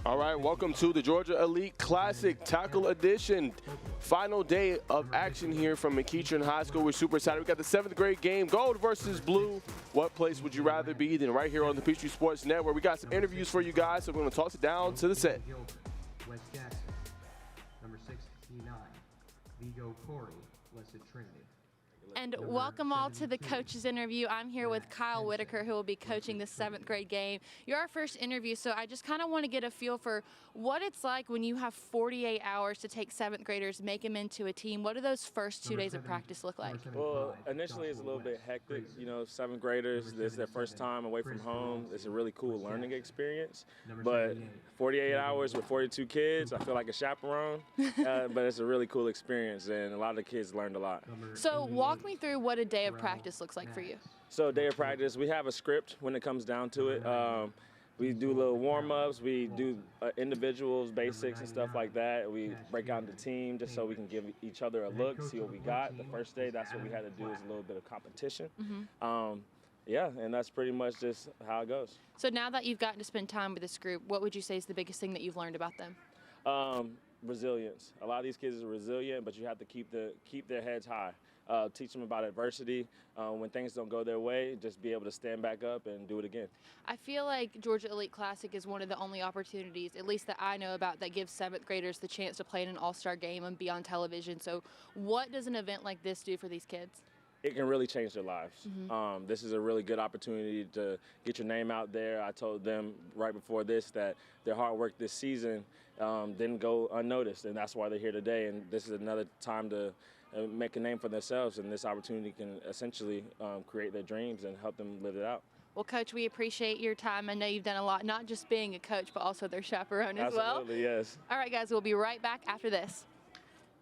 All right, welcome to the Georgia Elite Classic Tackle Edition. Final day of action here from McEachern High School. We're super excited. We got the 7th grade game, gold versus blue. What place would you rather be than right here on the Peachtree Sports Network? We got some interviews for you guys, so we're going to toss it down to the set. Wes Jackson, number 69, Vigo Corey, Blessed Trinity. And welcome all to the coaches interview. I'm here with Kyle Whitaker, who will be coaching the 7th grade game. You're our first interview, so I just kind of want to get a feel for what it's like when you have 48 hours to take 7th graders, make them into a team. What do those first 2 days of practice look like? Well, initially it's a little bit hectic. You know, 7th graders, this is their first time away from home. It's a really cool learning experience. But 48 hours with 42 kids, I feel like a chaperone. But it's a really cool experience, and a lot of the kids learned a lot. So walk me through what a day of practice looks like for you. So day of practice, we have a script when it comes down to it. We do little warm-ups, we do individuals, basics and stuff like that. We break out the team just so we can give each other a look, see what we got. The first day, that's what we had to do, is a little bit of competition. Yeah, and that's pretty much just how it goes. So now that you've gotten to spend time with this group, what would you say is the biggest thing that you've learned about them? Resilience. A lot of these kids are resilient, but you have to keep their heads high. Teach them about adversity. When things don't go their way, just be able to stand back up and do it again. I feel like Georgia Elite Classic is one of the only opportunities, at least that I know about, that gives 7th graders the chance to play in an all-star game and be on television. So what does an event like this do for these kids? It can really change their lives. This is a really good opportunity to get your name out there. I told them right before this that their hard work this season didn't go unnoticed, and that's why they're here today. And this is another time to make a name for themselves, and this opportunity can essentially create their dreams and help them live it out. Well, Coach, we appreciate your time. I know you've done a lot, not just being a coach, but also their chaperone as well. Absolutely, yes. All right, guys, we'll be right back after this.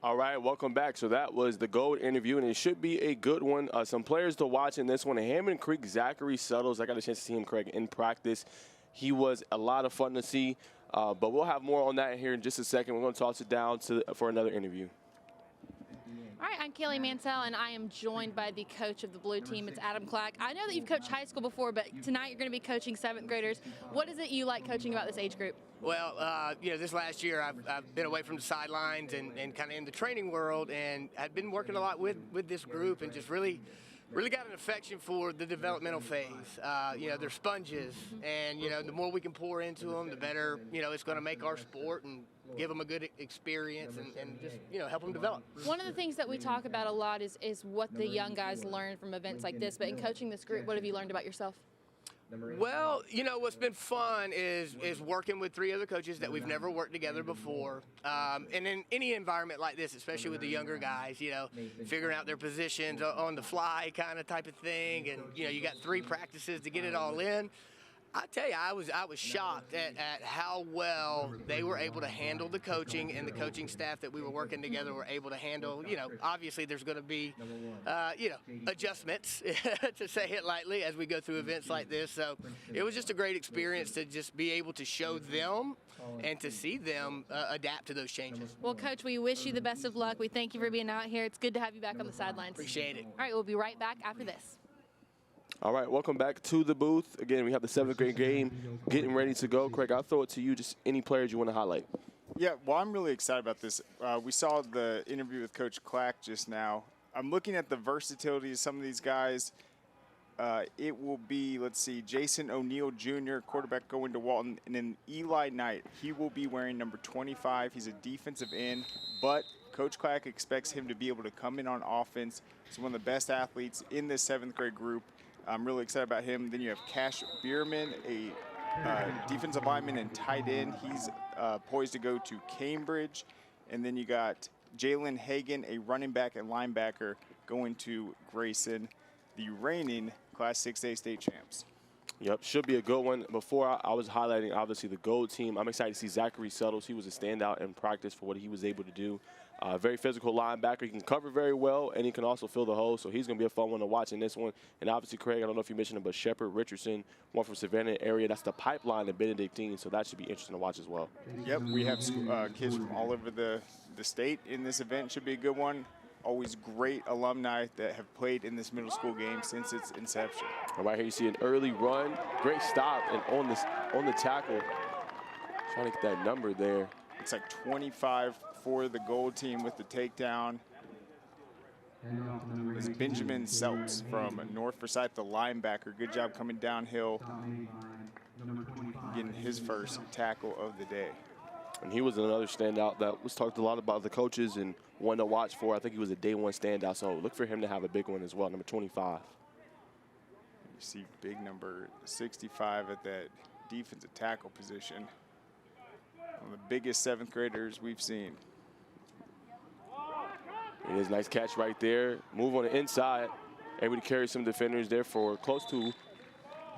All right, welcome back. So that was the gold interview, and it should be a good one. Some players to watch in this one. Hammond Creek, Zachary Suttles. I got a chance to see him, Craig, in practice. He was a lot of fun to see, but we'll have more on that here in just a second. We're going to toss it down for another interview. All right, I'm Kelly Mansell, and I am joined by the coach of the blue team. It's Adam Clack. I know that you've coached high school before, but tonight you're going to be coaching 7th graders. What is it you like coaching about this age group? Well, you know, this last year I've been away from the sidelines and kind of in the training world, and I've been working a lot with this group and just really got an affection for the developmental phase. You know, they're sponges, and, you know, the more we can pour into them, the better, you know, it's going to make our sport and give them a good experience and just, you know, help them develop. One of the things that we talk about a lot is what the young guys learn from events like this, but in coaching this group, what have you learned about yourself? Well, you know, what's been fun is working with 3 other coaches that we've never worked together before. And in any environment like this, especially with the younger guys, you know, figuring out their positions on the fly kind of type of thing. And, you know, you got 3 practices to get it all in. I tell you, I was shocked at how well they were able to handle the coaching, and the coaching staff that we were working together were able to handle. You know, obviously there's going to be, you know, adjustments, to say it lightly, as we go through events like this. So it was just a great experience to just be able to show them and to see them adapt to those changes. Well, Coach, we wish you the best of luck. We thank you for being out here. It's good to have you back on the sidelines. Appreciate it. All right, we'll be right back after this. All right, welcome back to the booth. Again, we have the 7th grade game getting ready to go. Craig, I'll throw it to you. Just any players you want to highlight. Yeah, well, I'm really excited about this. We saw the interview with Coach Clack just now. I'm looking at the versatility of some of these guys. It will be, let's see, Jason O'Neal Jr., quarterback going to Walton, and then Eli Knight. He will be wearing number 25. He's a defensive end, but Coach Clack expects him to be able to come in on offense. He's one of the best athletes in this 7th grade group. I'm really excited about him. Then you have Cash Bierman, a defensive lineman and tight end. He's poised to go to Cambridge. And then you got Jalen Hagan, a running back and linebacker, going to Grayson, the reigning Class 6A state champs. Yep, should be a good one. Before I was highlighting, obviously, the gold team. I'm excited to see Zachary Suttles. He was a standout in practice for what he was able to do. Very physical linebacker. He can cover very well, and he can also fill the hole, so he's going to be a fun one to watch in this one. And obviously, Craig, I don't know if you mentioned him, but Shepard Richardson, one from Savannah area. That's the pipeline of Benedictine, so that should be interesting to watch as well. Yep, we have kids from all over the state in this event. Should be a good one. Always great alumni that have played in this middle school game since its inception. And right here you see an early run, great stop, and on the tackle, Trying to get that number there. It's like 25 for the gold team with the takedown. It's Benjamin Seltz from North Forsyth, the linebacker. Good job coming downhill, getting his first tackle of the day. And he was another standout that was talked a lot about the coaches and one to watch for. I think he was a day one standout, so look for him to have a big one as well, number 25. You see big number 65 at that defensive tackle position. One of the biggest 7th graders we've seen. It is a nice catch right there. Move on the inside. Able to carry some defenders there for close to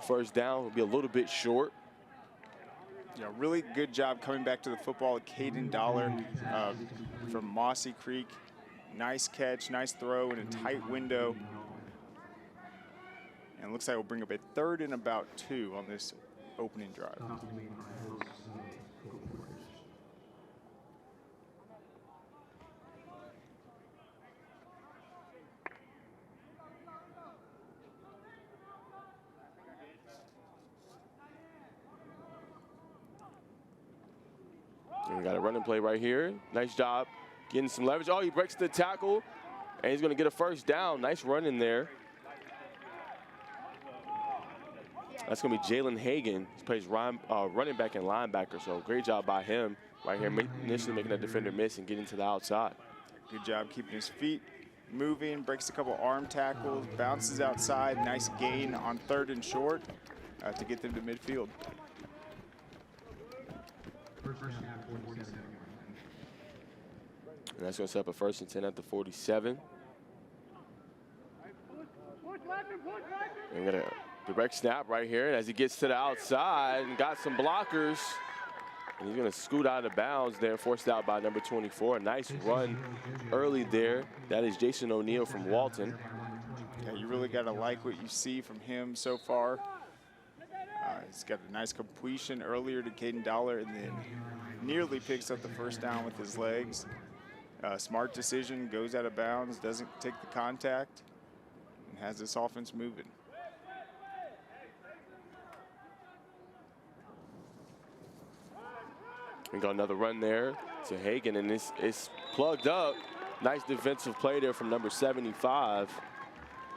first down. Will be a little bit short. Yeah, really good job coming back to the football. Caden Dollar from Mossy Creek. Nice catch, nice throw in a tight window. And it looks like we'll bring up a 3rd and about 2 on this opening drive. And we got a running play right here. Nice job getting some leverage. Oh, he breaks the tackle, and he's going to get a first down. Nice run in there. That's going to be Jalen Hagan. He plays running back and linebacker, so great job by him right here, initially making that defender miss and getting to the outside. Good job keeping his feet moving, breaks a couple arm tackles, bounces outside. Nice gain on 3rd and short to get them to midfield. And that's going to set up a 1st and 10 at the 47. And we got a direct snap right here as he gets to the outside and got some blockers. And he's going to scoot out of bounds there, forced out by number 24. A nice run early there. That is Jason O'Neal from Walton. Yeah, you really got to like what you see from him so far. He's got a nice completion earlier to Caden Dollar and then nearly picks up the first down with his legs. Smart decision, goes out of bounds, doesn't take the contact, and has this offense moving. We got another run there to Hagan, and it's plugged up. Nice defensive play there from number 75.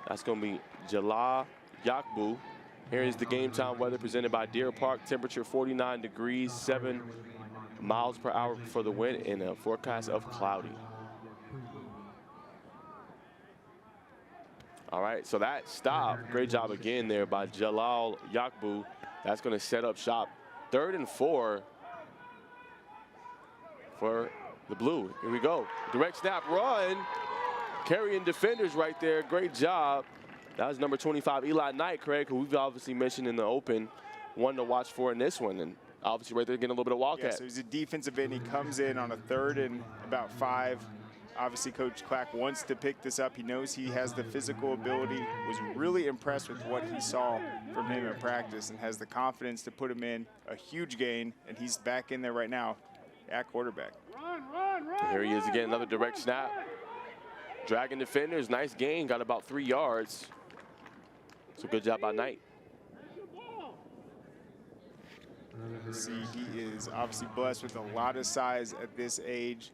That's going to be Jalal Yakbu. Here is the game time weather presented by Deer Park. Temperature 49 degrees, 7 miles per hour for the wind, and a forecast of cloudy. All right, so that stop, great job again there by Jalal Yakbu. That's going to set up shop. 3rd and 4 for the blue. Here we go. Direct snap run. Carrying defenders right there. Great job. That was number 25, Eli Knight, Craig, who we've obviously mentioned in the open. One to watch for in this one. And obviously right there getting a little bit of wildcat. Yeah, so he's a defensive end. He comes in on a 3rd and about 5. Obviously, Coach Clack wants to pick this up. He knows he has the physical ability. Was really impressed with what he saw from him in practice and has the confidence to put him in a huge gain. And he's back in there right now at quarterback. And here he is again, another direct snap. Dragging defenders, nice gain, got about 3 yards. So good job by Knight. See, he is obviously blessed with a lot of size at this age.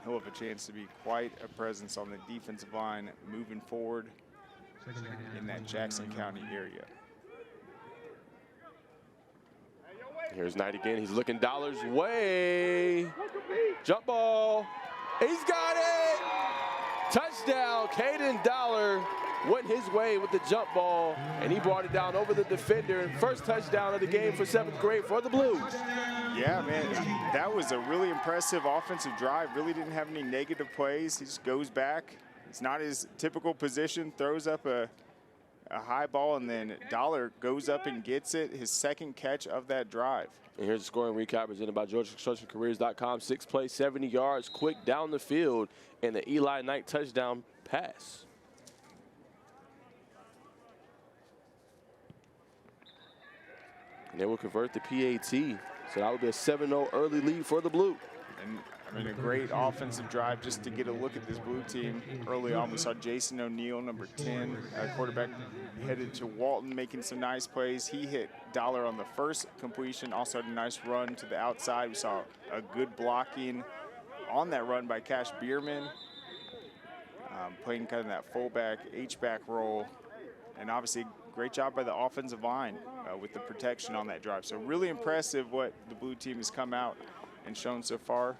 He'll have a chance to be quite a presence on the defensive line moving forward in that Jackson County area. Here's Knight again. He's looking Dollar's way. Jump ball. He's got it. Touchdown. Caden Dollar went his way with the jump ball, and he brought it down over the defender. First touchdown of the game for 7th grade for the Blues. Yeah, man, that was a really impressive offensive drive. Really didn't have any negative plays. He just goes back. It's not his typical position, throws up a high ball, and then Dollar goes up and gets it, his 2nd catch of that drive. And here's the scoring recap presented by GeorgiaConstructionCareers.com. 6 plays, 70 yards, quick down the field, and the Eli Knight touchdown pass. And they will convert the PAT. So that would be a 7-0 early lead for the Blue. And I mean, a great offensive drive just to get a look at this blue team. Early on, we saw Jason O'Neal, number 10, quarterback, headed to Walton, making some nice plays. He hit Dollar on the first completion, also had a nice run to the outside. We saw a good blocking on that run by Cash Bierman, playing kind of that fullback, H-back role. And obviously, great job by the offensive line with the protection on that drive. So really impressive what the blue team has come out and shown so far,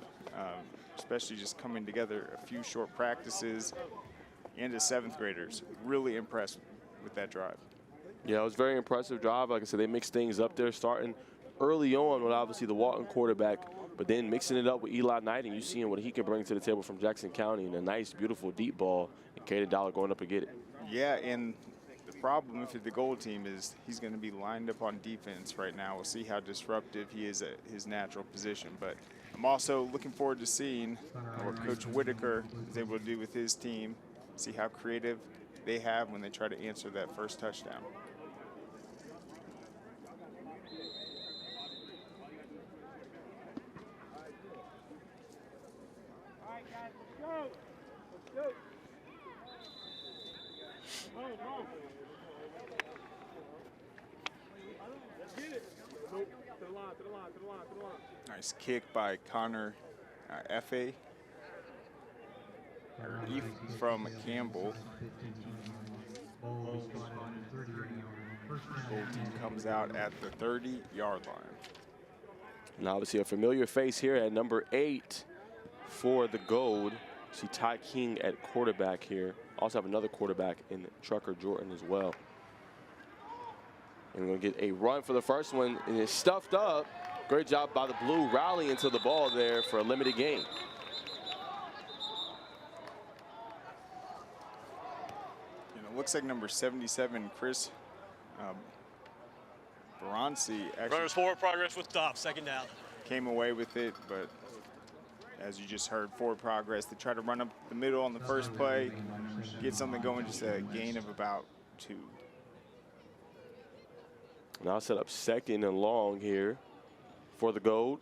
especially just coming together a few short practices and as 7th graders. Really impressed with that drive. Yeah, it was a very impressive drive. Like I said, they mixed things up there, starting early on with obviously the Walton quarterback, but then mixing it up with Eli Knight, and you seeing what he can bring to the table from Jackson County, and a nice, beautiful deep ball, and Caden Dollar going up and get it. Yeah, and the problem with the gold team is he's going to be lined up on defense right now. We'll see how disruptive he is at his natural position. But I'm also looking forward to seeing what Coach Whitaker is able to do with his team, see how creative they have when they try to answer that first touchdown. Nice kick by Connor F.A. from Campbell. Gold team comes out at the 30-yard line. And obviously a familiar face here at number 8 for the gold. See Ty King at quarterback here. Also have another quarterback in Trucker Jordan as well. And we're going to get a run for the first one, and it's stuffed up. Great job by the blue rallying to the ball there for a limited gain. And it looks like number 77, Chris Baranci, actually Runners forward progress with stop, 2nd down. Came away with it, but as you just heard, forward progress. They try to run up the middle on the first play, get something going, just a gain of about 2. Now set up 2nd and long here for the gold.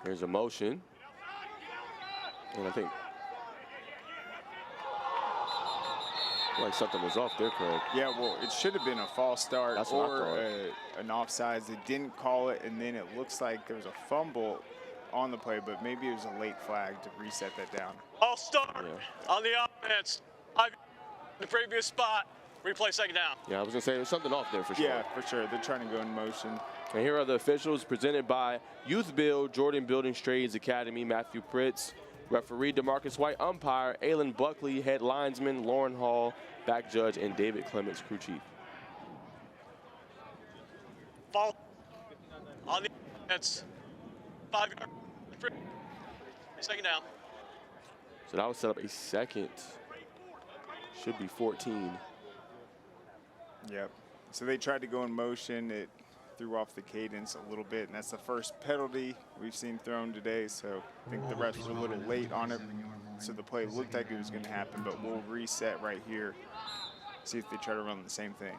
Here's a motion. And I think like something was off there, Craig. Yeah, well, it should have been a false start or an offsides. They didn't call it, and then it looks like there was a fumble on the play, but maybe it was a late flag to reset that down. All start on the offense. The previous spot, replay 2nd down. Yeah, I was going to say there's something off there for sure. Yeah, for sure. They're trying to go in motion. And here are the officials presented by Youth Build, Jordan Building Trades Academy, Matthew Pritz, referee DeMarcus White, umpire Aylin Buckley, head linesman Lauren Hall, back judge, and David Clements, crew chief. Fall on the offense. 5-yard. 2nd down. So that would set up a 2nd. Should be 14. Yep. So they tried to go in motion. It threw off the cadence a little bit, and that's the first penalty we've seen thrown today. So I think the refs were a little late on it. So the play looked like it was going to happen, but we'll reset right here, see if they try to run the same thing.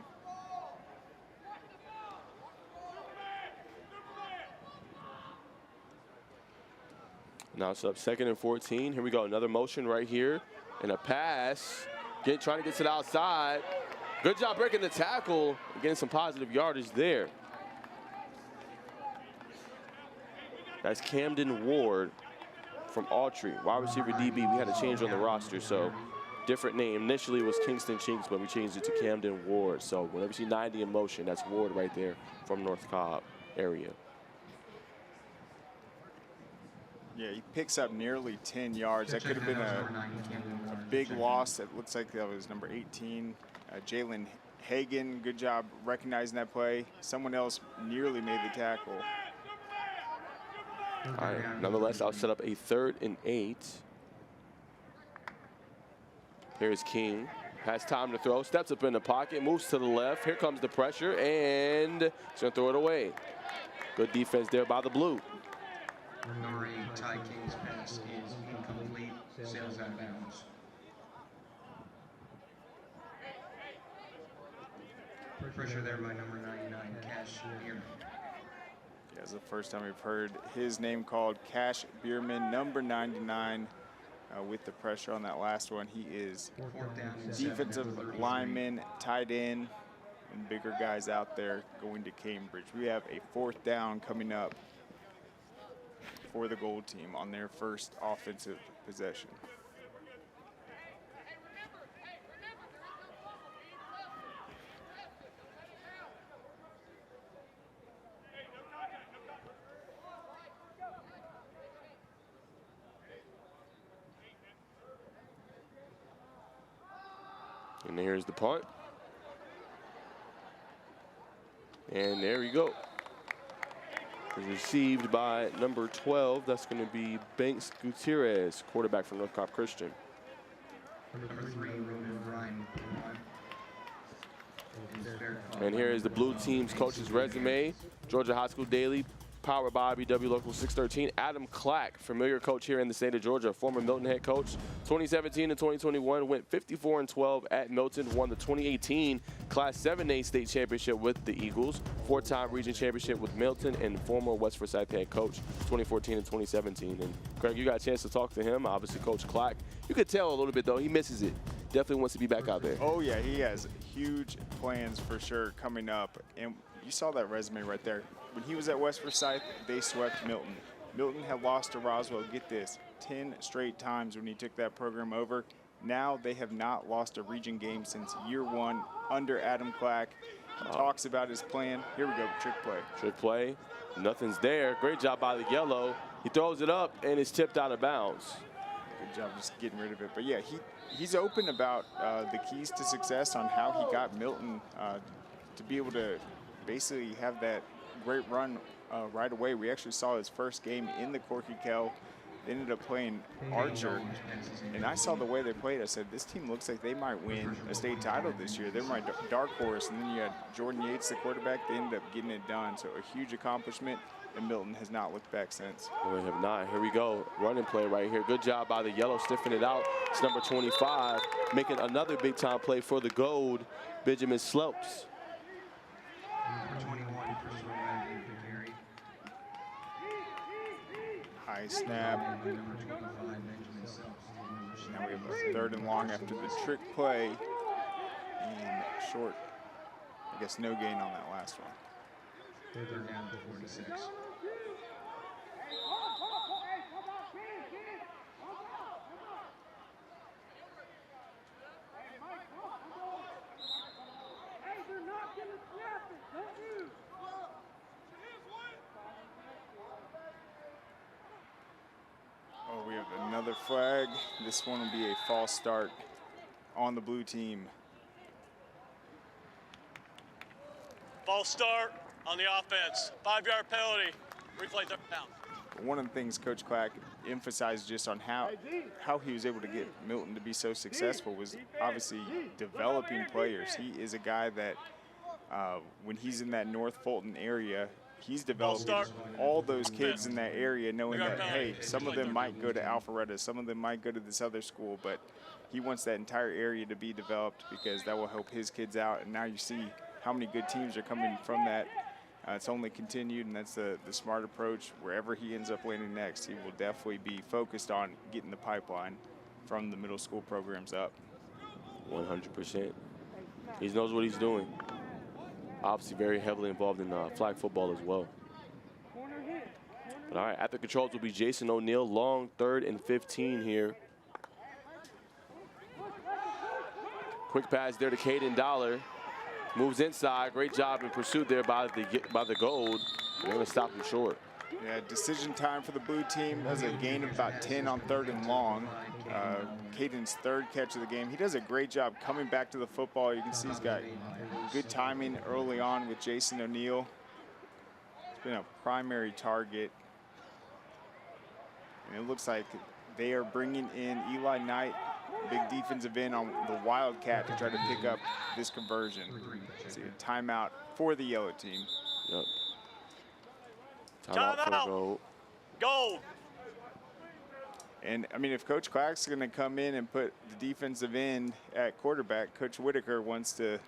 Now it's up 2nd and 14. Here we go, another motion right here. And a pass, trying to get to the outside. Good job breaking the tackle, getting some positive yardage there. That's Camden Ward from Autry, wide receiver DB. We had a change on the roster, so different name. Initially it was Kingston Chinks, but we changed it to Camden Ward. So whenever you see 90 in motion, that's Ward right there from North Cobb area. Yeah, he picks up nearly 10 yards. That could have been a big loss. It looks like that was number 18, Jalen Hagan. Good job recognizing that play. Someone else nearly made the tackle. All right, nonetheless, I'll set up a 3rd and 8. Here's King. Has time to throw. Steps up in the pocket. Moves to the left. Here comes the pressure. And he's going to throw it away. Good defense there by the blue. Number 8, Ty King's pass is incomplete. Sails out of bounds. Pressure there by number 99, Cash Bierman. Yeah, it's the first time we've heard his name called, Cash Bierman, number 99. With the pressure on that last one, he is Fourth down and 7 defensive after 33. lineman, tight end, and bigger guys out there going to Cambridge. We have a 4th down coming up for the Gold team on their first offensive possession. And here's the punt. And there we go. It's received by number 12. That's going to be Banks Gutierrez, quarterback from North Cobb Christian. Number 3, Logan Ryan. And here is the blue team's coach's resume. Georgia High School Daily, powered by IBW Local 613. Adam Clack, familiar coach here in the state of Georgia, former Milton head coach. 2017 and 2021 went 54-12 at Milton, won the 2018 Class 7A state championship with the Eagles, 4-time region championship with Milton, and former West Forsyth head coach 2014 and 2017. And Craig, you got a chance to talk to him, obviously Coach Clack. You could tell a little bit though, he misses it. Definitely wants to be back out there. Oh yeah, he has huge plans for sure coming up. And you saw that resume right there. When he was at West Forsyth, they swept Milton. Milton had lost to Roswell, get this, 10 straight times when he took that program over. Now they have not lost a region game since year 1 under Adam Clack. He talks about his plan. Here we go, trick play. Trick play, nothing's there. Great job by the yellow. He throws it up and it's tipped out of bounds. Good job just getting rid of it. But yeah, he's open about the keys to success on how he got Milton to be able to basically have that great run right away. We actually saw his first game in the Corky Kell. They ended up playing Archer, and I saw the way they played. I said, this team looks like they might win a state title this year. They're my dark horse. And then you had Jordan Yates, the quarterback. They ended up getting it done. So a huge accomplishment, and Milton has not looked back since. No, they have not. Here we go. Running play right here. Good job by the yellow, stiffing it out. It's number 25, making another big-time play for the gold, Benjamin Slopes. Number 21, Christopher Ryan, Gary. High snap. Number 25, Benjamin Sells. Now we have a 3rd and long after the trick play. And short, I guess no gain on that last one. 3rd down to 46. Oh, we have another flag. This one will be a false start on the blue team. False start on the offense. 5-yard penalty. Replay 3rd down. One of the things Coach Clack emphasized just on how he was able to get Milton to be so successful was obviously developing players. He is a guy that when he's in that North Fulton area, he's developing all those kids in that area, knowing that, hey, some of them might go to Alpharetta, some of them might go to this other school, but he wants that entire area to be developed because that will help his kids out. And now you see how many good teams are coming from that. It's only continued, and that's the smart approach. Wherever he ends up landing next, he will definitely be focused on getting the pipeline from the middle school programs up. 100%. He knows what he's doing. Obviously very heavily involved in flag football as well. But all right, at the controls will be Jason O'Neill. Long 3rd and 15 here. Quick pass there to Caden Dollar. Moves inside. Great job in pursuit there by the gold. They're going to stop him short. Yeah, decision time for the blue team. Has a gain of about 10 on 3rd and long. Caden's 3rd catch of the game. He does a great job coming back to the football. You can see he's got good timing early on with Jason O'Neill. It's been a primary target. And it looks like they are bringing in Eli Knight, big defensive end on the Wildcat, to try to pick up this conversion. See a timeout for the yellow team. Yep. Timeout for gold. Gold. And I mean, if Coach Clack's going to come in and put the defensive end at quarterback, Coach Whitaker wants to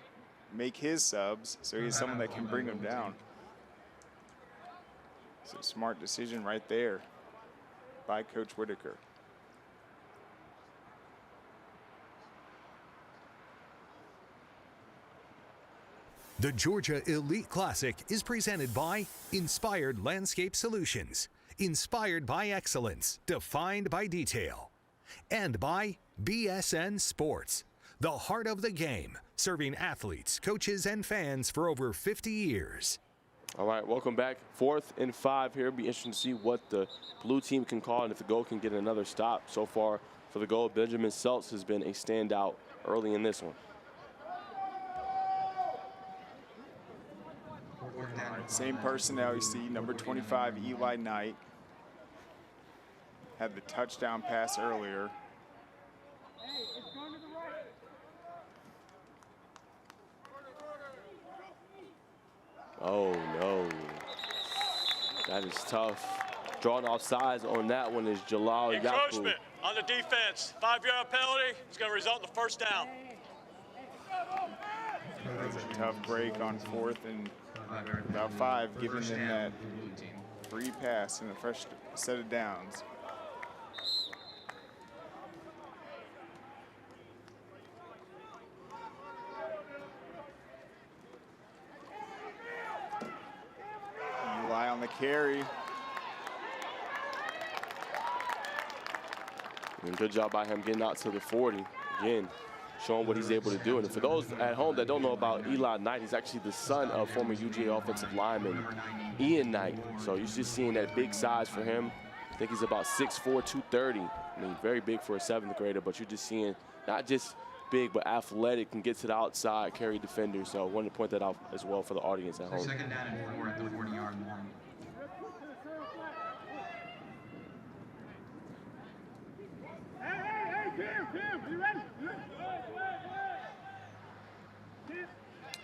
make his subs, so he's someone that can bring him down. It's a smart decision right there by Coach Whitaker. The Georgia Elite Classic is presented by Inspired Landscape Solutions, inspired by excellence, defined by detail, and by BSN Sports, the heart of the game, serving athletes, coaches, and fans for over 50 years. All right, welcome back. 4th and 5 here. It'll be interesting to see what the blue team can call and if the goal can get another stop. So far for the goal, Benjamin Seltz has been a standout early in this one. Same personnel you see, number 25, Eli Knight. Had the touchdown pass earlier. Oh, no. That is tough. Drawn off sides on that one is Jalal Yaku. Encroachment on the defense. 5-yard penalty. It's going to result in the first down. That's a tough break on 4th and about 5, giving them that free pass and a fresh set of downs. Eli on the carry. And good job by him getting out to the 40. Again, showing what he's able to do. And for those at home that don't know about Eli Knight, he's actually the son of former UGA offensive lineman Ian Knight. So you're just seeing that big size for him. I think he's about 6'4", 230. I mean, very big for a 7th grader, but you're just seeing not just big, but athletic, can get to the outside, carry defenders. So I wanted to point that out as well for the audience at home. Second down and 4 at the 40-yard line.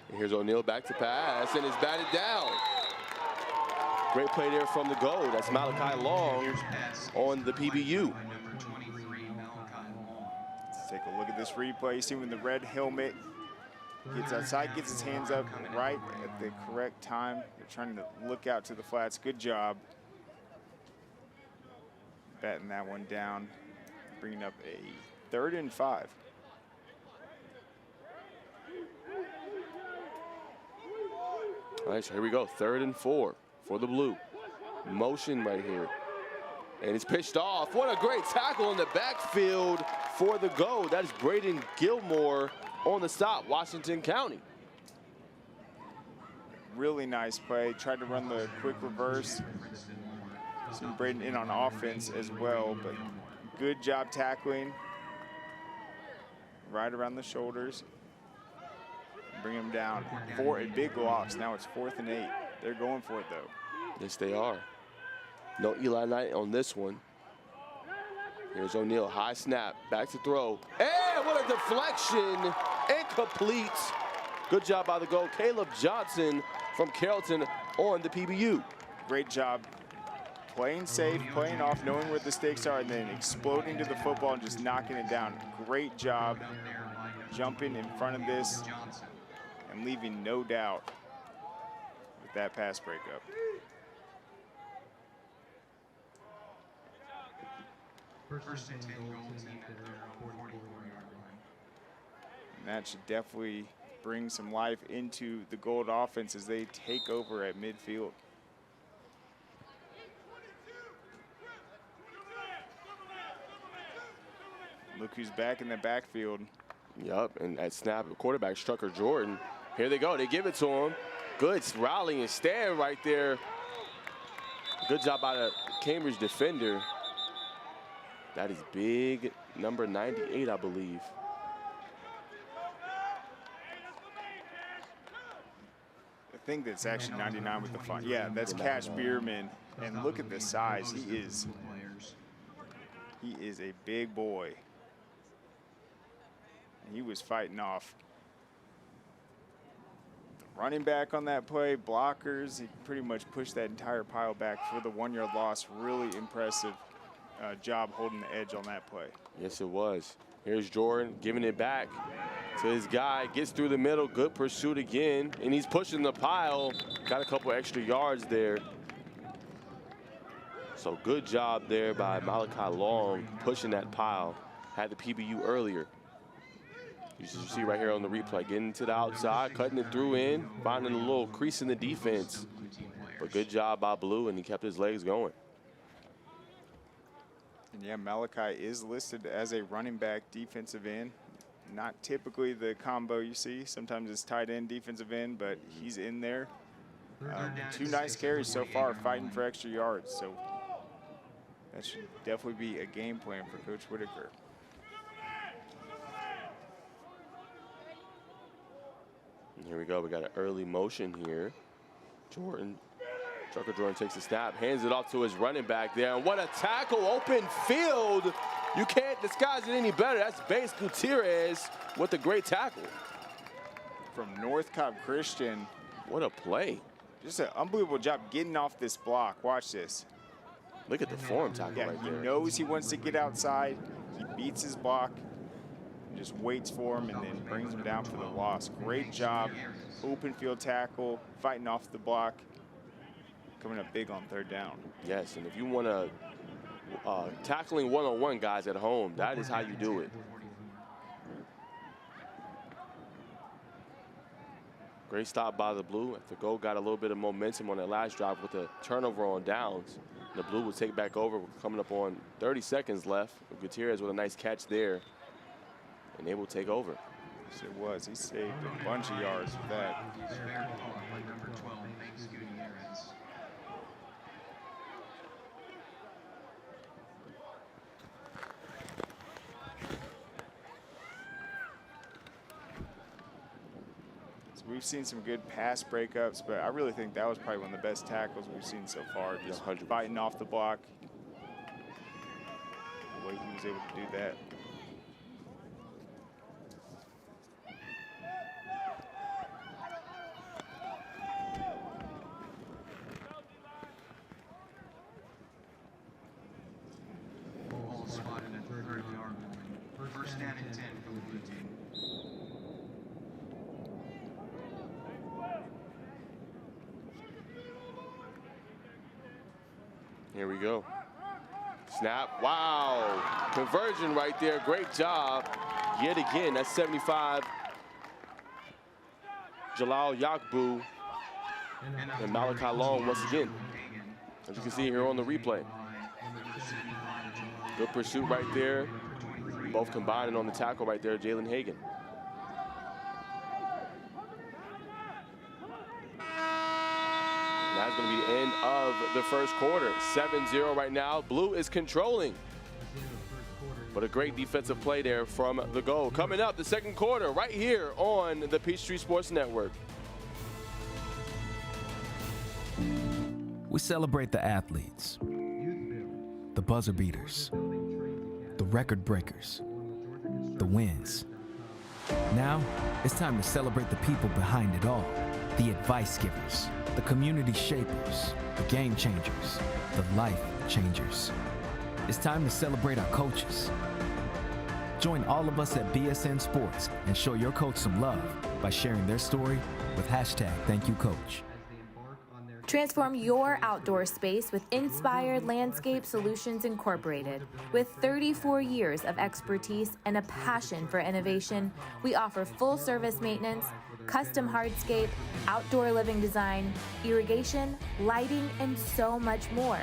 And here's O'Neal back to pass, and it's batted down. Great play there from the goal. That's Malachi Long on the PBU. Let's take a look at this replay. You see him in the red helmet. Gets outside, gets his hands up right at the correct time. They're trying to look out to the flats. Good job. Batting that one down. Bringing up a 3rd and 5. All right, so here we go. 3rd and 4 for the blue. Motion right here. And it's pitched off. What a great tackle in the backfield for the goal. That is Braden Gilmore on the stop, Washington County. Really nice play. Tried to run the quick reverse. See Braden in on offense as well, but good job tackling. Right around the shoulders. Bring him down. 4 and big loss. Now it's 4th and 8. They're going for it though. Yes, they are. No Eli Knight on this one. Here's O'Neal, high snap, back to throw. And what a deflection, incomplete. Good job by the goal, Caleb Johnson from Carrollton on the PBU. Great job playing safe, playing off, knowing where the stakes are, and then exploding to the football and just knocking it down. Great job jumping in front of this and leaving no doubt with that pass breakup. First and 10 goal team at their 44-yard line. And that should definitely bring some life into the Gold offense as they take over at midfield. Look who's back in the backfield. Yup, and that snap, quarterback Strucker Jordan. Here they go, they give it to him. Good rally and stand right there. Good job by the Cambridge defender. That is big, number 98, I believe. I think that's actually 99 with the font. Yeah, that's Cash Bierman. And look at the size. He is a big boy. And he was fighting off the running back on that play, blockers. He pretty much pushed that entire pile back for the 1-yard loss. Really impressive job holding the edge on that play. Yes, it was. Here's Jordan giving it back to his guy. Gets through the middle. Good pursuit again. And he's pushing the pile. Got a couple extra yards there. So good job there by Malachi Long pushing that pile. Had the PBU earlier. You see right here on the replay. Getting to the outside. Cutting it through in. Finding a little crease in the defense. But good job by Blue, and he kept his legs going. And yeah, Malachi is listed as a running back defensive end. Not typically the combo you see. Sometimes it's tight end, defensive end, but he's in there. 2 nice carries so far, fighting for extra yards. So that should definitely be a game plan for Coach Whitaker. And here we go. We got an early motion here. Trucker Jordan takes the snap, hands it off to his running back there. And what a tackle, open field. You can't disguise it any better. That's Bates Gutierrez with a great tackle. From North Cobb Christian. What a play. Just an unbelievable job getting off this block. Watch this. Look at the form tackle right there. He knows he wants to get outside. He beats his block, just waits for him, and then brings him down for the loss. Great job. Open field tackle, fighting off the block. Coming up big on 3rd down. Yes, and if you want to tackling one-on-one guys at home, that is how you do it. Great stop by the Blue. The Gold got a little bit of momentum on that last drive with a turnover on downs. The Blue will take back over, coming up on 30 seconds left. Gutierrez with a nice catch there, and they will take over. Yes, it was. He saved a bunch of yards with that. We've seen some good pass breakups, but I really think that was probably one of the best tackles we've seen so far. Just fighting off the block. The way he was able to do that. Ball spotted at the 30-yard line. First down and 10 for the blue team. Here we go. Snap. Wow. Conversion right there. Great job. Yet again, that's 75. Jalal Yakbu and Malachi Long once again. As you can see here on the replay. Good pursuit right there. Both combining on the tackle right there, Jalen Hagan. That's going to be the end of the first quarter. 7-0 right now. Blue is controlling. But a great defensive play there from the Gold. Coming up, the second quarter right here on the Peachtree Sports Network. We celebrate the athletes, the buzzer beaters, the record breakers, the wins. Now, it's time to celebrate the people behind it all, the advice givers, the community shapers, the game changers, the life changers. It's time to celebrate our coaches. Join all of us at BSN Sports and show your coach some love by sharing their story with #ThankYouCoach. Transform your outdoor space with Inspired Landscape Solutions Incorporated. With 34 years of expertise and a passion for innovation, we offer full-service maintenance, custom hardscape, outdoor living design, irrigation, lighting, and so much more.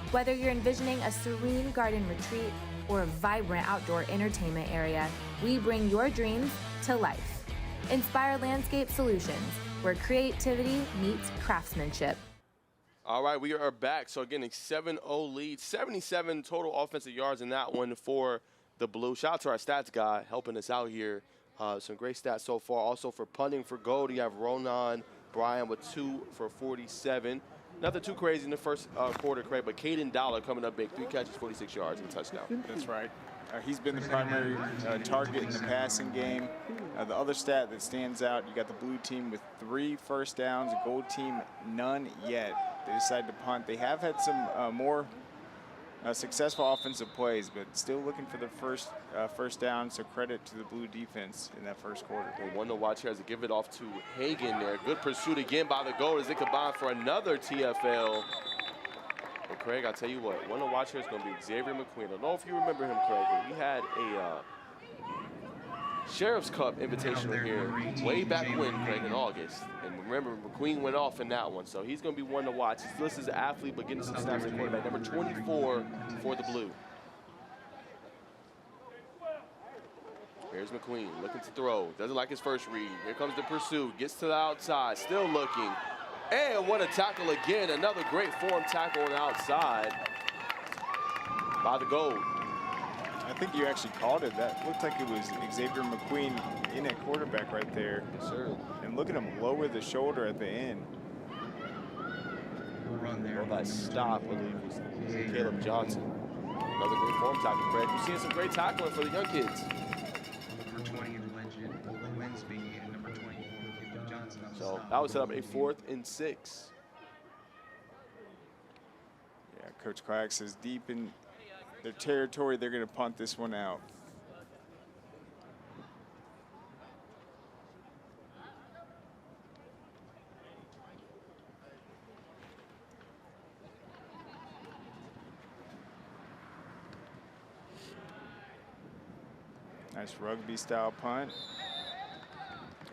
Whether you're envisioning a serene garden retreat or a vibrant outdoor entertainment area, we bring your dreams to life. Inspired Landscape Solutions, where creativity meets craftsmanship. All right, we are back. So again, a 7-0 lead, 77 total offensive yards in that one for the Blue. Shout out to our stats guy helping us out here. Some great stats so far. Also for punting for Gold, you have Ronan Bryan with 2 for 47. Nothing too crazy in the first quarter, Craig, but Caden Dollar coming up big. 3 catches, 46 yards, and a touchdown. That's right. He's been the primary target in the passing game. The other stat that stands out, you got the Blue team with 3 first downs, the Gold team none yet. They decided to punt. They have had some more successful offensive plays, but still looking for the first down. So credit to the Blue defense in that first quarter. And one to watch here as they give it off to Hagan there. Good pursuit again by the goal as they combine for another TFL. But Craig, I'll tell you what, one to watch here is going to be Xavier McQueen. I don't know if you remember him, Craig, but we had a Sheriff's Cup Invitational here way back when, Craig, in August. And remember, McQueen went off in that one, so he's going to be one to watch. He's listed as an athlete, but getting some snaps at quarterback. Number 24 for the Blue. Here's McQueen looking to throw. Doesn't like his first read. Here comes the pursuit. Gets to the outside. Still looking. And what a tackle again. Another great form tackle on the outside by the Gold. I think you actually called it. That looked like it was Xavier McQueen in at quarterback right there. Yes, sir. And look at him lower the shoulder at the end. Well, that stop, I believe, was Caleb Johnson. Another great form tackle, Craig. We're seeing some great tackling for the young kids. Number 20 legend, Winsby, and number 24, Caleb Johnson. So that would set up a 4th and 6. Yeah, Coach Clack says deep in their territory, they're going to punt this one out. Nice rugby-style punt.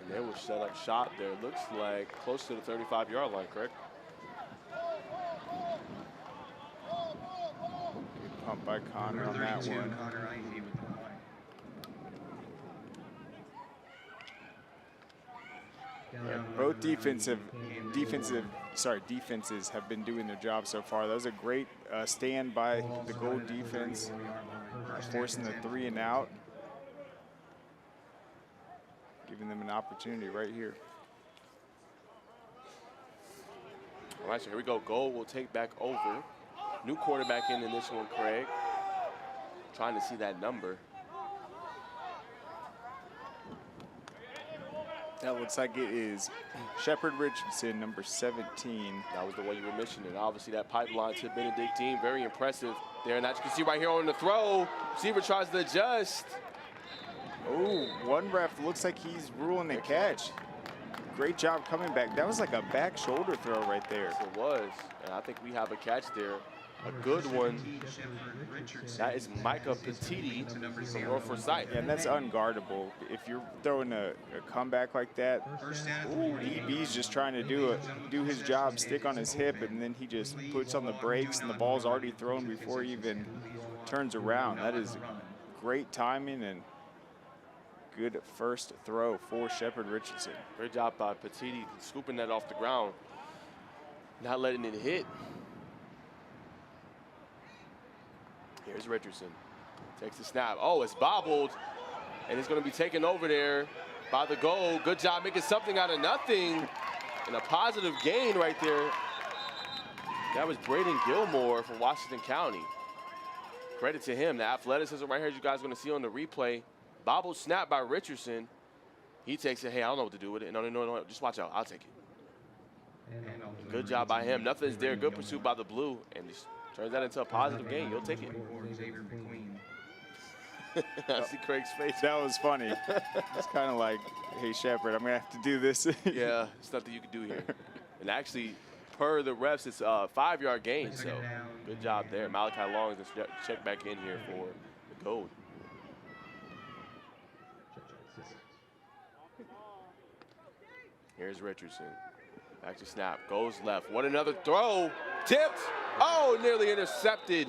And they will set up shop there. Looks like close to the 35-yard line, correct? Good pump by Connor on that one. Yeah, both defenses have been doing their job so far. That was a great stand by the Gold defense, forcing the 3 and out, giving them an opportunity right here. All right, so here we go. Gold will take back over. New quarterback in this one, Craig. Trying to see that number. That looks like it is Shepard Richardson, number 17. That was the one you were mentioning. Obviously, that pipeline to Benedictine, very impressive there. And as you can see right here on the throw, receiver tries to adjust. Oh, one ref looks like he's ruling a catch. Great job coming back. That was like a back shoulder throw right there. Yes, it was. And I think we have a catch there. A good one. That is Micah Petiti from North Forsyth. Yeah, and that's unguardable. If you're throwing a comeback like that, DB's just trying to do his job, stick on his hip, and then he just puts on the brakes, and the ball's already thrown before he even turns around. That is great timing and good first throw for Shepard Richardson. Great job by Petiti scooping that off the ground, not letting it hit. Here's Richardson. Takes the snap. Oh, it's bobbled. And it's going to be taken over there by the Gold. Good job making something out of nothing. And a positive gain right there. That was Braden Gilmore from Washington County. Credit to him. The athleticism right here, you guys are going to see on the replay. Bobbled snap by Richardson. He takes it. Hey, I don't know what to do with it. No. Just watch out. I'll take it. Good job by him. Nothing's there. Good pursuit by the Blue. And just turns that into a positive gain. You'll take it. I see Craig's face. That was funny. It's kind of like, hey, Shepard, I'm going to have to do this. Yeah, it's nothing you can do here. And actually, per the refs, it's a 5-yard gain. So good job there. Malachi Long is check back in here for the Gold. Here's Richardson. Back to snap. Goes left. What another throw. Tipped. Oh, nearly intercepted.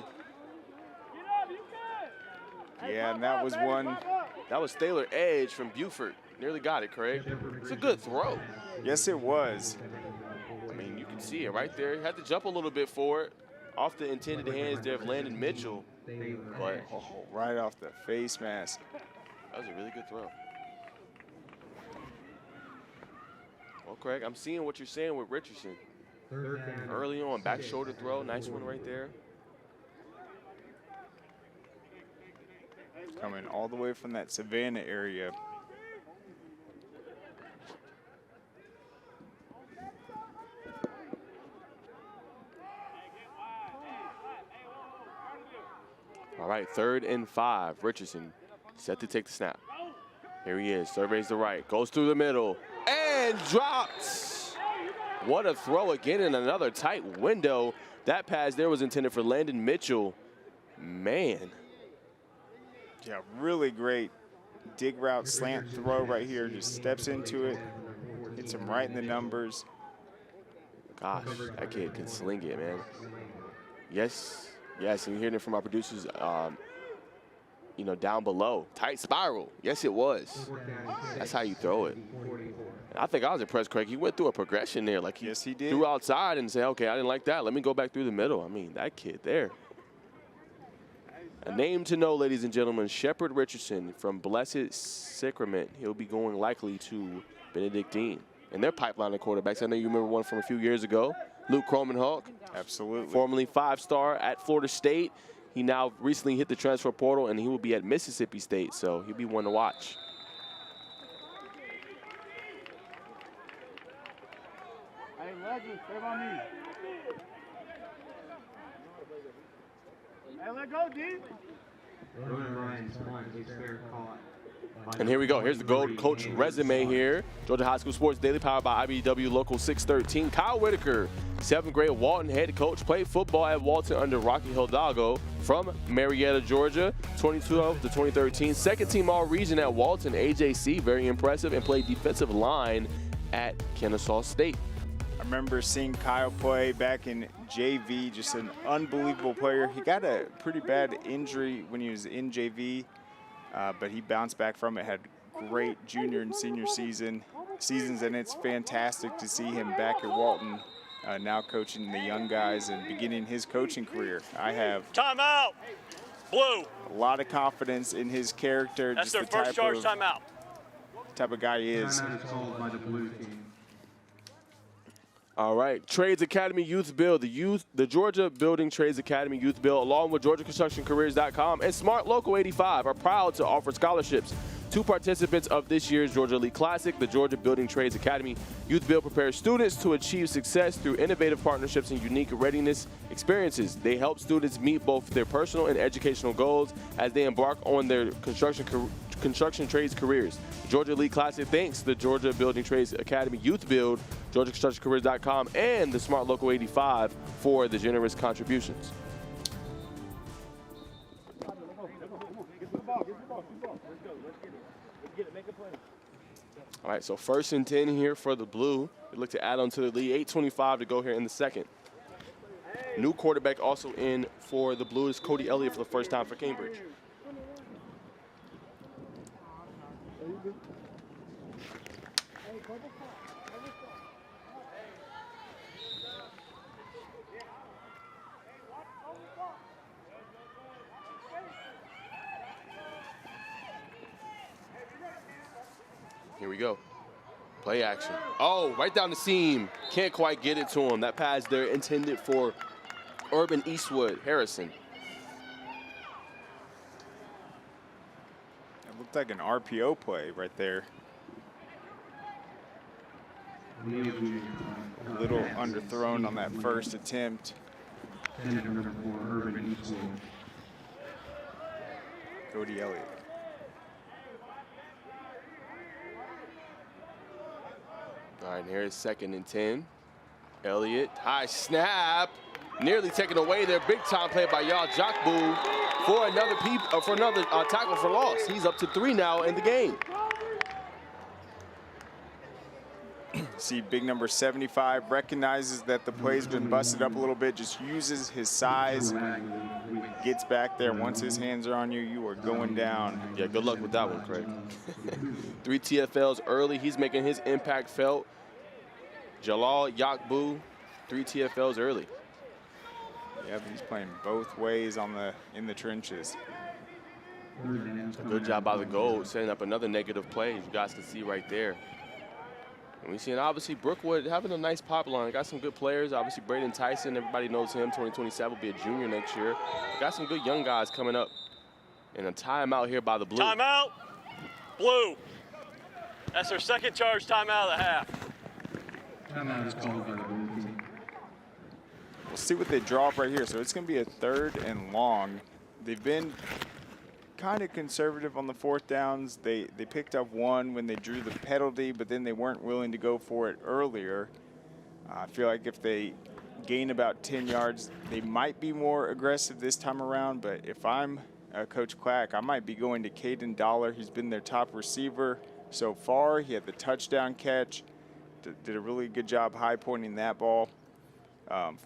Yeah, and that was one. That was Thaler Edge from Buford. Nearly got it, Craig. It's a good throw. Yes, it was. I mean, you can see it right there. He had to jump a little bit for it. Off the intended hands there of Landon Mitchell. But right off the face mask. That was a really good throw. Well, Craig, I'm seeing what you're saying with Richardson. Early on, back shoulder throw. Nice one right there. Coming all the way from that Savannah area. 3rd and 5. Richardson set to take the snap. Here he is, surveys the right, goes through the middle, and drops. What a throw again in another tight window. That pass there was intended for Landon Mitchell. Man. Yeah, really great dig route slant throw right here. Just steps into it, hits him right in the numbers. Gosh, that kid can sling it, man. Yes, and you're hearing it from our producers, you know, down below. Tight spiral. Yes, it was. That's how you throw it. And I think I was impressed, Craig. He went through a progression there. Like yes, he did. Threw outside and said, okay, I didn't like that. Let me go back through the middle. I mean, that kid there. A name to know, ladies and gentlemen, Shepard Richardson from Blessed Sacrament. He'll be going likely to Benedictine. And their pipeline of quarterbacks, I know you remember one from a few years ago, Luke Kromenhawk. Absolutely. Formerly 5-star at Florida State. He now recently hit the transfer portal, and he will be at Mississippi State, so he'll be one to watch. Hey, Legend, save on me. Hey, let go, D. And here we go. Here's the Gold Coach resume here. Georgia High School Sports Daily, powered by IBW Local 613. Kyle Whitaker, 7th grade Walton head coach, played football at Walton under Rocky Hidalgo from Marietta, Georgia, 2012 to 2013. Second team All-Region at Walton, AJC, very impressive, and played defensive line at Kennesaw State. I remember seeing Kyle play back in JV, just an unbelievable player. He got a pretty bad injury when he was in JV, but he bounced back from it, had great junior and senior seasons, and it's fantastic to see him back at Walton, now coaching the young guys and beginning his coaching career. I have timeout. Blue. A lot of confidence in his character. That's just their the first charge timeout. Type of guy he is. Timeout is called by the blue team. All right, Trades Academy Youth Build, the Georgia Building Trades Academy Youth Build, along with GeorgiaConstructionCareers.com and Smart Local 85 are proud to offer scholarships to participants of this year's Georgia Elite Classic. The Georgia Building Trades Academy Youth Build prepares students to achieve success through innovative partnerships and unique readiness experiences. They help students meet both their personal and educational goals as they embark on their construction trades careers. Georgia Elite Classic thanks the Georgia Building Trades Academy Youth Build, GeorgiaConstructionCareers.com, and the Smart Local 85 for the generous contributions. All right, so 1st and 10 here for the Blue. They look to add on to the lead. 8:25 to go here in the second. New quarterback also in for the Blue is Cody Elliott for the first time for Cambridge. Here we go. Play action. Oh, right down the seam. Can't quite get it to him. That pass there intended for Urban Eastwood Harrison. It looked like an RPO play right there. A little underthrown on that first attempt. Cody Elliott. All right, here's 2nd and 10. Elliott, high snap, nearly taken away there. Big time play by Y'all Jakbu for another tackle for loss. He's up to 3 now in the game. See big number 75 recognizes that the play's been busted up a little bit, just uses his size, gets back there. Once his hands are on you, you are going down. Yeah, good luck with that one, Craig. 3 TFLs early. He's making his impact felt. Jalal Yakbu, 3 TFLs early. Yeah, but he's playing both ways in the trenches. A good job by the Gold, setting up another negative play, as you guys can see right there. And we see, obviously, Brookwood having a nice pipeline. Got some good players. Obviously, Braden Tyson, everybody knows him. 2027 will be a junior next year. Got some good young guys coming up. And a timeout here by the Blue. Timeout. Blue. That's their 2nd charge timeout of the half. Timeout is called by the blue team. We'll see what they draw up right here. So it's going to be a 3rd and long. they've been kind of conservative on the 4th downs. They picked up one when they drew the penalty, but then they weren't willing to go for it earlier. I feel like if they gain about 10 yards, they might be more aggressive this time around. But if I'm Coach Clack, I might be going to Caden Dollar. He's been their top receiver so far. He had the touchdown catch. Did a really good job high pointing that ball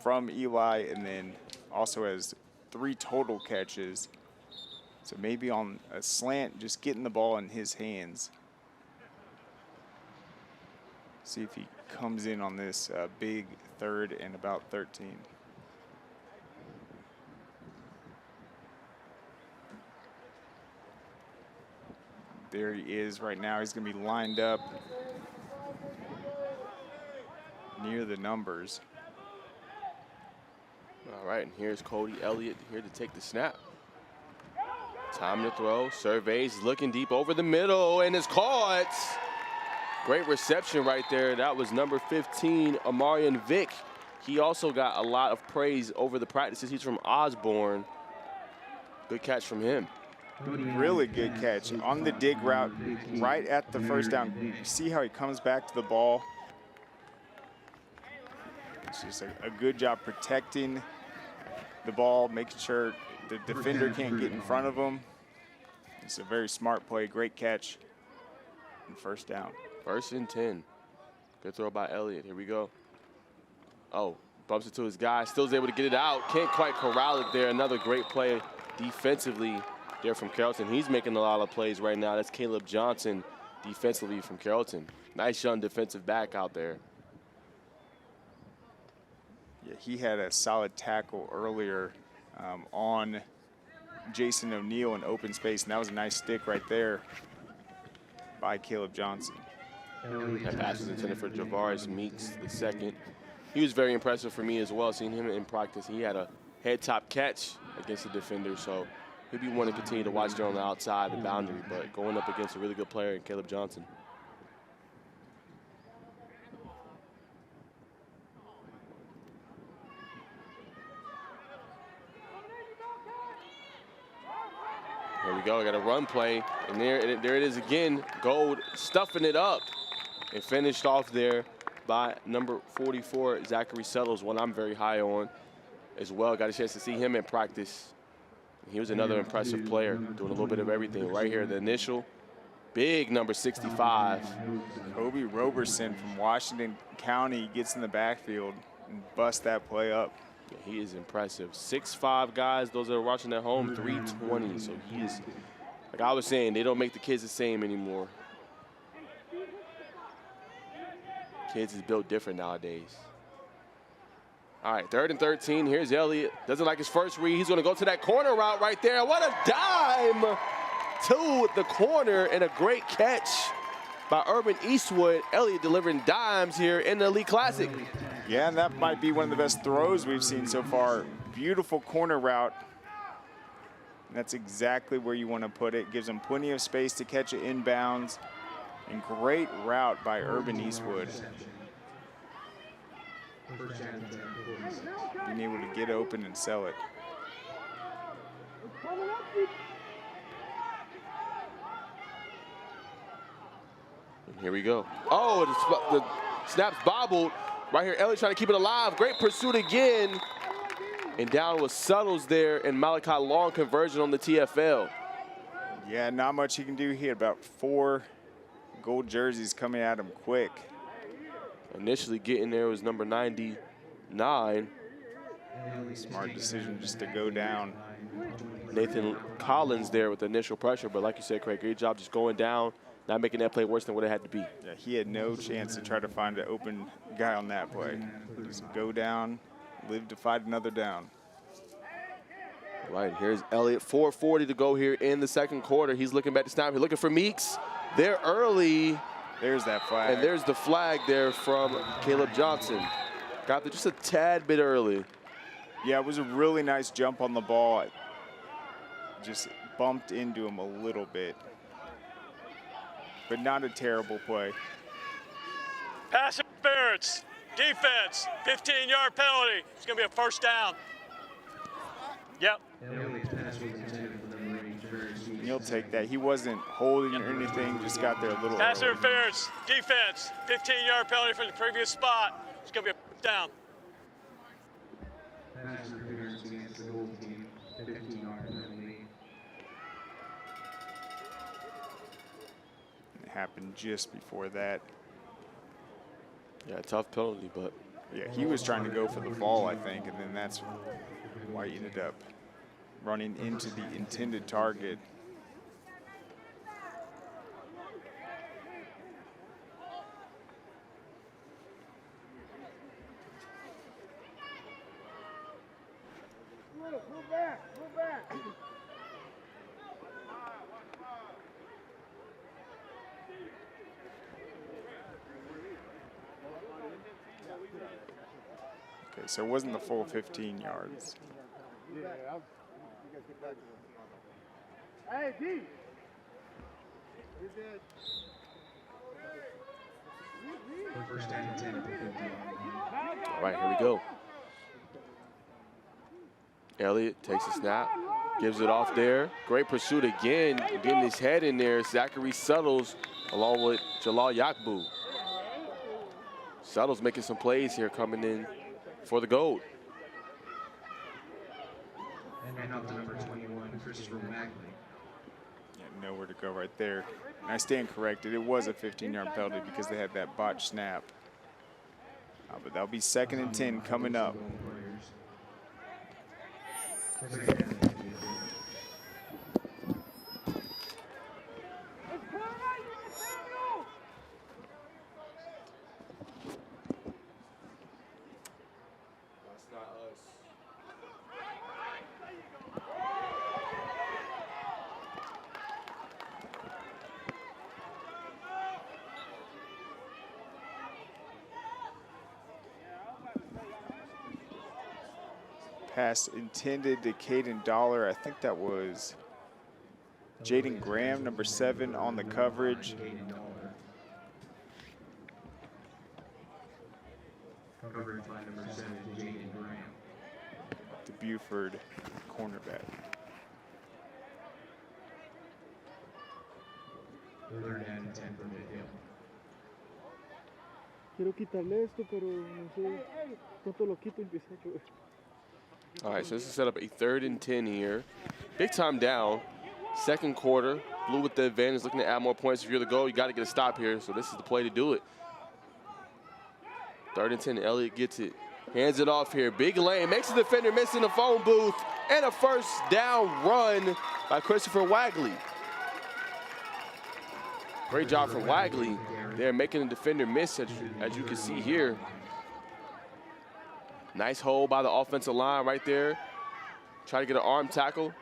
from Eli, and then also has 3 total catches. So maybe on a slant, just getting the ball in his hands. See if he comes in on this big 3rd and about 13. There he is right now. He's going to be lined up near the numbers. All right, and here's Cody Elliott here to take the snap. Time to throw, surveys, looking deep over the middle, and it's caught. Great reception right there. That was number 15, Amarian Vick. He also got a lot of praise over the practices. He's from Osborne. Good catch from him. Really good catch on the dig route right at the 1st down. You see how he comes back to the ball. It's just a good job protecting the ball, making sure the defender can't get in front of him. It's a very smart play, great catch, and 1st down. 1st and 10. Good throw by Elliott. Here we go. Oh, bumps it to his guy. Still is able to get it out. Can't quite corral it there. Another great play defensively there from Carrollton. He's making a lot of plays right now. That's Caleb Johnson defensively from Carrollton. Nice young defensive back out there. Yeah, he had a solid tackle earlier on Jason O'Neal in open space, and that was a nice stick right there by Caleb Johnson. That pass was intended for Javaris Meeks II. He was very impressive for me as well, seeing him in practice. He had a head-top catch against the defender, so he'd be one to continue to watch there on the outside, the boundary, but going up against a really good player in Caleb Johnson. Here we go, got a run play, and there it is again. Gold stuffing it up and finished off there by number 44, Zachary Settles, one I'm very high on as well. Got a chance to see him in practice. He was another impressive player, doing a little bit of everything. Right here, the initial, big number 65. Kobe Roberson from Washington County gets in the backfield and busts that play up. Yeah, he is impressive. 6'5" guys, those that are watching at home, 320. So he is, like I was saying, they don't make the kids the same anymore. Kids is built different nowadays. All right, 3rd and 13. Here's Elliott. Doesn't like his first read. He's going to go to that corner route right there. What a dime to the corner, and a great catch by Urban Eastwood. Elliott delivering dimes here in the Elite Classic. Yeah, and that might be one of the best throws we've seen so far. Beautiful corner route. That's exactly where you want to put it. Gives him plenty of space to catch it inbounds. And great route by Urban Eastwood. Being able to get open and sell it. And here we go. Oh, the snap's bobbled. Right here, Elliott trying to keep it alive. Great pursuit again. And down was Suttles there, and Malachi Long conversion on the TFL. Yeah, not much he can do. He had about 4 gold jerseys coming at him quick. Initially getting there was number 99. Smart decision just to go down. Nathan Collins there with the initial pressure, but like you said, Craig, great job just going down, not making that play worse than what it had to be. Yeah, he had no chance to try to find an open guy on that play. Just go down, live to fight another down. Right, here's Elliott, 4:40 to go here in the 2nd quarter. He's looking back to snap. He's looking for Meeks. They're early. There's that flag. And there's the flag there from Caleb Johnson. Got there just a tad bit early. Yeah, it was a really nice jump on the ball. Just bumped into him a little bit. But not a terrible play. Pass interference, defense, 15-yard penalty. It's going to be a 1st down. Yep. and he'll take that. He wasn't holding or anything, just got there a little Pass early. interference, defense, 15-yard penalty from the previous spot. It's going to be a down. Pass interference against the goal team, 15-yard penalty. It happened just before that. Yeah, tough penalty, but. Yeah, he was trying to go for the fall, I think, and then that's why he ended up running into the intended target. Move back, move back. Okay, so it wasn't the full 15 yards. Hey, D. First down and 10 at the 15-yard line. All right, here we go. Elliott takes a snap, gives it off there. Great pursuit again, getting his head in there. Zachary Settles along with Jalal Yakbu. Settles making some plays here coming in for the gold. And up to number 21, Christopher Wagley. Yeah, nowhere to go right there. And I stand corrected. It was a 15-yard penalty because they had that botched snap. But that'll be 2nd and 10 coming up. Pass intended to Caden Dollar. I think that was Jaden Graham, number 7, on the coverage. Coverage by number 7, Jaden Graham. The Buford cornerback. 3rd down and 10 from midfield. Quiero quitarle esto, pero no sé cuánto lo quito y empiezo a llover. All right, so this is set up a 3rd and 10 here. Big time down. 2nd quarter. Blue with the advantage, looking to add more points. If you're the goal, you got to get a stop here. So this is the play to do it. 3rd and 10, Elliott gets it. Hands it off here. Big lane, makes the defender miss in the phone booth. And a 1st down run by Christopher Wagley. Great job from Wagley. They're making the defender miss, as you can see here. Nice hold by the offensive line right there. Try to get an arm tackle.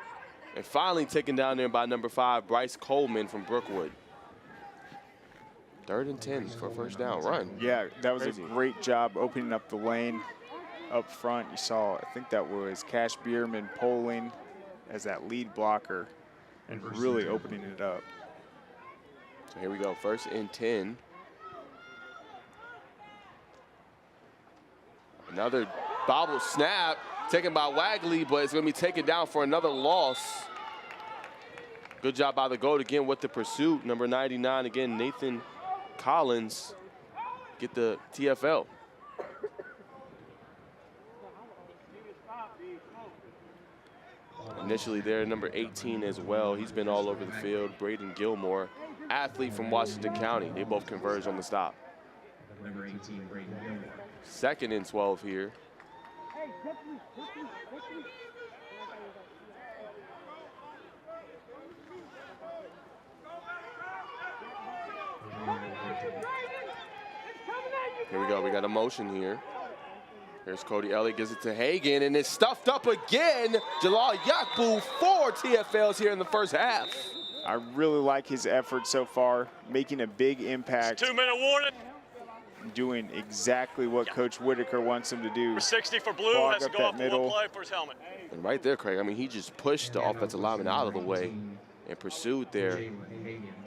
And finally taken down there by number 5, Bryce Coleman from Brookwood. 3rd and 10 for a 1st down run. Yeah, that was Crazy. a great job opening up the lane up front. You saw, I think that was Cash Bierman polling as that lead blocker and really opening it up. So here we go, 1st and 10. Another bobble snap taken by Wagley, but it's going to be taken down for another loss. Good job by the goat again with the pursuit. Number 99, again, Nathan Collins get the TFL. Initially there, number 18 as well. He's been all over the field. Braden Gilmore, athlete from Washington County. They both converged on the stop. Number 18, Braden Gilmore. 2nd and 12 here. Here we go, we got a motion here. Here's Cody Elliott, gives it to Hagan, and it's stuffed up again. Jalal Yakbu, 4 TFLs here in the 1st half. I really like his effort so far, making a big impact. 2-minute warning. Doing exactly what Coach Whitaker wants him to do. 60 for Blue, Clog has to up go that off the middle. one play for his helmet. And right there, Craig, I mean, he just pushed the offensive lineman out of the way and pursued there.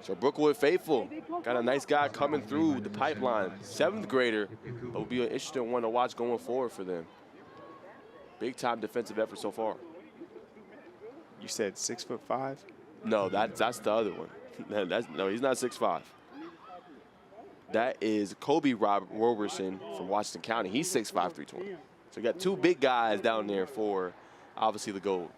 So Brookwood faithful got a nice guy coming through the pipeline. 7th grader. It'll be an interesting one to watch going forward for them. Big time defensive effort so far. You said 6'5"? No, that's the other one. No, he's not 6'5". That is Kobe Roberson from Washington County. He's 6'5", 320. So you got two big guys down there for, obviously, the gold.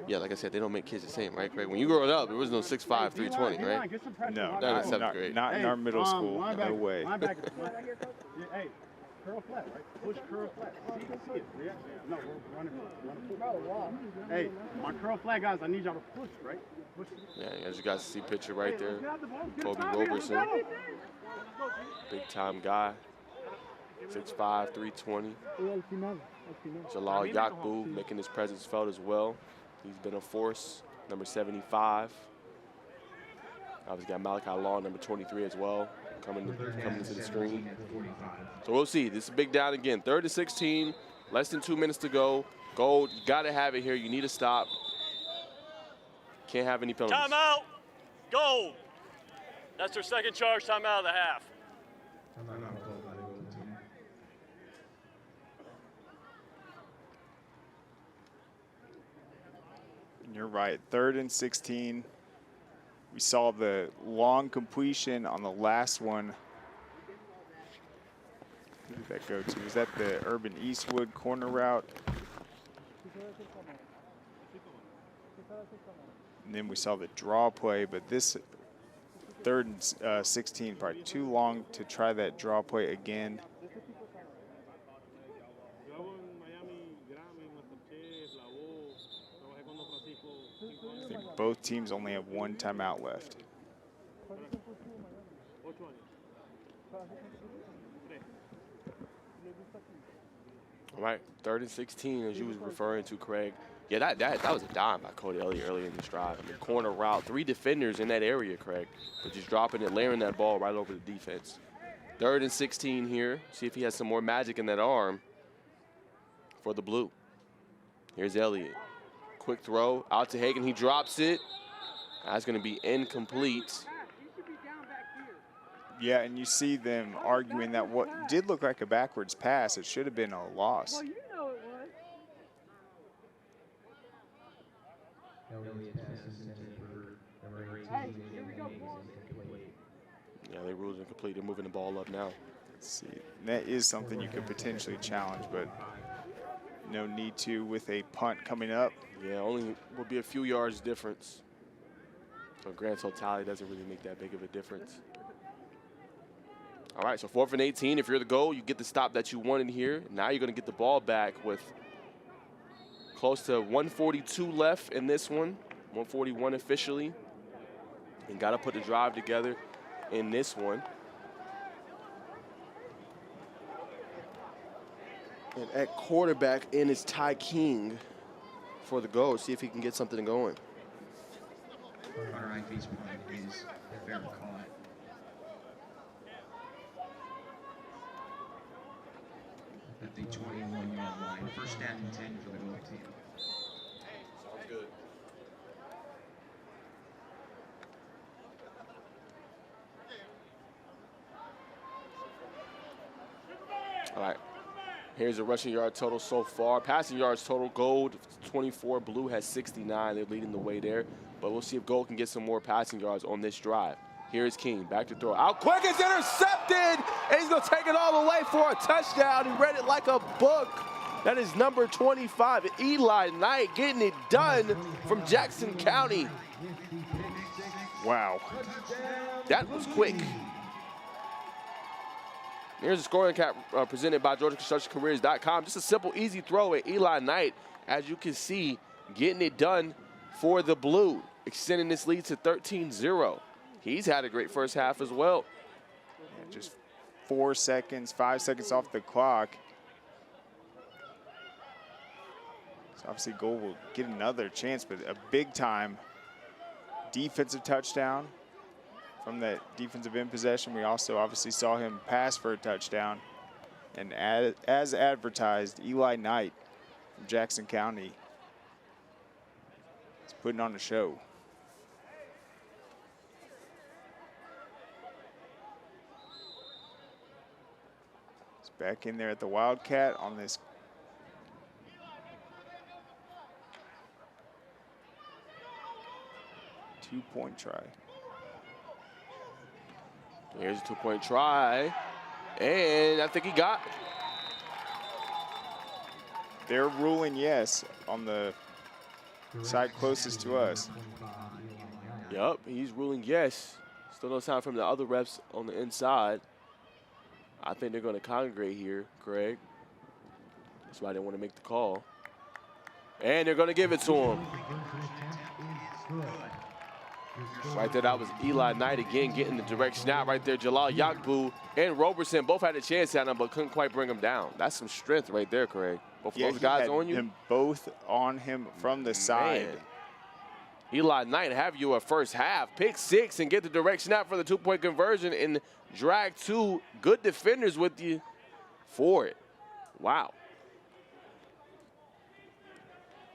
Yeah, like I said, they don't make kids the same, right, Craig? When you growing up, there was no 6'5", 320, right? No, not in 7th grade. Not in our middle school. No way. Hey, curl flat, right? Push curl flat. See it. React. No, we're running full. Hey, my curl flat guys, I need y'all to push, right? Push. Yeah, as you guys see picture right there, Kobe Roberson, big time guy, 6'5", 320. Jalal Yakbu making his presence felt as well. He's been a force, number 75. Obviously got Malachi Law, number 23 as well, coming into the screen. So we'll see. This is a big down again. 3rd and 16, less than 2 minutes to go. Gold, you got to have it here. You need to stop. Can't have any penalties. Timeout. Gold. That's their second charge timeout of the half. You're right. 3rd and 16. We saw the long completion on the last one. Who did that go to? Was that the Urban Eastwood corner route? And then we saw the draw play, but this 3rd and 16, probably too long to try that draw play again. I think both teams only have one timeout left. All right, 3rd and 16, as you was referring to, Craig. Yeah, that was a dime by Cody Elliott earlier in this drive. I mean, corner route, 3 defenders in that area, Craig, but just dropping it, layering that ball right over the defense. 3rd and 16 here. See if he has some more magic in that arm for the blue. Here's Elliott. Quick throw out to Hagan. He drops it. That's going to be incomplete. Yeah, and you see them arguing that what did look like a backwards pass, it should have been a loss. Well, you know it was. Yeah, they ruled incomplete. They're moving the ball up now. Let's see. That is something you could potentially challenge, but no need to with a punt coming up. Yeah, only will be a few yards difference. So grand totality doesn't really make that big of a difference. All right, so 4th and 18. If you're the goal, you get the stop that you wanted here. Now you're going to get the ball back with close to 142 left in this one, 141 officially. And got to put the drive together in this one. And at quarterback in is Ty King for the goal. See if he can get something going. Our IP's point is fair caught. At the 21-yard line. 1st down and 10 for the goal team. Sounds good. All right. Here's the rushing yard total so far. Passing yards total, Gold 24, Blue has 69. They're leading the way there. But we'll see if Gold can get some more passing yards on this drive. Here's King, back to throw. Out quick, it's intercepted! And he's gonna take it all the way for a touchdown. He read it like a book. That is number 25, Eli Knight, getting it done from Jackson County. Wow. That was quick. Here's a scoring cap presented by GeorgiaConstructionCareers.com. Just a simple, easy throw at Eli Knight. As you can see, getting it done for the Blue, extending this lead to 13-0. He's had a great first half as well. Yeah, just 4 seconds, 5 seconds off the clock. So obviously Gold will get another chance, but a big-time defensive touchdown from that defensive end possession. We also obviously saw him pass for a touchdown. And as advertised, Eli Knight from Jackson County is putting on a show. He's back in there at the Wildcat on this 2-point try. Here's a 2-point try. And I think he got. They're ruling yes on the side closest to us. Yup, he's ruling yes. Still no sound from the other refs on the inside. I think they're going to congregate here, Craig. That's why they want to make the call. And they're going to give it to him. Right there, that was Eli Knight again getting the direct snap right there. Jalal Yakbu and Roberson both had a chance at him, but couldn't quite bring him down. That's some strength right there, Craig. Both of those guys on you. Them both on him from the side. Man. Eli Knight have you a first half. Pick 6 and get the direct snap for the 2-point conversion and drag 2 good defenders with you for it. Wow.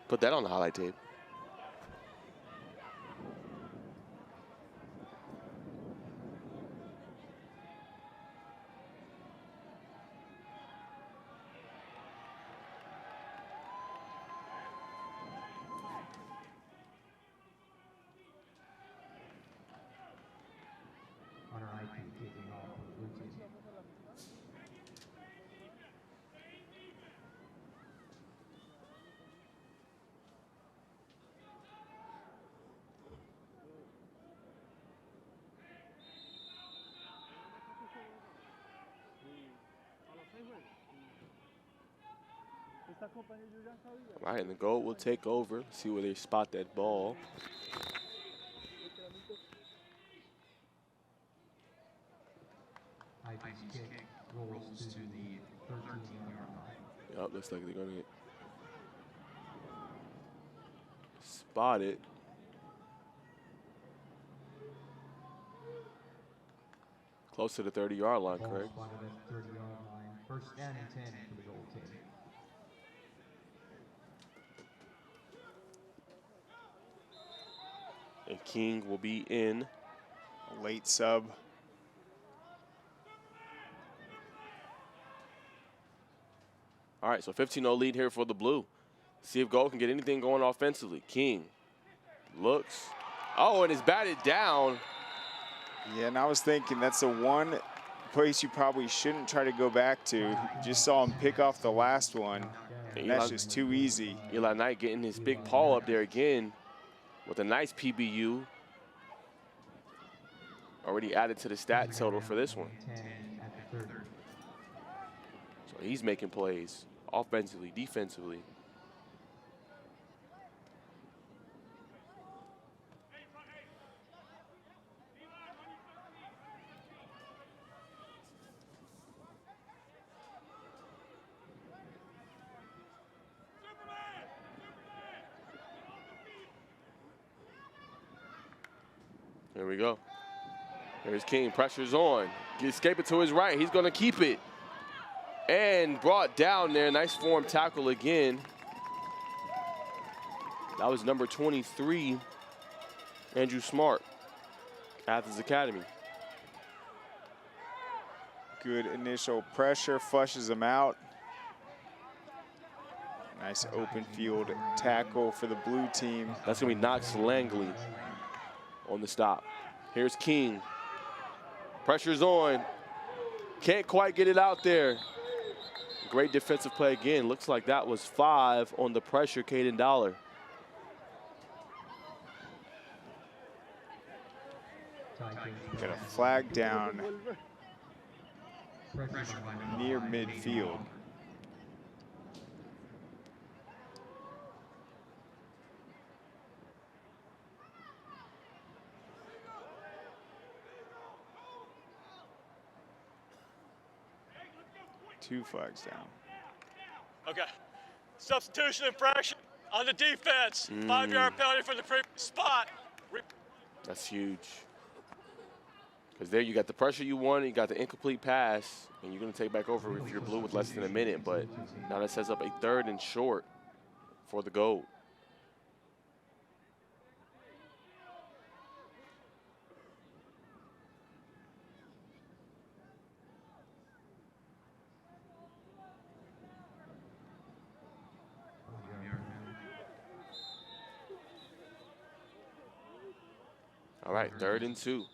Put that on the highlight tape. All right, and the goal will take over. See where they spot that ball. IP's kick rolls to the 13-yard line. Yep, looks like they're going to spot it. Close to the 30-yard line, Craig. First down and 10 for the goal team. And King will be in. A late sub. All right, so 15-0 lead here for the Blue. See if Gold can get anything going offensively. King looks. Oh, and is batted down. Yeah, and I was thinking that's the one place you probably shouldn't try to go back to. Just saw him pick off the last one. And that's just too easy. Eli Knight getting his big paw up there again with a nice PBU. Already added to the stat total for this one. So he's making plays offensively, defensively. Here we go. Here's King, pressure's on. Escape it to his right, he's gonna keep it. And brought down there, nice form tackle again. That was number 23, Andrew Smart, Athens Academy. Good initial pressure, flushes him out. Nice open field tackle for the blue team. That's gonna be Knox Langley on the stop. Here's King. Pressure's on. Can't quite get it out there. Great defensive play again. Looks like that was 5 on the pressure, Caden Dollar. Got a flag down near midfield. Two flags down. Okay. Substitution infraction on the defense. 5-yard penalty for the previous spot. That's huge. Because there you got the pressure you want, you got the incomplete pass, and you're going to take back over if you're blue with less than a minute. But now that sets up a 3rd and short for the Gold. All right, 3rd and 2.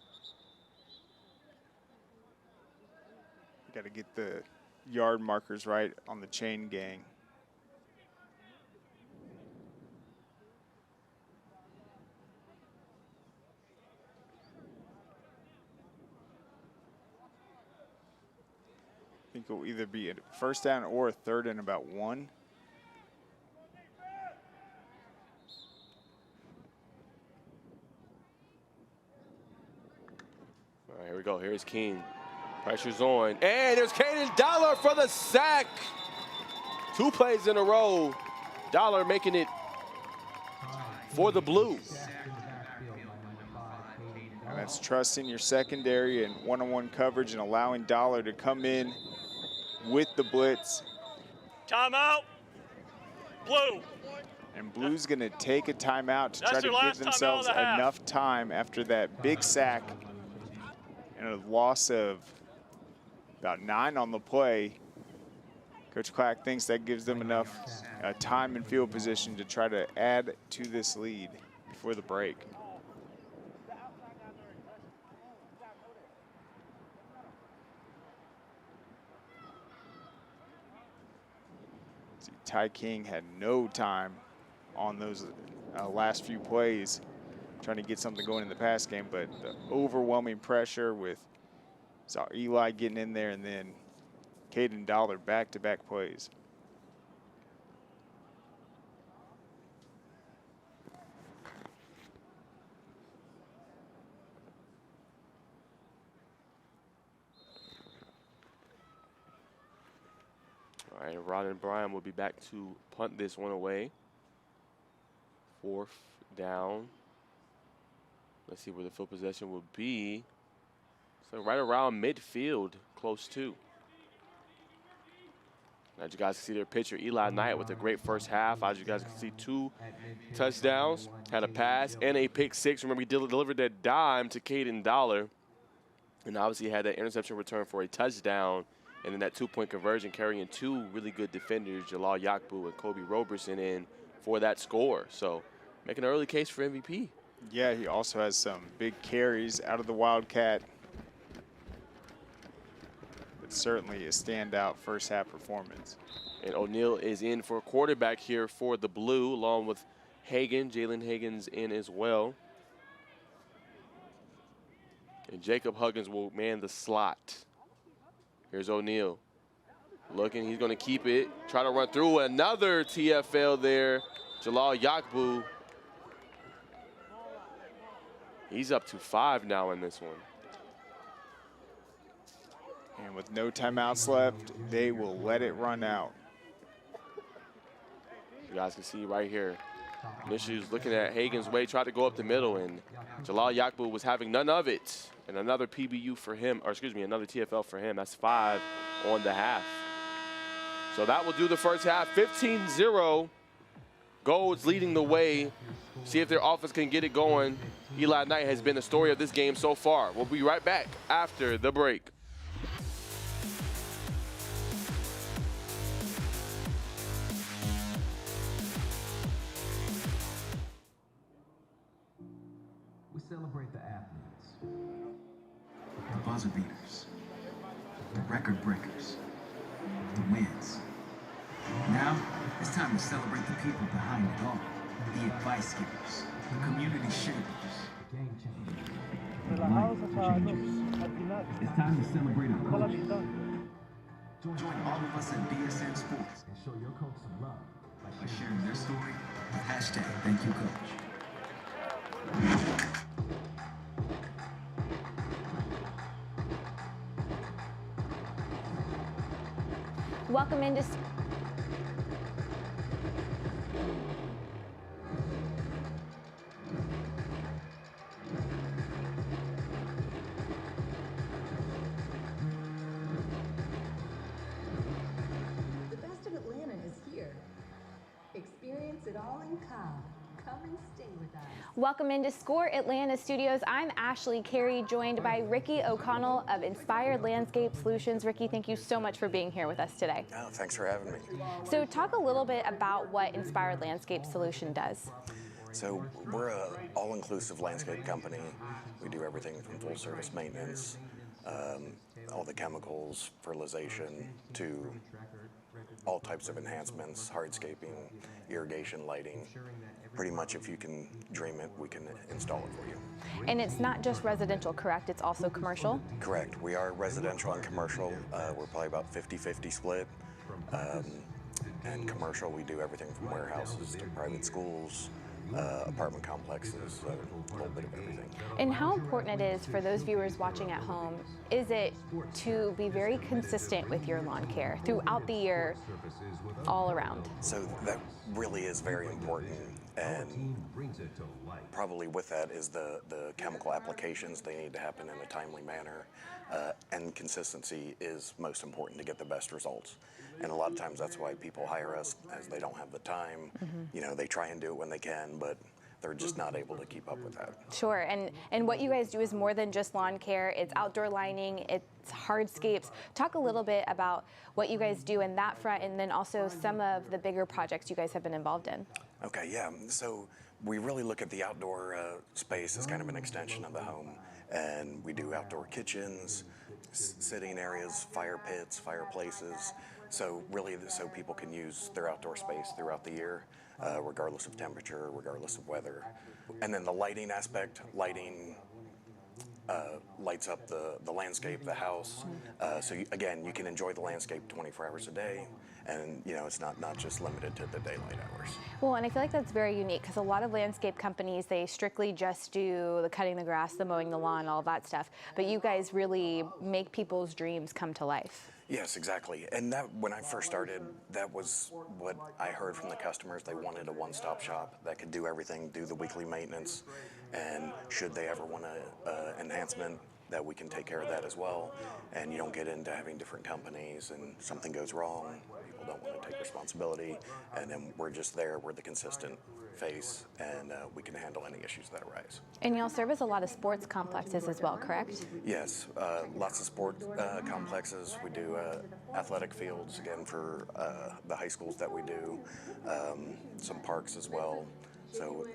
Got to get the yard markers right on the chain gang. I think it will either be a 1st down or a 3rd and about 1. All right, here we go. Here's King. Pressure's on. And there's Caden Dollar for the sack. 2 plays in a row. Dollar making it for the Blue. And that's trusting your secondary and one-on-one coverage and allowing Dollar to come in with the blitz. Timeout. Blue. And Blue's going to take a timeout to That's try to their give last timeout themselves of the half. enough time after that big sack and a loss of about 9 on the play. Coach Clack thinks that gives them enough time and field position to try to add to this lead before the break. See, Ty King had no time on those last few plays trying to get something going in the pass game, but the overwhelming pressure with saw Eli getting in there and then Caden Dollar back-to-back plays. All right, Rod and Brian will be back to punt this one away. 4th down. Let's see where the field possession will be. So right around midfield, close to. As you guys can see their pitcher, Eli Knight, with a great first half. As you guys can see, 2 touchdowns, had a pass and a pick 6. Remember, he delivered that dime to Caden Dollar. And obviously had that interception return for a touchdown. And then that 2-point conversion, carrying 2 really good defenders, Jalal Yakbu and Kobe Roberson, in for that score. So making an early case for MVP. Yeah, he also has some big carries out of the Wildcat. But certainly a standout first half performance. And O'Neal is in for a quarterback here for the Blue, along with Hagan. Jalen Hagan's in as well. And Jacob Huggins will man the slot. Here's O'Neal. Looking, he's going to keep it. Try to run through another TFL there. Jalal Yakbu. He's up to 5 now in this one. And with no timeouts left, they will let it run out. You guys can see right here. Initially was looking at Hagan's way, tried to go up the middle, and Jalal Yakbu was having none of it. And another PBU for him, or excuse me, another TFL for him. That's 5 on the half. So that will do the first half. 15-0. Gold's leading the way. See if their offense can get it going. Eli Knight has been the story of this game so far. We'll be right back after the break. We celebrate the athletes. The buzzer beaters, the record breakers, the wins. Now, it's time to celebrate the people behind it all. The advice givers, the community shapers, Game changers. life changers. It's time to celebrate our coaches. Join all of us at BSN Sports And show your coach some love by sharing their story with hashtag Thank You Coach. Welcome into The best of Atlanta is here. Experience it all in Cobb. Come and stay with us. Welcome into Score Atlanta Studios. I'm Ashley Carey, joined by Ricky O'Connell of Inspired Landscape Solutions. Ricky, thank you so much for being here with us today. Oh, thanks for having me. So talk a little bit about what Inspired Landscape Solution does. So we're a all-inclusive landscape company. We do everything from full-service maintenance, all the chemicals, fertilization, to all types of enhancements, hardscaping, irrigation, lighting. Pretty much if you can dream it, we can install it for you. And it's not just residential, correct? It's also commercial? Correct. We are residential and commercial. We're probably about 50-50 split. And commercial, we do everything from warehouses to private schools, apartment complexes, a little bit of everything. And how important it is for those viewers watching at home, is it to be very consistent with your lawn care throughout the year, all around? So that really is very important, and probably with that is the chemical applications. They need to happen in a timely manner, and consistency is most important to get the best results. And a lot of times that's why people hire us, as they don't have the time. You know, they try and do it when they can, but they're just not able to keep up with that. Sure, and what you guys do is more than just lawn care. It's outdoor lining, it's hardscapes. Talk a little bit about what you guys do in that front, and then also some of the bigger projects you guys have been involved in. Okay, yeah, so we really look at the outdoor space as kind of an extension of the home. And we do outdoor kitchens, sitting areas, fire pits, fireplaces. So really, so people can use their outdoor space throughout the year, regardless of temperature, regardless of weather. And then the lighting aspect, lighting lights up the landscape, the house. So again, you can enjoy the landscape 24 hours a day. And you know, it's not just limited to the daylight hours. Well, and I feel like that's very unique because a lot of landscape companies, they strictly just do the cutting the grass, the mowing the lawn, all that stuff. But you guys really make people's dreams come to life. Yes, exactly. And that, when I first started, that was what I heard from the customers. They wanted a one-stop shop that could do everything, do the weekly maintenance, and should they ever want an enhancement, that we can take care of that as well. And you don't get into having different companies and something goes wrong, people don't want to take responsibility, and then we're just there, we're the consistent face, and we can handle any issues that arise. And y'all service a lot of sports complexes as well, correct? Yes, lots of sport complexes. We do athletic fields, again, for the high schools that we do, some parks as well. So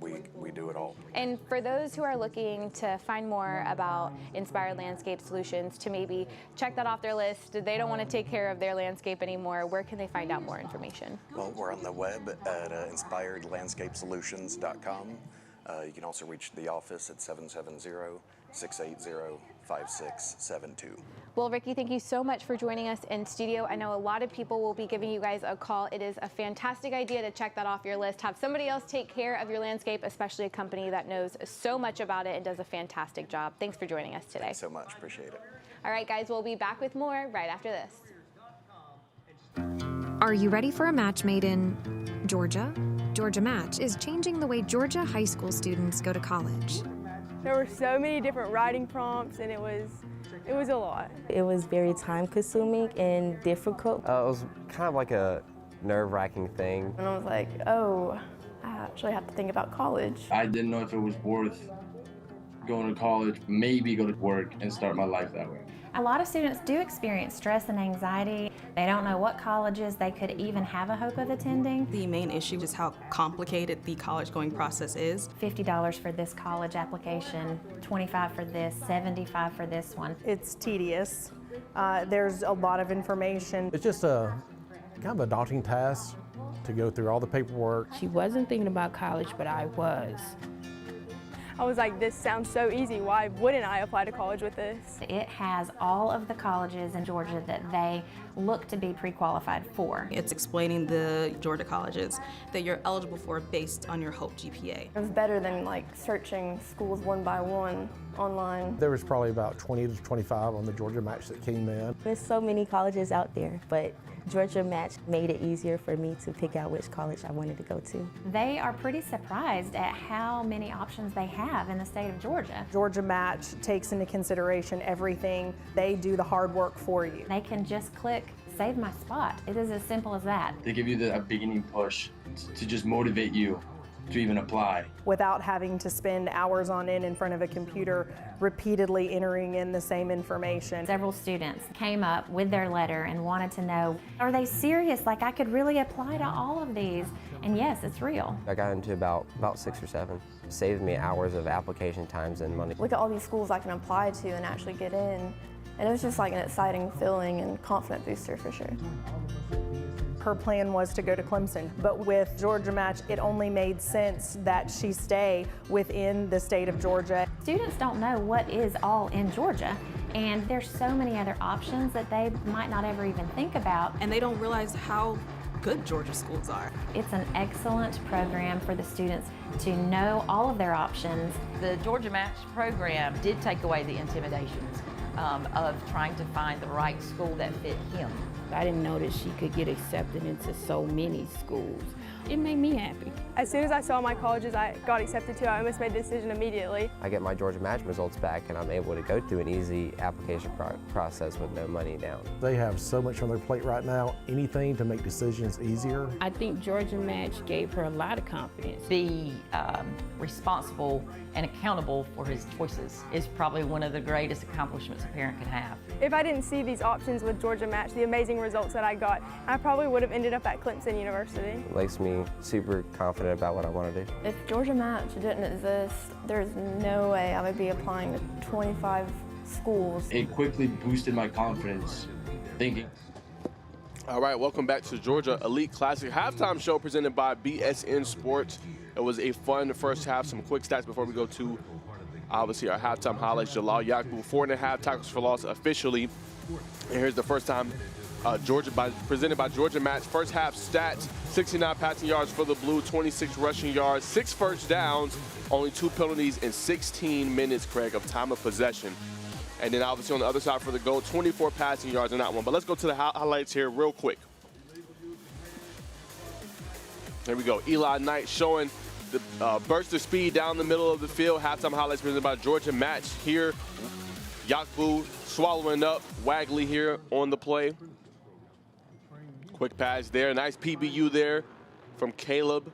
we do it all. And for those who are looking to find more about Inspired Landscape Solutions, to maybe check that off their list, they don't want to take care of their landscape anymore, where can they find out more information? Well, we're on the web at inspiredlandscapesolutions.com. You can also reach the office at 770-680-5672. Well, Ricky, thank you so much for joining us in studio. I know a lot of people will be giving you guys a call. It is a fantastic idea to check that off your list. Have somebody else take care of your landscape, especially a company that knows so much about it and does a fantastic job. Thanks for joining us today. Thanks so much. Appreciate it. All right, guys, we'll be back with more right after this. Are you ready for a match made in Georgia? Georgia Match is changing the way Georgia high school students go to college. There were so many different writing prompts, and it was a lot. It was very time-consuming and difficult. It was kind of like a nerve-wracking thing. And I was like, oh, I actually have to think about college. I didn't know if it was worth going to college, maybe go to work and start my life that way. A lot of students do experience stress and anxiety. They don't know what colleges they could even have a hope of attending. The main issue is how complicated the college going process is. $50 for this college application, $25 for this, $75 for this one. It's tedious. There's a lot of information. It's just a kind of a daunting task to go through all the paperwork. She wasn't thinking about college, but I was. I was like, this sounds so easy. Why wouldn't I apply to college with this? It has all of the colleges in Georgia that they look to be pre-qualified for. It's explaining the Georgia colleges that you're eligible for based on your HOPE GPA. It was better than like searching schools one by one online. There was probably about 20 to 25 on the Georgia Match that came in. There's so many colleges out there, but Georgia Match made it easier for me to pick out which college I wanted to go to. They are pretty surprised at how many options they have in the state of Georgia. Georgia Match takes into consideration everything. They do the hard work for you. They can just click save my spot. It is as simple as that. They give you a beginning push to just motivate you to even apply. Without having to spend hours on end in front of a computer repeatedly entering in the same information. Several students came up with their letter and wanted to know, are they serious? Like, I could really apply to all of these. And yes, it's real. I got into about 6 or 7. Saved me hours of application times and money. Look at all these schools I can apply to and actually get in. And it was just like an exciting feeling and confident booster for sure. Her plan was to go to Clemson, but with Georgia Match, it only made sense that she stay within the state of Georgia. Students don't know what is all in Georgia, and there's so many other options that they might not ever even think about. And they don't realize how good Georgia schools are. It's an excellent program for the students to know all of their options. The Georgia Match program did take away the intimidations of trying to find the right school that fit him. I didn't know that she could get accepted into so many schools. It made me happy. As soon as I saw my colleges I got accepted to, I almost made the decision immediately. I get my Georgia Match results back and I'm able to go through an easy application process with no money down. They have so much on their plate right now, anything to make decisions easier. I think Georgia Match gave her a lot of confidence. Be responsible and accountable for his choices is probably one of the greatest accomplishments a parent can have. If I didn't see these options with Georgia Match, the amazing results that I got, I probably would have ended up at Clemson University. It makes me super confident about what I want to do. If Georgia Match didn't exist, there's no way I would be applying to 25 schools. It quickly boosted my confidence, thinking. All right, welcome back to Georgia Elite Classic halftime show presented by BSN Sports. It was a fun first half. Some quick stats before we go to obviously our halftime highlights. Jalal Yakbu, 4.5 tackles for loss officially. And here's the first time presented by Georgia Match. First half stats: 69 passing yards for the Blue, 26 rushing yards, 6 first downs, only 2 penalties in 16 minutes, Craig, of time of possession. And then obviously on the other side for the Gold, 24 passing yards in that one. But let's go to the highlights here real quick. There we go. Eli Knight showing the burst of speed down the middle of the field. Halftime highlights presented by Georgia Match here. Yakbu swallowing up Wagley here on the play. Quick pass there. Nice PBU there from Caleb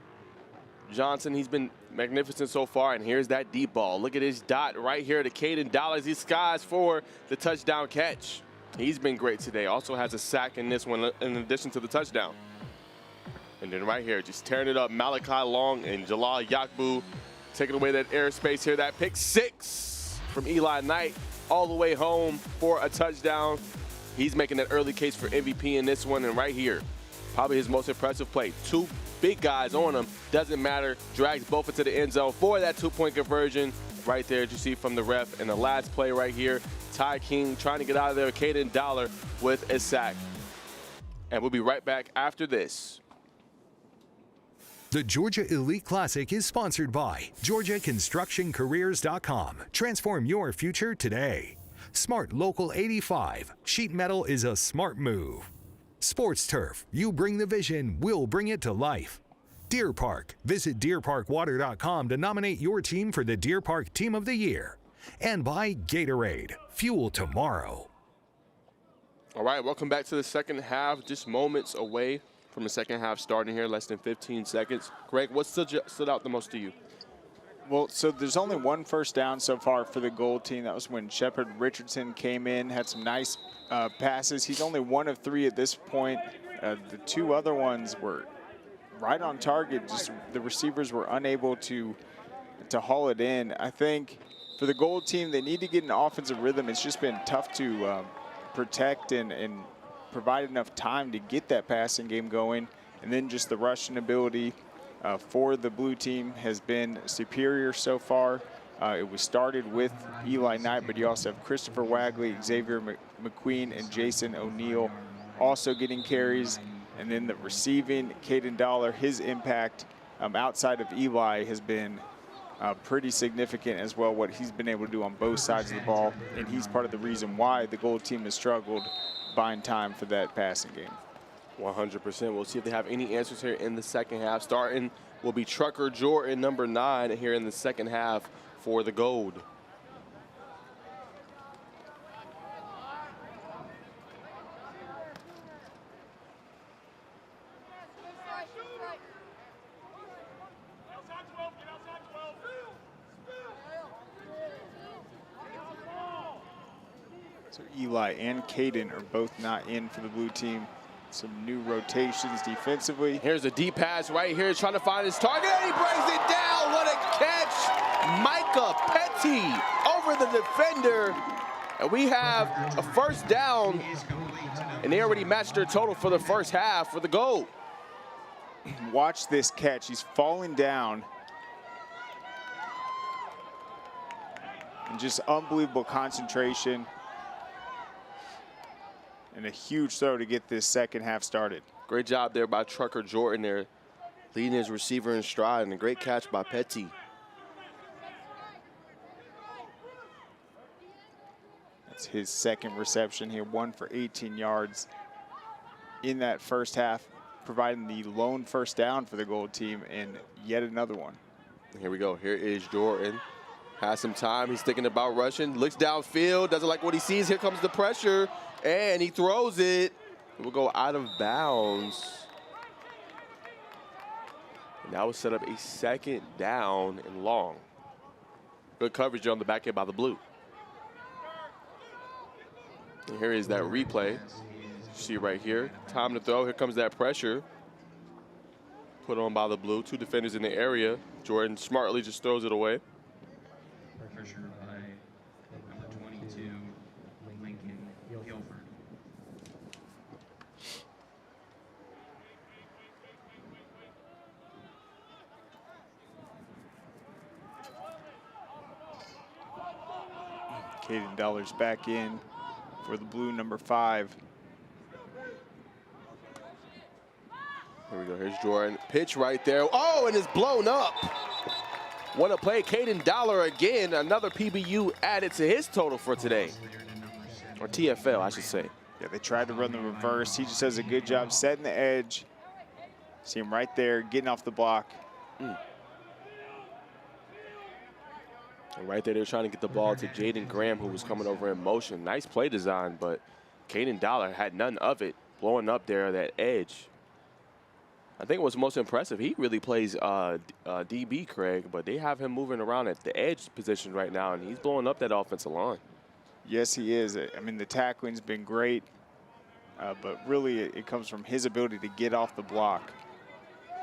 Johnson. He's been magnificent so far. And here's that deep ball. Look at his dot right here to Caden Dollars. He skies for the touchdown catch. He's been great today. Also has a sack in this one in addition to the touchdown. And then right here, just tearing it up, Malachi Long and Jalal Yakbu taking away that airspace here. That pick 6 from Eli Knight all the way home for a touchdown. He's making that early case for MVP in this one. And right here, probably his most impressive play. 2 big guys on him, doesn't matter. Drags both into the end zone for that 2-point conversion right there, as you see from the ref. And the last play right here, Ty King trying to get out of there. Caden Dollar with a sack. And we'll be right back after this. The Georgia Elite Classic is sponsored by GeorgiaConstructionCareers.com. Transform your future today. Smart Local 85. Sheet metal is a smart move. Sports Turf. You bring the vision, we'll bring it to life. Deer Park. Visit DeerParkWater.com to nominate your team for the Deer Park Team of the Year. And by Gatorade. Fuel tomorrow. All right, welcome back to the second half. Just moments away from the second half starting here, less than 15 seconds. Greg, what stood out the most to you? Well, so there's only 1 first down so far for the Gold team. That was when Shepard Richardson came in, had some nice passes. He's only 1 of 3 at this point. The 2 other ones were right on target. Just the receivers were unable to haul it in. I think for the Gold team, they need to get an offensive rhythm. It's just been tough to protect and provide enough time to get that passing game going. And then just the rushing ability for the Blue team has been superior so far. It was started with Eli Knight, but you also have Christopher Wagley, Xavier McQueen, and Jason O'Neal also getting carries. And then the receiving, Caden Dollar, his impact outside of Eli has been pretty significant as well, what he's been able to do on both sides of the ball. And he's part of the reason why the Gold team has struggled buying time for that passing game. 100%. We'll see if they have any answers here in the second half. Starting will be Trucker Jordan, number 9, here in the second half for the Gold. So Eli and Caden are both not in for the blue team. Some new rotations defensively. Here's a deep pass right here, trying to find his target, and he brings it down. What a catch! Micah Petty over the defender. And we have a first down, and they already matched their total for the first half for the goal. Watch this catch. He's falling down. And just unbelievable concentration. And a huge throw to get this second half started. Great job there by Trucker Jordan there, leading his receiver in stride, and a great catch by Petty. That's his second reception here, 1 for 18 yards in that first half, providing the lone first down for the gold team, and yet another one. Here we go. Here is Jordan. Has some time. He's thinking about rushing. Looks downfield. Doesn't like what he sees. Here comes the pressure. And he throws it. It will go out of bounds. And that will set up a second down and long. Good coverage on the back end by the blue. And here is that replay. See right here. Time to throw. Here comes that pressure. Put on by the blue. 2 defenders in the area. Jordan smartly just throws it away. Pressure by number 22, Lincoln Guilford. Caden Dollar's back in for the blue, number 5. Here we go. Here's Jordan. Pitch right there. Oh, and it's blown up. What a play. Caden Dollar again. Another PBU added to his total for today. Or TFL, I should say. Yeah, they tried to run the reverse. He just does a good job setting the edge. See him right there, getting off the block. And right there, they're trying to get the ball to Jaden Graham, who was coming over in motion. Nice play design, but Caden Dollar had none of it, blowing up there at that edge. I think what's most impressive, he really plays DB, Craig, but they have him moving around at the edge position right now, and he's blowing up that offensive line. Yes, he is. I mean, the tackling's been great, but really it comes from his ability to get off the block.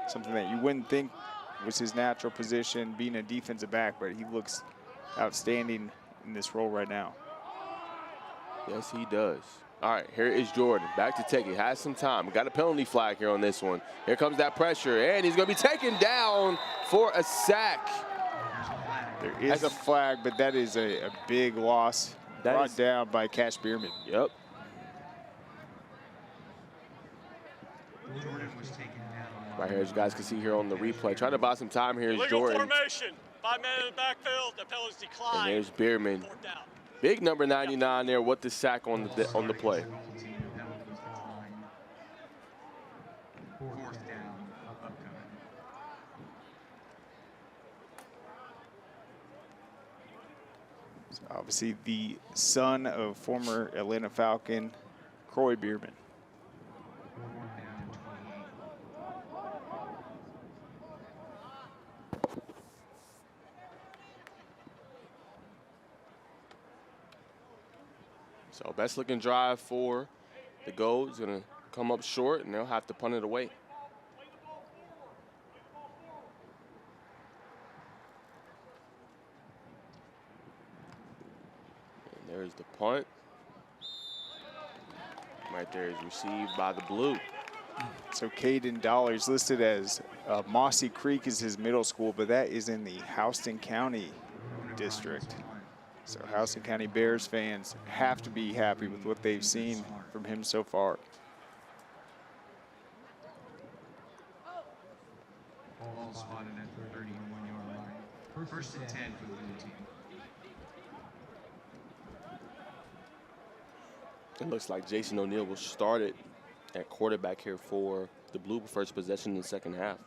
Something that you wouldn't think was his natural position, being a defensive back, but he looks outstanding in this role right now. Yes, he does. All right, here is Jordan. Back to take it. Has some time. Got a penalty flag here on this one. Here comes that pressure, and he's going to be taken down for a sack. There is a flag, but that is a big loss. Brought down by Cash Bierman. Yep. Right here, as you guys can see here on the replay. Trying to buy some time here is Jordan. Formation. 5 men in the backfield. The penalties decline. And there's Bierman. Big number 99 there with the sack on the play. So obviously the son of former Atlanta Falcon, Croy Bierman. So best looking drive for the Gold is going to come up short, and they'll have to punt it away. And there's the punt. Right there is received by the blue. So Caden Dollar is listed as Mossy Creek is his middle school, but that is in the Houston County district. So Houston County Bears fans have to be happy with what they've seen from him so far. Ball spotted at the 31-yard line. First and 10 for the blue team. It looks like Jason O'Neal will start it at quarterback here for the blue first possession in the second half.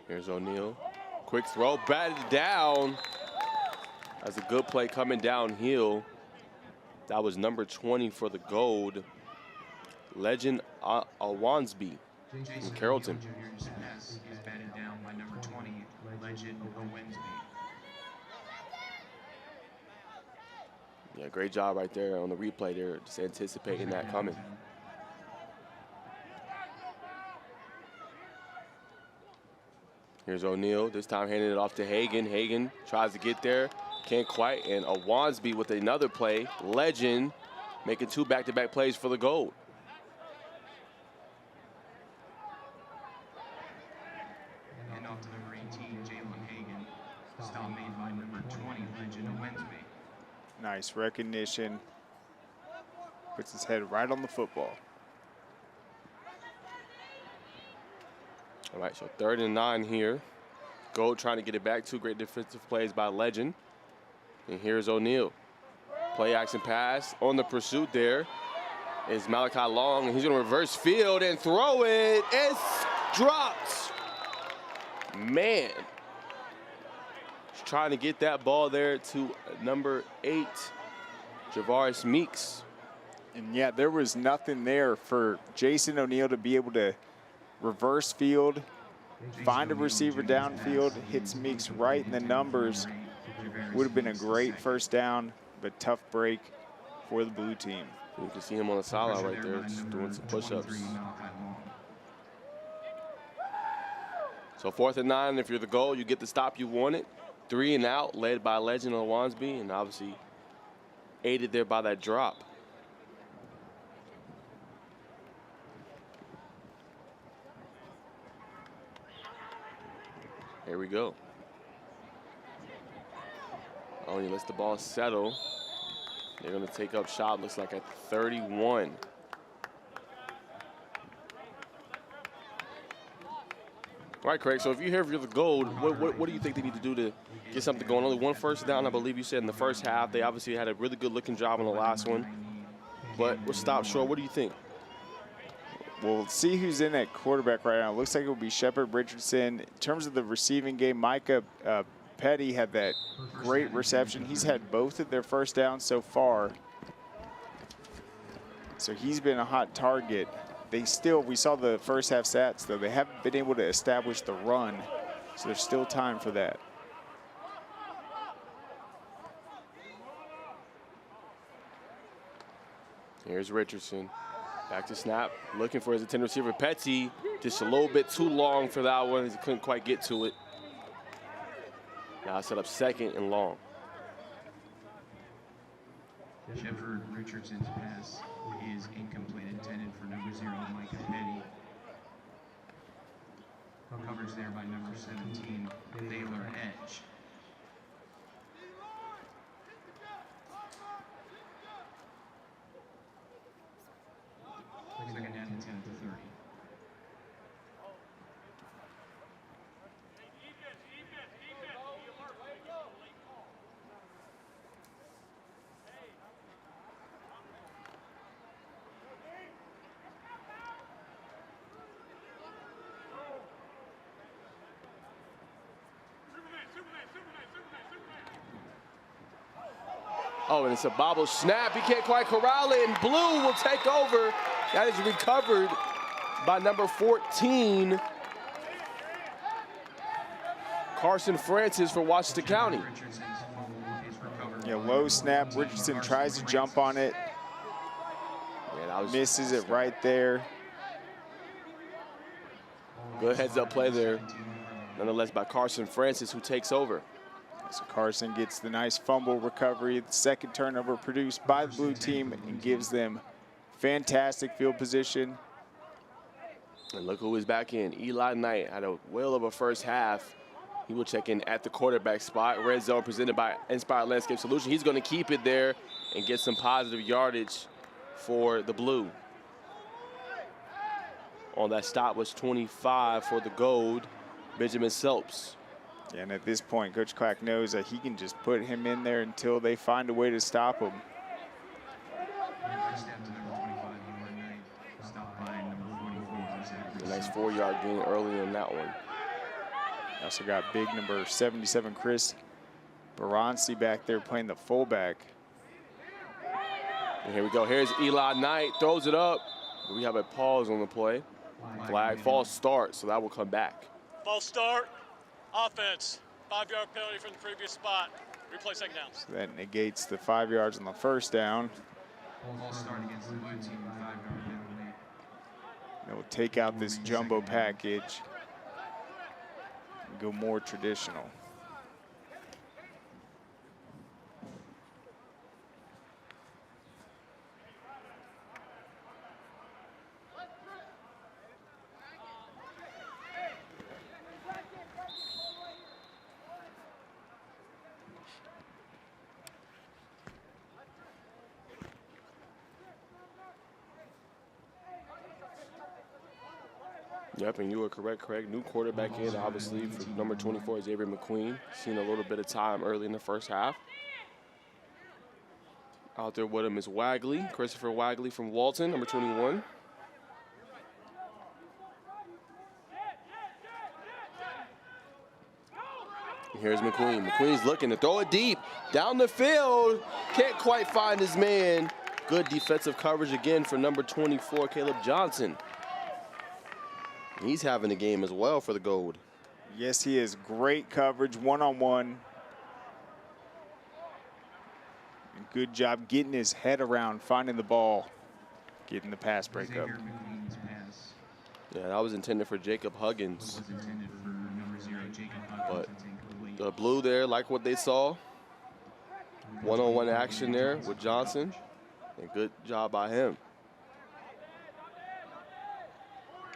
Here's O'Neal. Quick throw, batted down. That's a good play coming downhill. That was number 20 for the gold, Legend Awansby from Carrollton. Junior's pass is batted down by number 20, Legend Owensby. Yeah, great job right there on the replay there, just anticipating that coming. Here's O'Neal, this time handing it off to Hagan. Hagan tries to get there, can't quite, and Awansby with another play. Legend making 2 back-to-back plays for the gold. And off to number 18, Jalen Hagan. Stop made by number 20, Legend Owensby. Nice recognition. Puts his head right on the football. All right, so 3rd and 9 here. Gold trying to get it back. 2 great defensive plays by Legend. And here's O'Neal. Play action pass on the pursuit there is Malachi Long, and he's gonna reverse field and throw it. It's dropped. Man. He's trying to get that ball there to number 8, Javaris Meeks. And yeah, there was nothing there for Jason O'Neal to be able to reverse field, find a receiver downfield, hits Meeks right in the numbers. Would have been a great first down, but tough break for the blue team. You can see him on the sideline right there, just doing some push-ups. So 4th and 9, if you're the goal, you get the stop you wanted. 3 and out, led by Legend Awansby, and obviously aided there by that drop. Here we go. Oh, he lets the ball settle. They're going to take up shot, looks like at 31. All right, Craig, so if you're the gold, what do you think they need to do to get something going? Only 1 first down, I believe you said, in the first half. They obviously had a really good-looking job on the last one. But we're stopped short. What do you think? Well, let's see who's in at quarterback right now. It looks like it will be Shepard Richardson. In terms of the receiving game, Micah Petty had that great reception. He's had both of their first downs so far. So he's been a hot target. We saw the first half stats, though. They haven't been able to establish the run. So there's still time for that. Here's Richardson. Back to snap, looking for his intended receiver, Petty. Just a little bit too long for that one. He couldn't quite get to it. Now set up 2nd and long. Shepard Richardson's pass is incomplete, intended for number 0, Micah Petty. Coverage there by number 17, Baylor Edge. Second down and 10 to 30. Oh, and it's a bobble snap. He can't quite corral it, and Blue will take over. That is recovered by number 14, Carson Francis for Washington County. Yeah, low snap. Richardson tries to jump on it. Yeah, misses it right there. Good heads-up play there, nonetheless, by Carson Francis, who takes over. So Carson gets the nice fumble recovery. The 2nd turnover produced by the blue team and gives them fantastic field position. And look who is back in. Eli Knight had a whale of a first half. He will check in at the quarterback spot. Red zone presented by Inspired Landscape Solution. He's going to keep it there and get some positive yardage for the blue. On that stop was 25 for the gold, Benjamin Selps. Yeah, and at this point, Coach Clack knows that he can just put him in there until they find a way to stop him. A nice 4-yard gain early in that one. Also got big number 77, Chris Baransi back there playing the fullback. And here we go. Here's Eli Knight, throws it up. We have a pause on the play. Flag, false start, so that will come back. False start, offense. 5-yard penalty from the previous spot. Replay second down. So that negates the 5 yards on the first down. False start against the blue team, 5-yard penalty. They'll take out this jumbo package and go more traditional. Yep, and you were correct, Craig. New quarterback in, obviously, for number 24, Xavier McQueen. Seen a little bit of time early in the first half. Out there with him is Wagley, Christopher Wagley from Walton, number 21. And here's McQueen. McQueen's looking to throw it deep, down the field. Can't quite find his man. Good defensive coverage again for number 24, Caleb Johnson. He's having a game as well for the Gold. Yes, he is. Great coverage, one-on-one. Good job getting his head around, finding the ball, getting the pass breakup. Yeah, that was intended for Jacob Huggins. But the blue there, like what they saw. One-on-one action there with Johnson. And good job by him.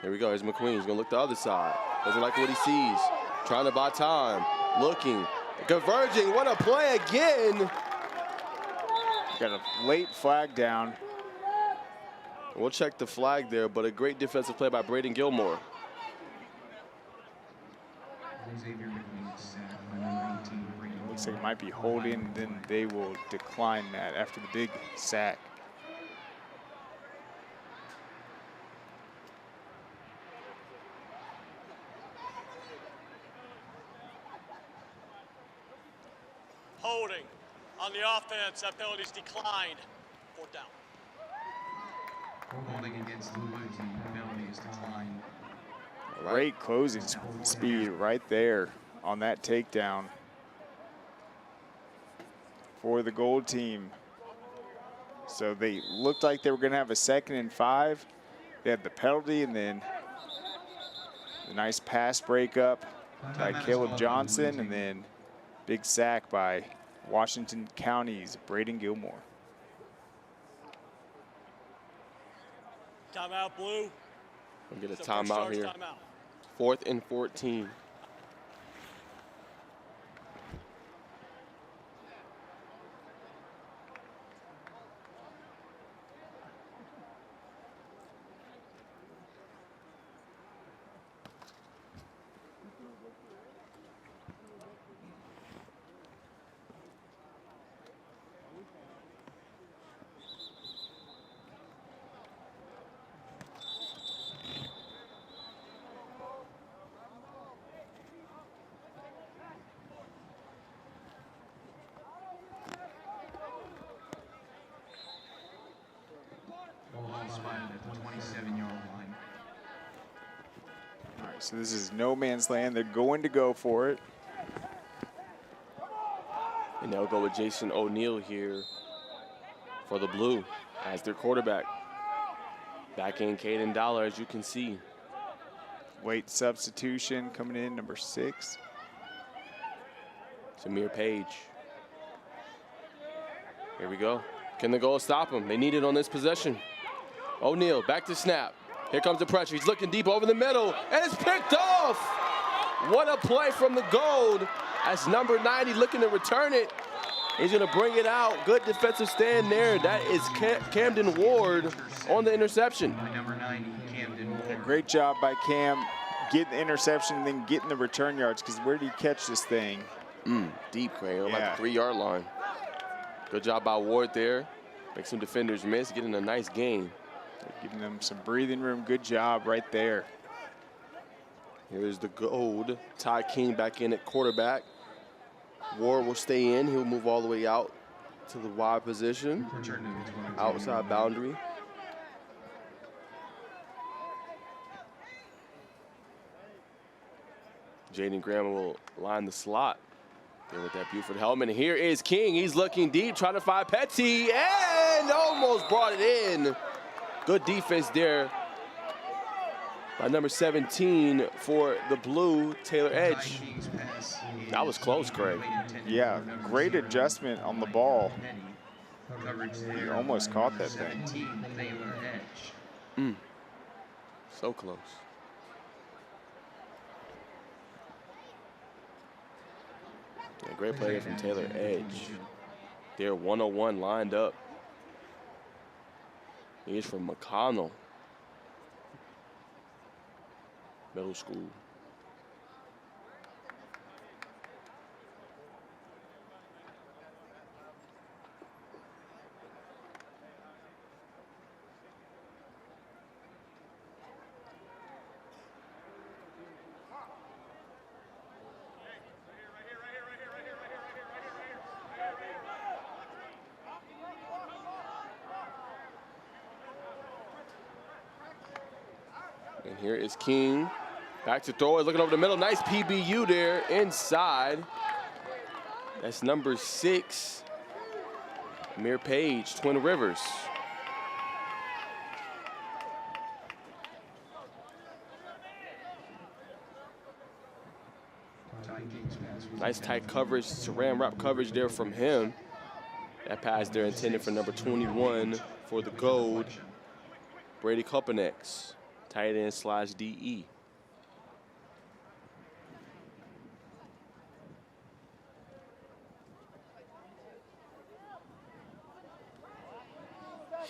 Here we go, here's McQueen. He's gonna look the other side. Doesn't like what he sees. Trying to buy time. Looking, converging, what a play again. Got a late flag down. We'll check the flag there, but a great defensive play by Braden Gilmore. Looks like it might be holding, then they will decline that after the big sack. Holding on the offense. That penalty's declined. 4th down. Holding against the blue team, penalty is declined. Great closing speed right there on that takedown for the Gold team. So they looked like they were going to have a 2nd and 5. They had the penalty and then the nice pass breakup by Caleb Johnson, and then big sack by Washington County's Braden Gilmore. Timeout, blue. We'll get a So first timeout charge, here. timeout. 4th and 14. At the 27-yard line. All right, so this is no man's land. They're going to go for it. And they'll go with Jason O'Neal here for the blue as their quarterback. Back in Caden Dollar, as you can see. Late substitution coming in, number 6. Samir Page. Here we go. Can the goal stop him? They need it on this possession. O'Neal, back to snap. Here comes the pressure. He's looking deep over the middle, and it's picked off. What a play from the Gold as number 90 looking to return it. He's going to bring it out. Good defensive stand there. That is Camden Ward on the interception. Number 90, Camden Ward. A great job by Cam getting the interception and then getting the return yards, because where did he catch this thing? Deep, Craig, on like the 3-yard line. Good job by Ward there. Make some defenders miss, getting a nice gain. Giving them some breathing room. Good job right there. Here's the Gold. Ty King back in at quarterback. Ward will stay in. He'll move all the way out to the wide position, outside boundary. Jaden Graham will line the slot there with that Buford helmet. And here is King. He's looking deep, trying to find Petty, and almost brought it in. Good defense there by number 17 for the blue, Taylor Edge. That was close, Greg. Yeah, great adjustment on the ball. He almost caught that thing. So close. Yeah, great play there from Taylor Edge. They're 101 lined up. He is from McConnell Middle School. And here is King. Back to throw it, looking over the middle. Nice PBU there inside. That's number 6, Amir Page, Twin Rivers. Nice tight coverage, saran wrap coverage there from him. That pass there intended for number 21 for the gold, Brady Kopanex, tight end / DE.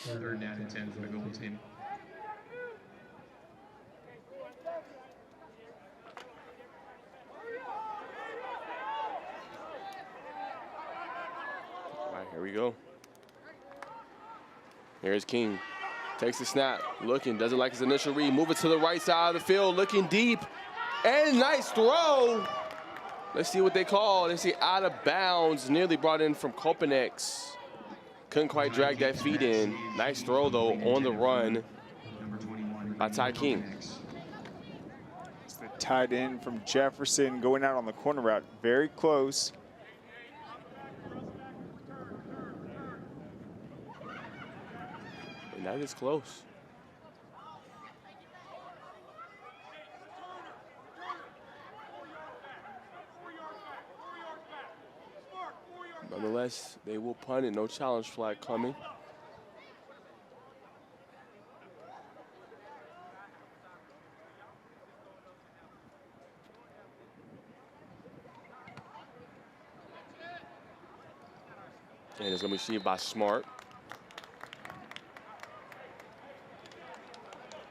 Third down and 10 for the goal team. All right, here we go. Here's King. Takes the snap, looking, doesn't like his initial read. Move it to the right side of the field, looking deep. And nice throw. Let's see what they call. They see out of bounds, nearly brought in from Kopanex. Couldn't quite drag that feet in. Nice throw, though, on the run by Ty King. It's the tight end from Jefferson going out on the corner route. Very close. And that is close. Nonetheless, they will punt it. No challenge flag coming. And it's going to be received by Smart.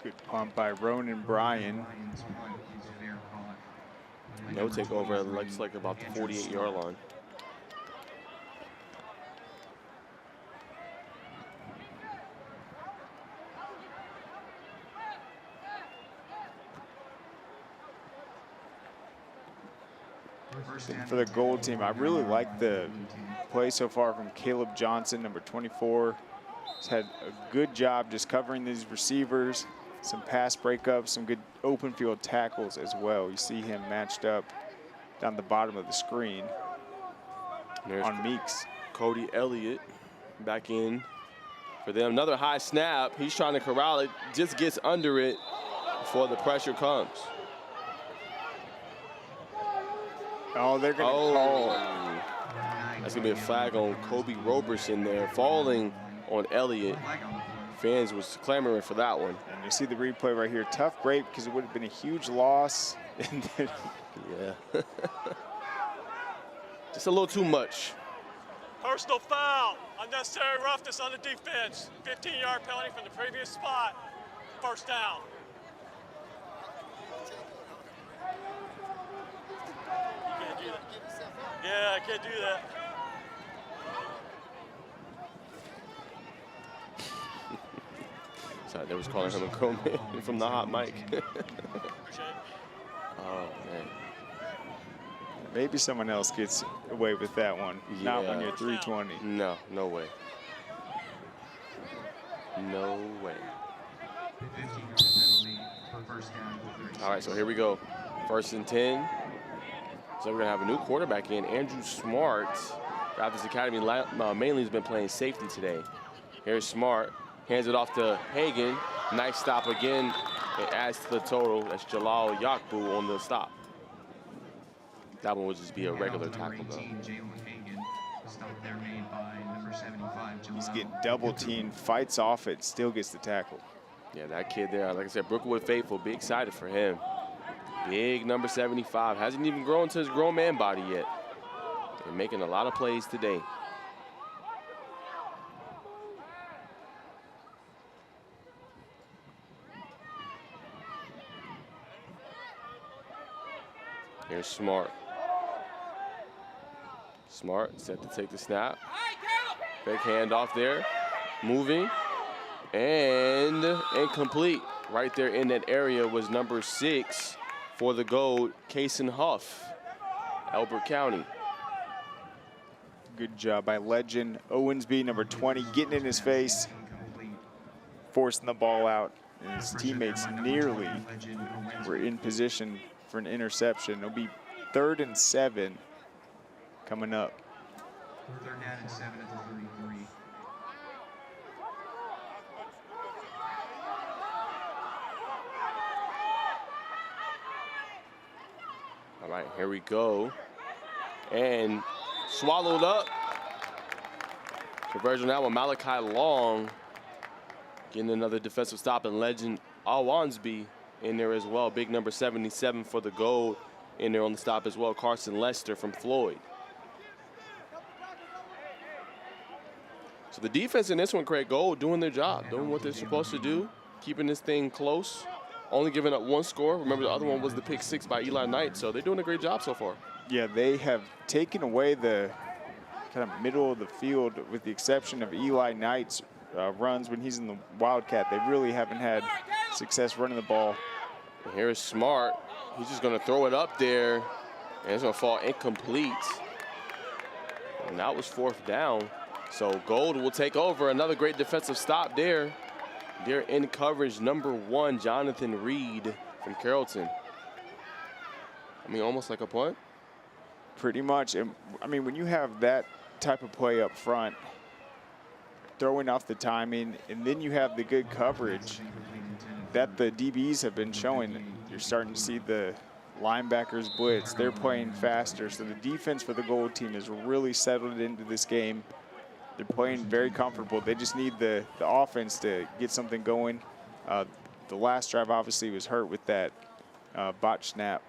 Good punt by Ronan Bryan. No takeover. It looks like about the 48-yard line. For the gold team, I really like the play so far from Caleb Johnson, number 24. He's had a good job just covering these receivers, some pass breakups, some good open field tackles as well. You see him matched up down the bottom of the screen on Meeks. Cody Elliott back in for them. Another high snap. He's trying to corral it, just gets under it before the pressure comes. Oh, they're going to call. That's going to be a flag on Kobe Roberson there, falling on Elliott. Fans was clamoring for that one. And you see the replay right here. Tough break because it would have been a huge loss. Yeah. Just a little too much. Personal foul, unnecessary roughness on the defense. 15-yard penalty from the previous spot. First down. You can't do that. Yeah, I can't do that. Sorry, they was calling him a grown man from the hot mic. Oh, man. Maybe someone else gets away with that one. Not when you're 320. No, no way. No way. 15-yard penalty for first down. All right, so here we go. 1st and 10. So we're going to have a new quarterback in, Andrew Smart. Rapids Academy mainly has been playing safety today. Here's Smart. Hands it off to Hagan. Nice stop again. It adds to the total. That's Jalal Yakbu on the stop. That one would just be a regular tackle, though. Stop there made by number 75, Jalal. He's getting double teamed, fights off it, still gets the tackle. Yeah, that kid there, like I said, Brookwood faithful, be excited for him. Big number 75. Hasn't even grown to his grown man body yet. They're making a lot of plays today. Here's Smart. Smart set to take the snap. Fake handoff there. Moving. And incomplete. Right there in that area was number 6 for the gold, Kason Huff, Elbert County. Good job by legend Owensby, number 20, getting in his face, forcing the ball out. And his teammates nearly were in position for an interception. It'll be 3rd and 7 coming up. 3rd down and 7 at the 33. All right, here we go. And swallowed up. Conversion on that one, Malachi Long getting another defensive stop, and legend Awansby in there as well. Big number 77 for the gold in there on the stop as well. Carson Lester from Floyd. So the defense in this one, Craig, Gold doing their job, doing what they're supposed to do, keeping this thing close, only giving up 1 score. Remember, the other one was the pick 6 by Eli Knight, so they're doing a great job so far. Yeah, they have taken away the kind of middle of the field, with the exception of Eli Knight's runs when he's in the Wildcat. They really haven't had success running the ball. And here's Smart. He's just going to throw it up there, and it's going to fall incomplete. And that was 4th down. So Gold will take over. Another great defensive stop there. They're in coverage, number 1, Jonathan Reed from Carrollton. I mean, almost like a punt. Pretty much. And I mean, when you have that type of play up front, throwing off the timing, and then you have the good coverage that the DBs have been showing, you're starting to see the linebackers blitz. They're playing faster. So the defense for the Gold team has really settled into this game. They're playing very comfortable. They just need the offense to get something going. The last drive obviously was hurt with that botch snap.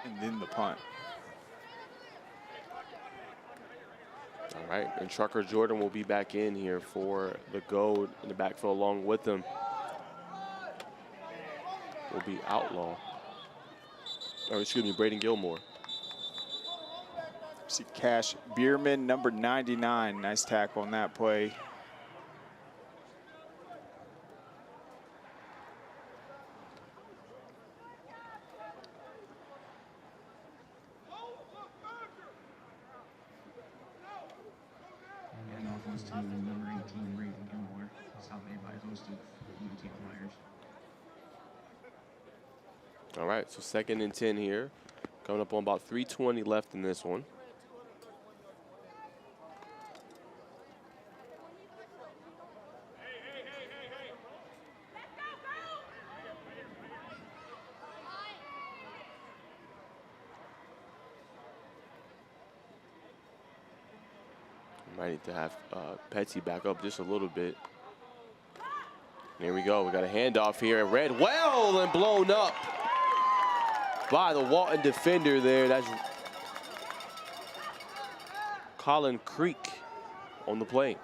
And then the punt. All right, and Trucker Jordan will be back in here for the Gold in the backfield along with them. Will be Outlaw. Or excuse me, Braden Gilmore. See Cash Bierman, number 99. Nice tackle on that play. And off goes to number 18, Braden Gilmore. Stop made by a host of UT players. All right, so 2nd and 10 here. Coming up on about 3:20 left in this one. Might need to have Petsy back up just a little bit. There we go. We got a handoff here, and read well and blown up by the Walton defender there. That's Colin Creek on the play.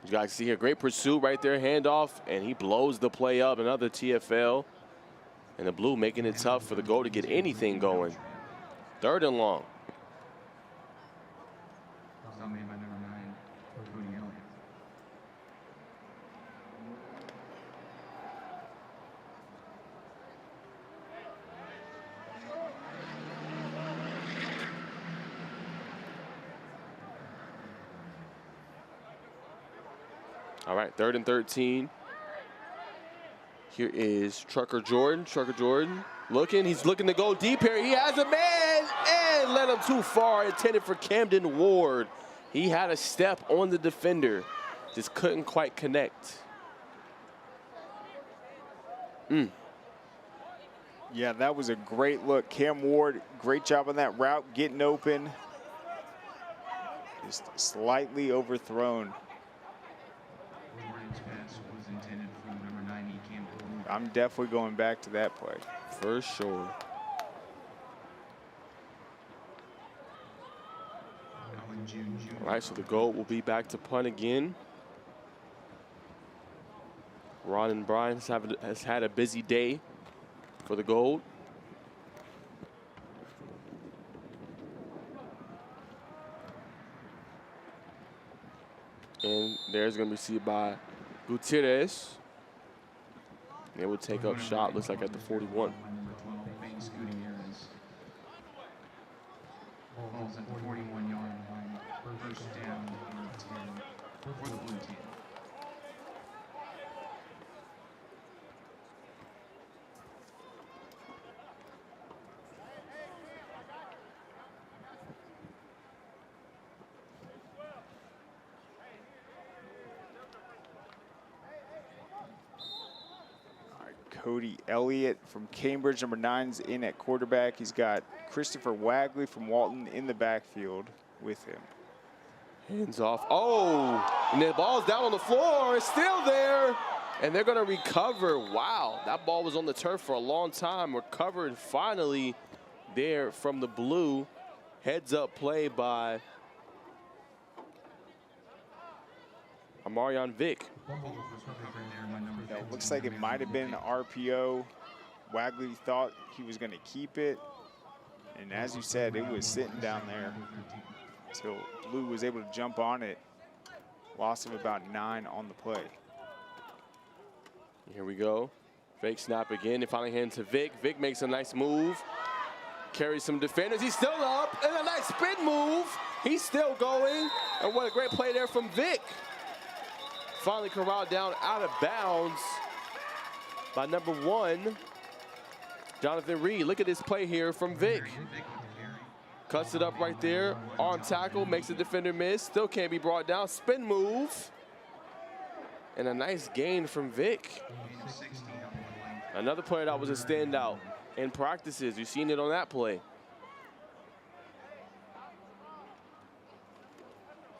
You guys see here, great pursuit right there, handoff, and he blows the play up. Another TFL, and the Blue making it tough for the Gold to get anything going. 3rd and long. Stop made by number 9, Cody Elliott. All right, 3rd and 13. Here is Trucker Jordan. Trucker Jordan looking. He's looking to go deep here. He has a man and let him too far. Intended for Camden Ward. He had a step on the defender. Just couldn't quite connect. Yeah, that was a great look. Cam Ward, great job on that route, getting open. Just slightly overthrown. Ward's pass was intended for number 90, Camden. I'm definitely going back to that play. For sure. All right, so the goal will be back to punt again. Ron and Brian has had a busy day for the Gold. And there's going to be received by Gutierrez. They will take up shot, looks like at the 41. Balls at the 41-yard line. First down and 10 for the blue team. Cody Elliott from Cambridge, number 9's in at quarterback. He's got Christopher Wagley from Walton in the backfield with him. Hands off. Oh, and the ball's down on the floor. It's still there. And they're going to recover. Wow, that ball was on the turf for a long time. Recovered finally there from the blue. Heads up play by Amarion Vick. Yeah, looks like it might have been an RPO. Wagley thought he was going to keep it. And as you said, it was sitting down there until Blue was able to jump on it. Loss of about 9 on the play. Here we go. Fake snap again. It finally hands to Vick. Vick makes a nice move. Carries some defenders. He's still up. And a nice spin move. He's still going. And what a great play there from Vick. Finally corralled down out of bounds by number 1, Jonathan Reed. Look at this play here from Vick. Cuts it up right there. Arm tackle, makes the defender miss. Still can't be brought down. Spin move. And a nice gain from Vick. Another player that was a standout in practices. You've seen it on that play.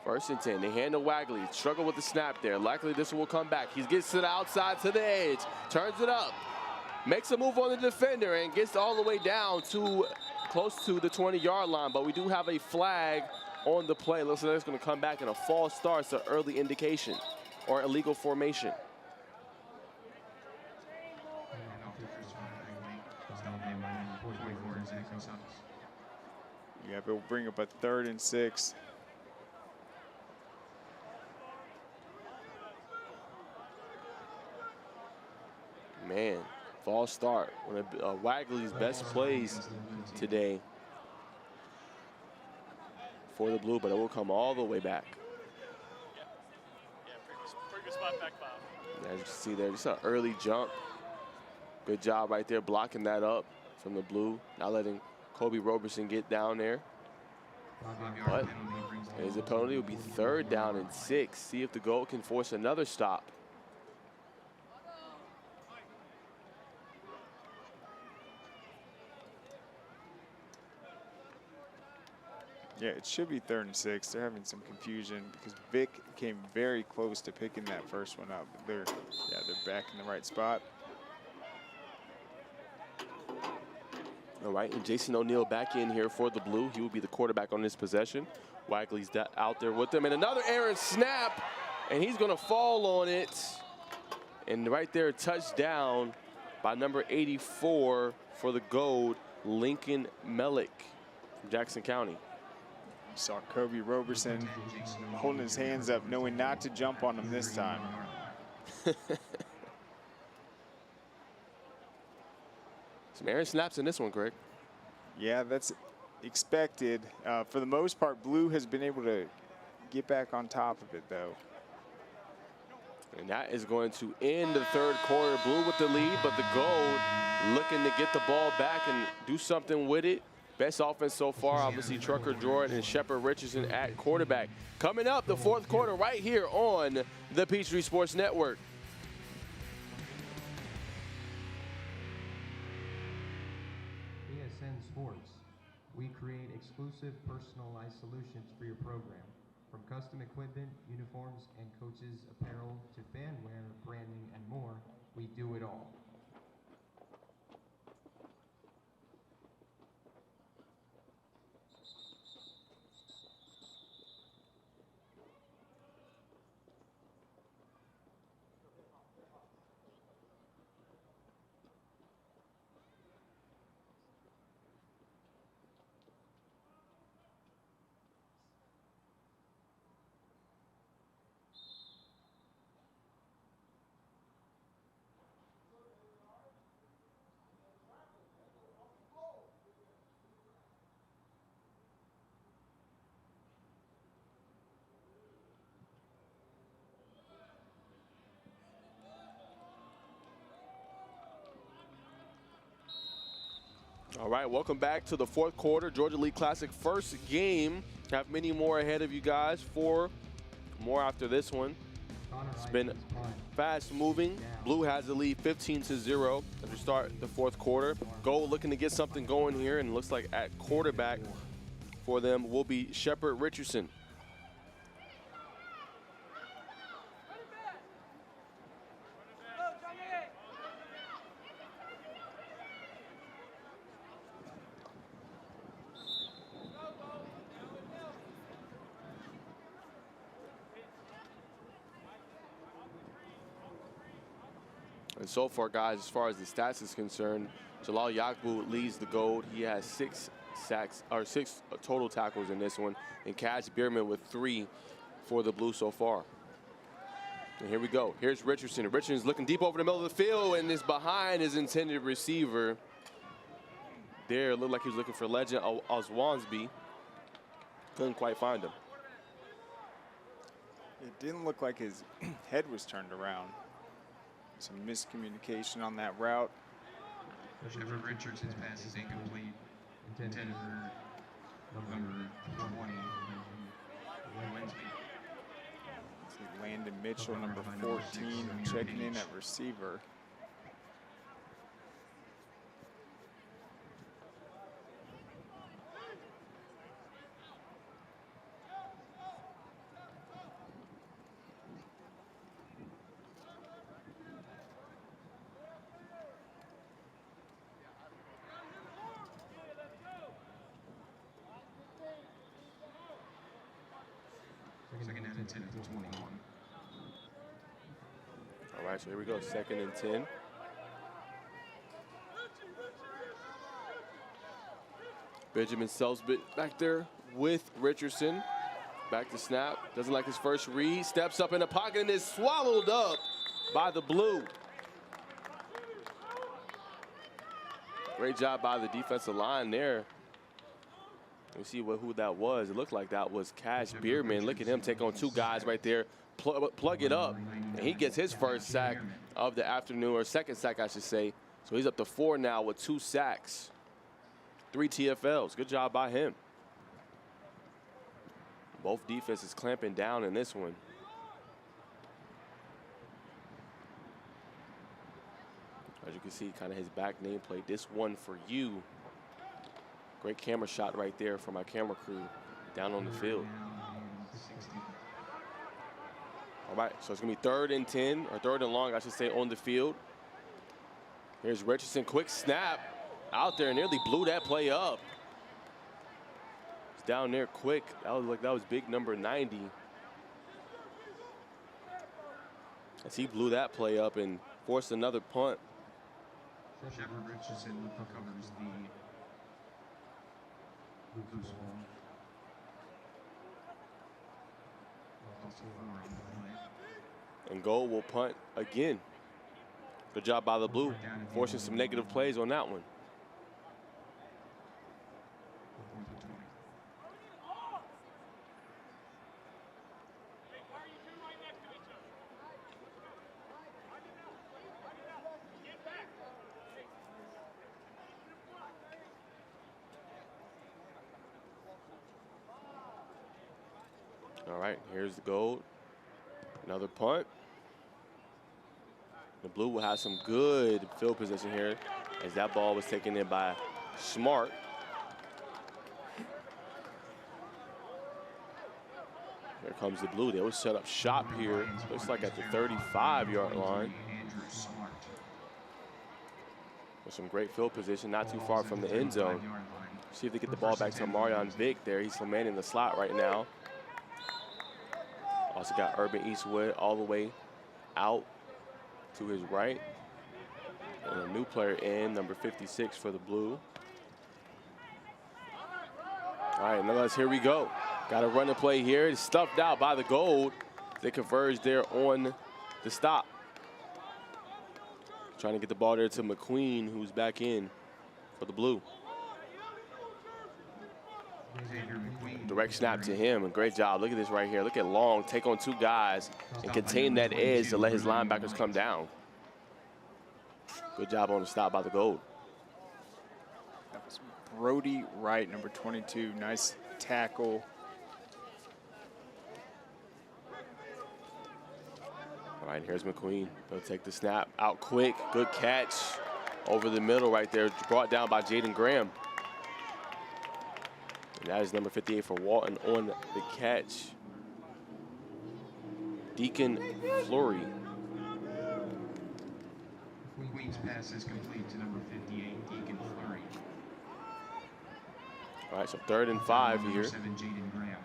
1st and 10. They hand to Wagley. Struggle with the snap there. Likely this one will come back. He gets to the outside to the edge. Turns it up. Makes a move on the defender and gets all the way down to close to the 20-yard line. But we do have a flag on the play. Looks like it's going to come back in a false start. So early indication or illegal formation. Yeah, but we'll bring up a 3rd and 6. Man, false start. One of Wagley's best plays today for the Blue, but it will come all the way back. Pretty good spot, back 5. As you can see there, just an early jump. Good job right there blocking that up from the Blue. Not letting Kobe Roberson get down there. But as a penalty, it will be 3rd down and 6. See if the goal can force another stop. Yeah, it should be 3rd and 6. They're having some confusion because Vick came very close to picking that first one up. They're back in the right spot. All right, and Jason O'Neal back in here for the Blue. He will be the quarterback on this possession. Wagley's out there with them. And another errant snap, and he's going to fall on it. And right there, a touchdown by number 84 for the Gold, Lincoln Mellick from Jackson County. Saw Kobe Roberson holding his hands up, knowing not to jump on him this time. Some errant snaps in this one, Greg. Yeah, that's expected. For the most part, Blue has been able to get back on top of it, though. And that is going to end the third quarter. Blue with the lead, but the Gold looking to get the ball back and do something with it. Best offense so far, obviously, Trucker Jordan and Shepard Richardson at quarterback. Coming up, the fourth quarter right here on the Peachtree Sports Network. ASN Sports. We create exclusive, personalized solutions for your program. From custom equipment, uniforms, and coaches' apparel to fan wear, branding, and more, we do it all. All right, welcome back to the fourth quarter. Georgia League Classic first game. Have many more ahead of you guys. 4 more after this one. It's been fast moving. Blue has the lead 15-0 as we start the fourth quarter. Gold looking to get something going here, and it looks like at quarterback for them will be Shepard Richardson. And so far, guys, as far as the stats is concerned, Jalal Yakbu leads the Gold. He has 6 sacks, or 6 total tackles in this one, and Cash Bierman with 3 for the Blue so far. And here we go. Here's Richardson. Richardson's looking deep over the middle of the field and is behind his intended receiver. There, it looked like he was looking for Legend Oswansby. Couldn't quite find him. It didn't look like his head was turned around. Some miscommunication on that route. Shepard Richardson's pass is incomplete. Intended for number 20, Wednesday. Landon Mitchell, number 14, checking in at receiver. Second and 10 for 21. All right, so here we go, 2nd and 10. Benjamin Selsbit back there with Richardson. Back to snap, doesn't like his first read, steps up in the pocket and is swallowed up by the Blue. Great job by the defensive line there. Let me see who that was. It looked like that was Cash Bierman. Look at him take on 2 guys right there, plug it up, and he gets his first sack of the afternoon, or second sack, I should say. So he's up to 4 now with 2 sacks, 3 TFLs. Good job by him. Both defenses clamping down in this one. As you can see, kind of his back nameplate. This one for you. Great camera shot right there from our camera crew down on the field. All right, so it's gonna be 3rd and 10, or 3rd and long, I should say, on the field. Here's Richardson, quick snap out there, nearly blew that play up. It's down there quick. That was big number 90. As he blew that play up and forced another punt. Shepard Richardson covers the Blue Squad. And Gold will punt again. Good job by the Blue, forcing some negative plays on that one. All right, here's the gold. Another punt. The Blue will have some good field position here as that ball was taken in by Smart. Here comes the Blue. They will set up shop here. Looks like at the 35-yard line. With some great field position, not too far from the end zone. See if they get the ball back to Marion Vick there. He's manning the slot right now. Also got Urban Eastwood all the way out to his right. And a new player in, number 56 for the Blue. All right, nonetheless, here we go. Got a run and play here. It's stuffed out by the Gold. They converge there on the stop. Trying to get the ball there to McQueen, who's back in for the Blue. Direct snap to him, and great job. Look at this right here. Look at Long take on two guys and contain that edge to let his linebackers come down. Good job on the stop by the Gold. That was Brody Wright, number 22. Nice tackle. All right, here's McQueen. He'll take the snap out quick. Good catch over the middle right there. Brought down by Jaden Graham. And that is number 58 for Walton on the catch. Deacon Fleury. Queen's pass is complete to number 58, Deacon Fleury. All right, so 3rd and 5 here. Number 7, Jaden Graham.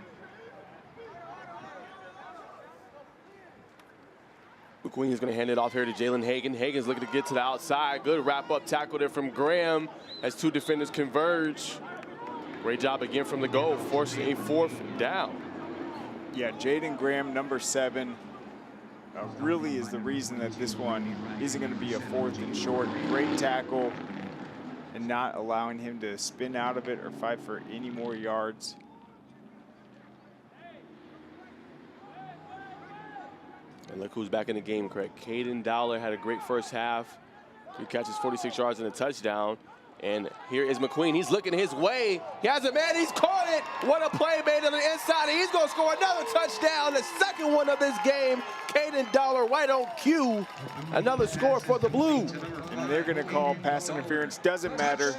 McQueen is going to hand it off here to Jalen Hagan. Hagan's looking to get to the outside. Good wrap-up tackle there from Graham as two defenders converge. Great job again from the goal, forcing a 4th down. Yeah, Jaden Graham, number 7, really is the reason that this one isn't going to be a 4th and short. Great tackle and not allowing him to spin out of it or fight for any more yards. And look who's back in the game, Craig. Caden Dowler had a great first half. 3 catches, 46 yards, and a touchdown. And here is McQueen. He's looking his way. He has a man. He's caught it. What a play made on the inside. And he's going to score another touchdown, the second one of this game. Caden Dowler right on cue. Another score for the Blue. And they're going to call pass interference. Doesn't matter.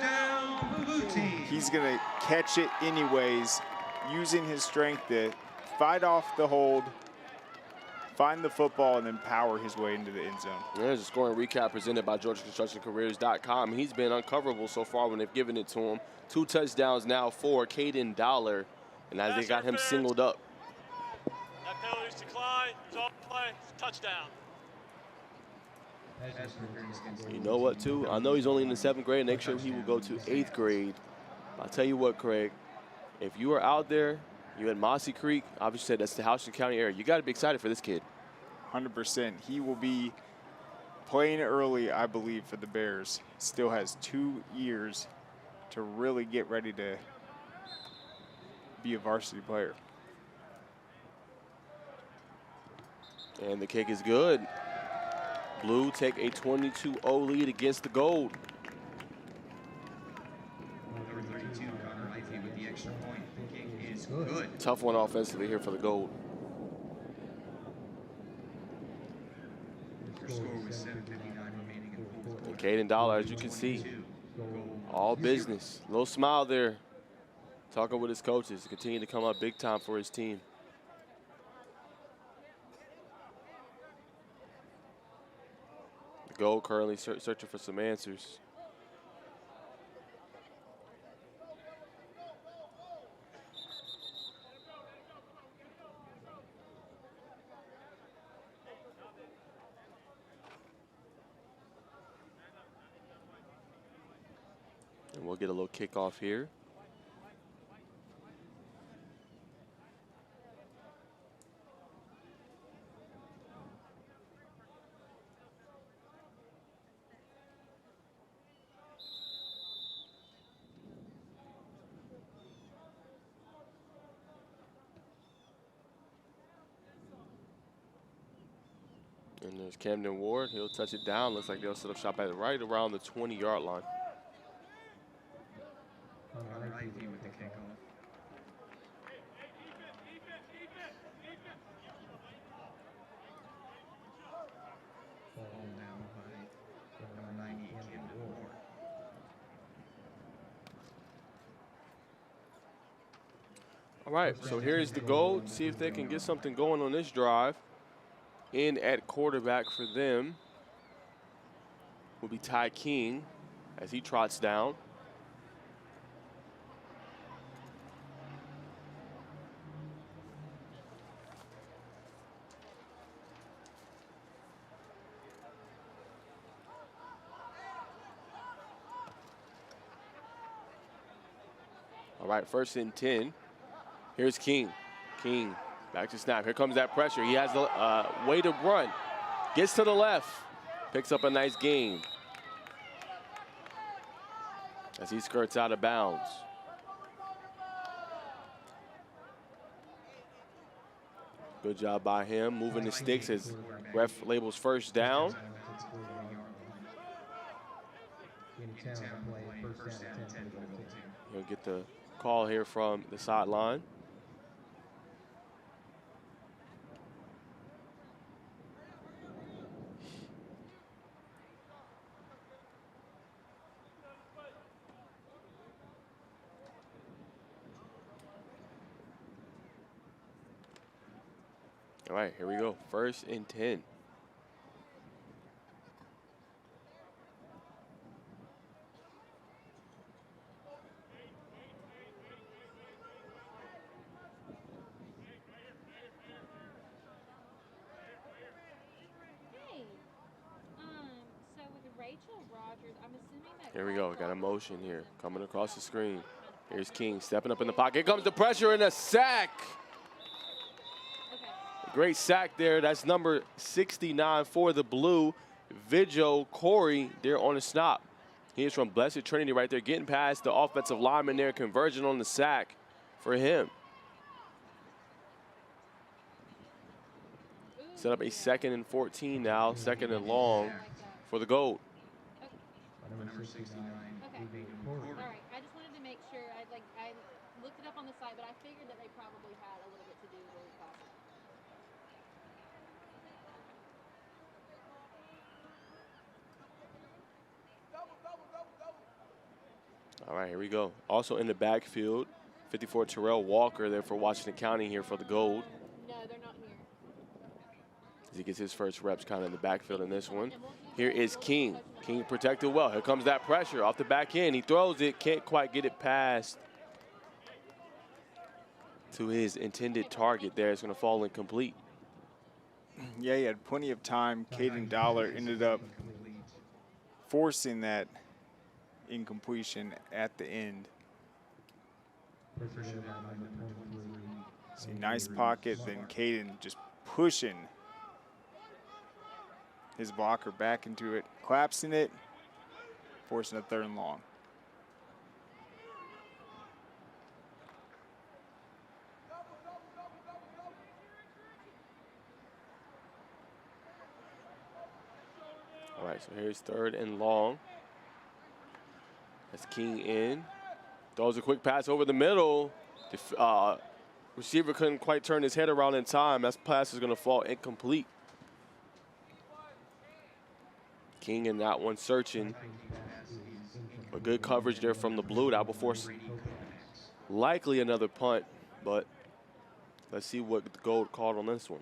He's going to catch it anyways, using his strength to fight off the hold, find the football, and then power his way into the end zone. There's a scoring recap presented by GeorgiaConstructionCareers.com. He's been uncoverable so far when they've given it to him. 2 touchdowns now for Caden Dowler, and as they got him singled up. That penalty's declined. It's off play. It's a touchdown. You know what, too? I know he's only in the 7th grade. Next year he will go to 8th grade. I'll tell you what, Craig. If you are out there, you're at Mossy Creek, obviously said that's the Houston County area. You got to be excited for this kid. 100%. He will be playing early, I believe, for the Bears. Still has 2 years to really get ready to be a varsity player. And the kick is good. Blue take a 22-0 lead against the Gold. Number 32, Connor Ivey with the extra point. The kick is good. Tough one offensively here for the Gold. Their score was 7:59 remaining in full And Caden Dollar, as you can see, all business. Little smile there, talking with his coaches, continue to come up big time for his team. The Gold currently searching for some answers. And we'll get a little kickoff here. And there's Camden Ward. He'll touch it down. Looks like they'll set up shop at right around the 20-yard line. Connor Ivey with the kickoff. All right, so here's the goal. See if they can get something going on this drive. In at quarterback for them will be Ty King as he trots down. All right, 1st and 10. Here's King. King back to snap. Here comes that pressure. He has the way to run. Gets to the left. Picks up a nice gain as he skirts out of bounds. Good job by him moving the sticks as ref labels 1st down. He'll get the call here from the sideline. All right, here we go. 1st and 10. Here we go. Got a motion here coming across the screen. Here's King stepping up in the pocket. Here comes the pressure and a sack. Great sack there. That's number 69 for the Blue. Vigil Corey there on the stop. He is from Blessed Trinity right there, getting past the offensive lineman there. Conversion on the sack for him. Set up a 2nd and 14 now, 2nd and long for the Gold. Number 69. Okay. All right. I just wanted to make sure. I looked it up on the site, but I figured that they probably had a little bit to do with the class. All right, here we go. Also in the backfield, 54 Terrell Walker there for Washington County here for the Gold. No, they're not here. As he gets his first reps kind of in the backfield in this one. Here is King. King protected well. Here comes that pressure off the back end. He throws it, can't quite get it past to his intended target there. It's going to fall incomplete. Yeah, he had plenty of time. Caden Dollar ended up forcing that incompletion at the end. See, nice pocket, then Caden just pushing his blocker back into it, collapsing it, forcing a 3rd and long. All right, so here's 3rd and long. That's King in. Throws a quick pass over the middle. Receiver couldn't quite turn his head around in time. That pass is going to fall incomplete. King in that one searching. A good coverage there from the Blue. That will force likely another punt, but let's see what the Gold called on this one.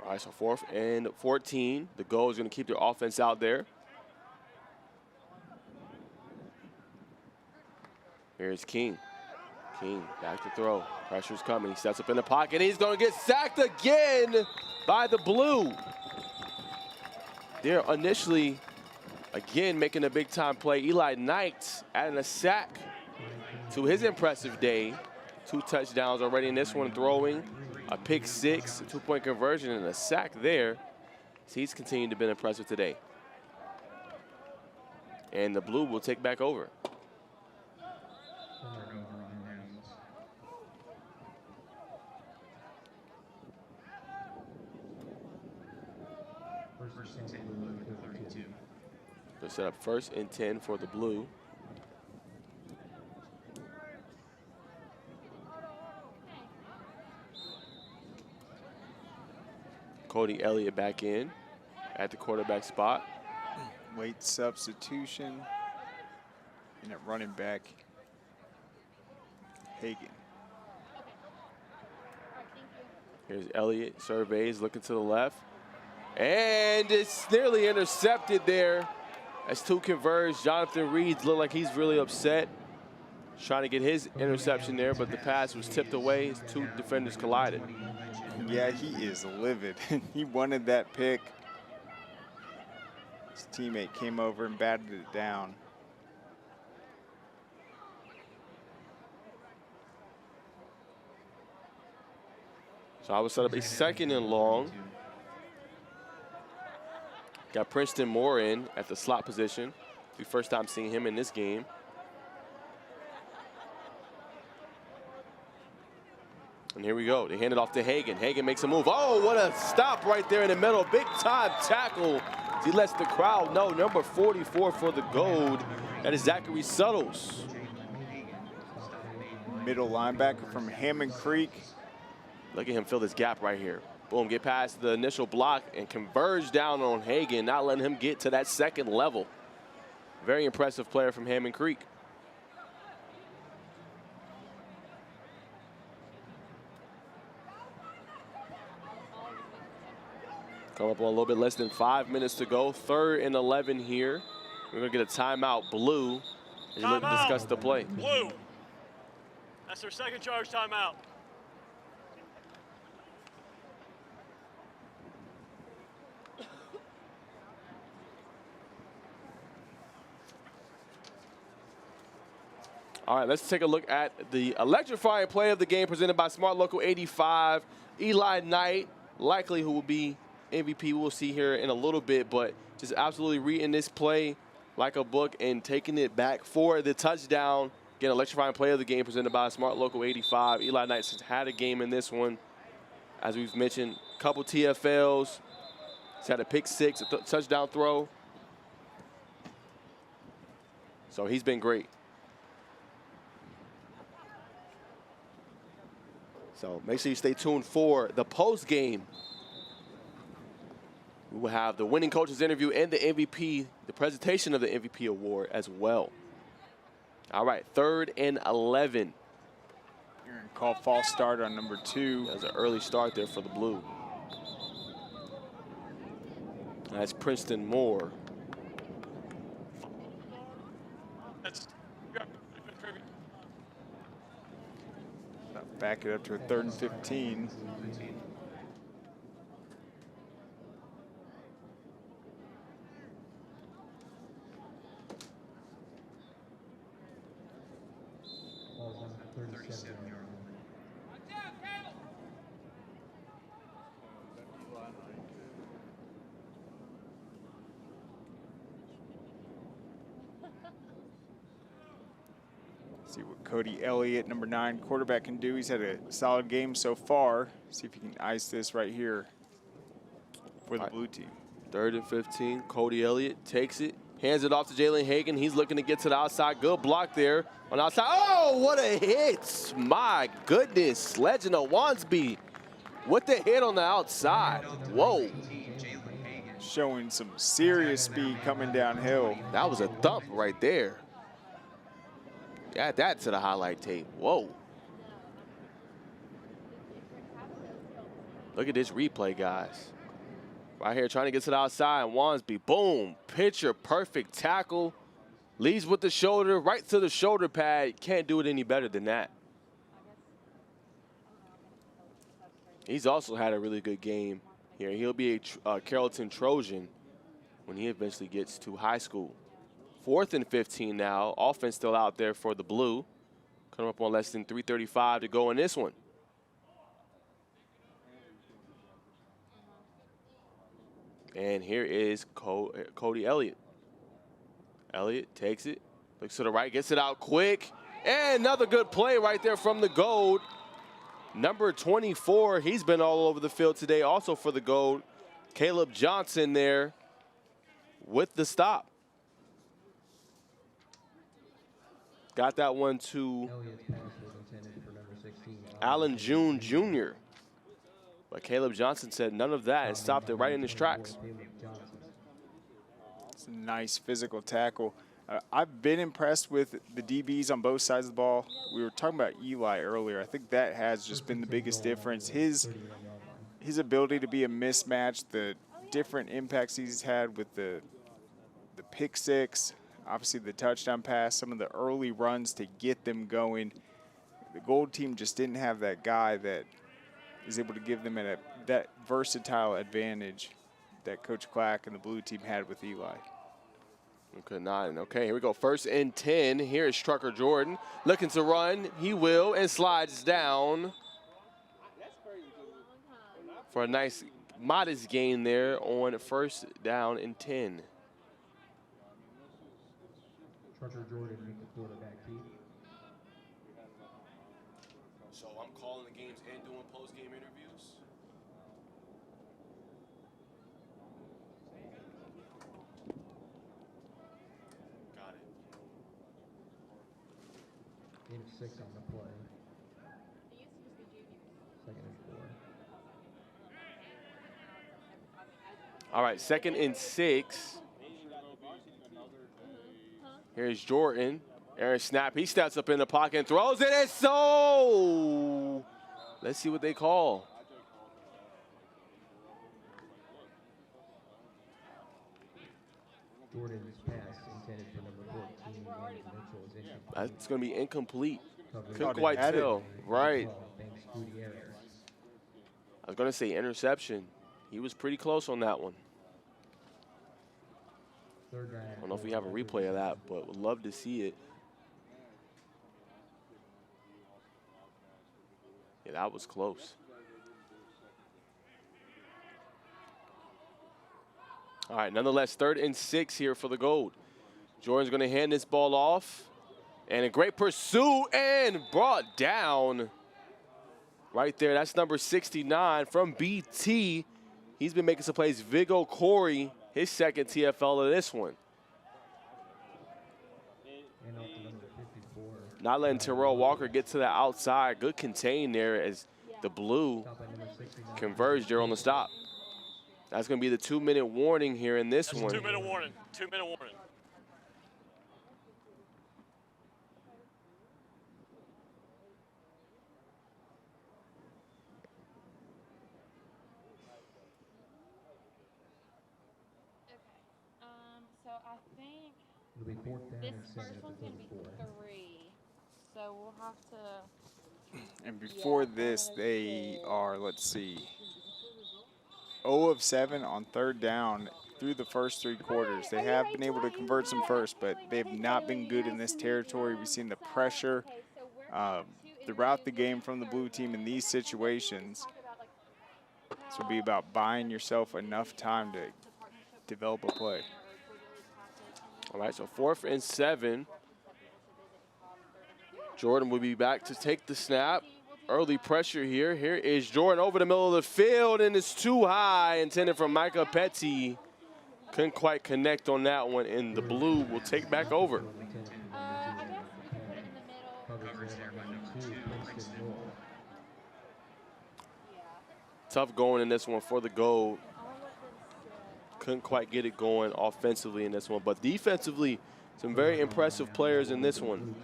All right, so 4th and 14. The Gold is going to keep their offense out there. Here's King. King back to throw. Pressure's coming. He steps up in the pocket. He's going to get sacked again by the Blue. They're initially, again, making a big-time play. Eli Knight adding a sack to his impressive day. 2 touchdowns already in this one, throwing a pick 6, a 2-point conversion, and a sack there. So he's continued to be impressive today. And the Blue will take back over. They set up 1st and 10 for the blue. Cody Elliott back in at the quarterback spot. Late substitution. And at running back, Hagan. Here's Elliott, surveys, looking to the left. And it's nearly intercepted there. As two converge, Jonathan Reeds looked like he's really upset. Trying to get his interception there, but the pass was tipped away. His two defenders collided. Yeah, he is livid. He wanted that pick. His teammate came over and batted it down. So I would set up a 2nd and long. Got Princeton Moore in at the slot position. The first time seeing him in this game. And here we go. They hand it off to Hagan. Hagan makes a move. Oh, what a stop right there in the middle. Big time tackle. He lets the crowd know. Number 44 for the Gold. That is Zachary Suttles. Middle linebacker from Hammond Creek. Look at him fill this gap right here. Boom, get past the initial block and converge down on Hagan, not letting him get to that 2nd level. Very impressive player from Hammond Creek. Coming up on a little bit less than 5 minutes to go. 3rd and 11 here. We're going to get a timeout, blue, as we discuss the play. Blue. That's their 2nd charge timeout. All right, let's take a look at the electrifying play of the game presented by Smart Local 85. Eli Knight, likely who will be MVP, we'll see here in a little bit, but just absolutely reading this play like a book and taking it back for the touchdown. Again, electrifying play of the game presented by Smart Local 85. Eli Knight has had a game in this one. As we've mentioned, a couple TFLs. He's had a pick 6, a touchdown throw. So he's been great. So make sure you stay tuned for the post game. We will have the winning coaches interview and the MVP, the presentation of the MVP award as well. All right, 3rd and 11. You're going to call false start on number 2. That was an early start there for the blue. That's Princeton Moore. Back it up to a 3rd and 15. See what Cody Elliott, number 9 quarterback, can do. He's had a solid game so far. See if he can ice this right here for the blue team. 3rd and 15. Cody Elliott takes it, hands it off to Jalen Hagan. He's looking to get to the outside. Good block there on the outside. Oh, what a hit. My goodness. Legend of Wansby with the hit on the outside. Whoa. Showing some serious speed coming downhill. That was a thump right there. Add that to the highlight tape. Whoa. Look at this replay, guys. Right here, trying to get to the outside, and Wansby, boom, picture perfect tackle. Leads with the shoulder, right to the shoulder pad. Can't do it any better than that. He's also had a really good game here. He'll be a Carrollton Trojan when he eventually gets to high school. 4th and 15 now. Offense still out there for the blue. Coming up on less than 3:35 to go in this one. And here is Cody Elliott. Elliott takes it, looks to the right, gets it out quick. And another good play right there from the Gold. Number 24, he's been all over the field today also for the Gold. Caleb Johnson there. with the stop. Got that one to Allen June Jr. But Caleb Johnson said none of that and stopped it right in his tracks. It's a nice physical tackle. I've been impressed with the DBs on both sides of the ball. We were talking about Eli earlier. I think that has just been the biggest difference. His ability to be a mismatch, the different impacts he's had with the pick six, obviously the touchdown pass, some of the early runs to get them going. The Gold team just didn't have that guy that is able to give them that versatile advantage that Coach Clack and the Blue team had with Eli. Okay, 9. Okay, here we go. 1st and 10. Here is Trucker Jordan looking to run. He will and slides down for a nice, modest gain there on 1st down and 10. Trucker Jordan make the quarterback keep. So I'm calling the games and doing post-game interviews. Got it. Gain of 6 on the play. 2nd and 4. All right, 2nd and 6. Here's Jordan. Aaron snap. He steps up in the pocket and throws it. And so let's see what they call. Jordan's pass intended for number 14. Mitchell is incomplete. That's going to be incomplete. Coverage. Couldn't quite tell. Right. I was going to say interception. He was pretty close on that one. I don't know if we have a replay of that, but would love to see it. Yeah, that was close. All right, nonetheless, 3rd and 6 here for the Gold. Jordan's going to hand this ball off. And a great pursuit and brought down right there. That's number 69 from BT. He's been making some plays. Vigo Corey, his 2nd TFL of this one. Not letting Terrell Walker get to the outside. Good contain there as the Blue converged there on the stop. That's going to be the 2-minute warning here in this one. 2-minute warning. 2-minute warning. So I think It'll be 4th down this and 7 first at one's the going to be 34. 3. So we'll have to. And before this, they are, let's see, 0 of 7 on 3rd down through the first 3 quarters. They have been able to convert some first, but they have not been good in this territory. We've seen the pressure throughout the game from the Blue team in these situations. So it'll be about buying yourself enough time to develop a play. All right, so 4th and 7. Jordan will be back to take the snap. Early pressure here. Here is Jordan over the middle of the field, and it's too high. Intended for Micah Petty. Couldn't quite connect on that one, and the Blue will take back over. Tough going in this one for the Gold. Couldn't quite get it going offensively in this one, but defensively, some very impressive players in this one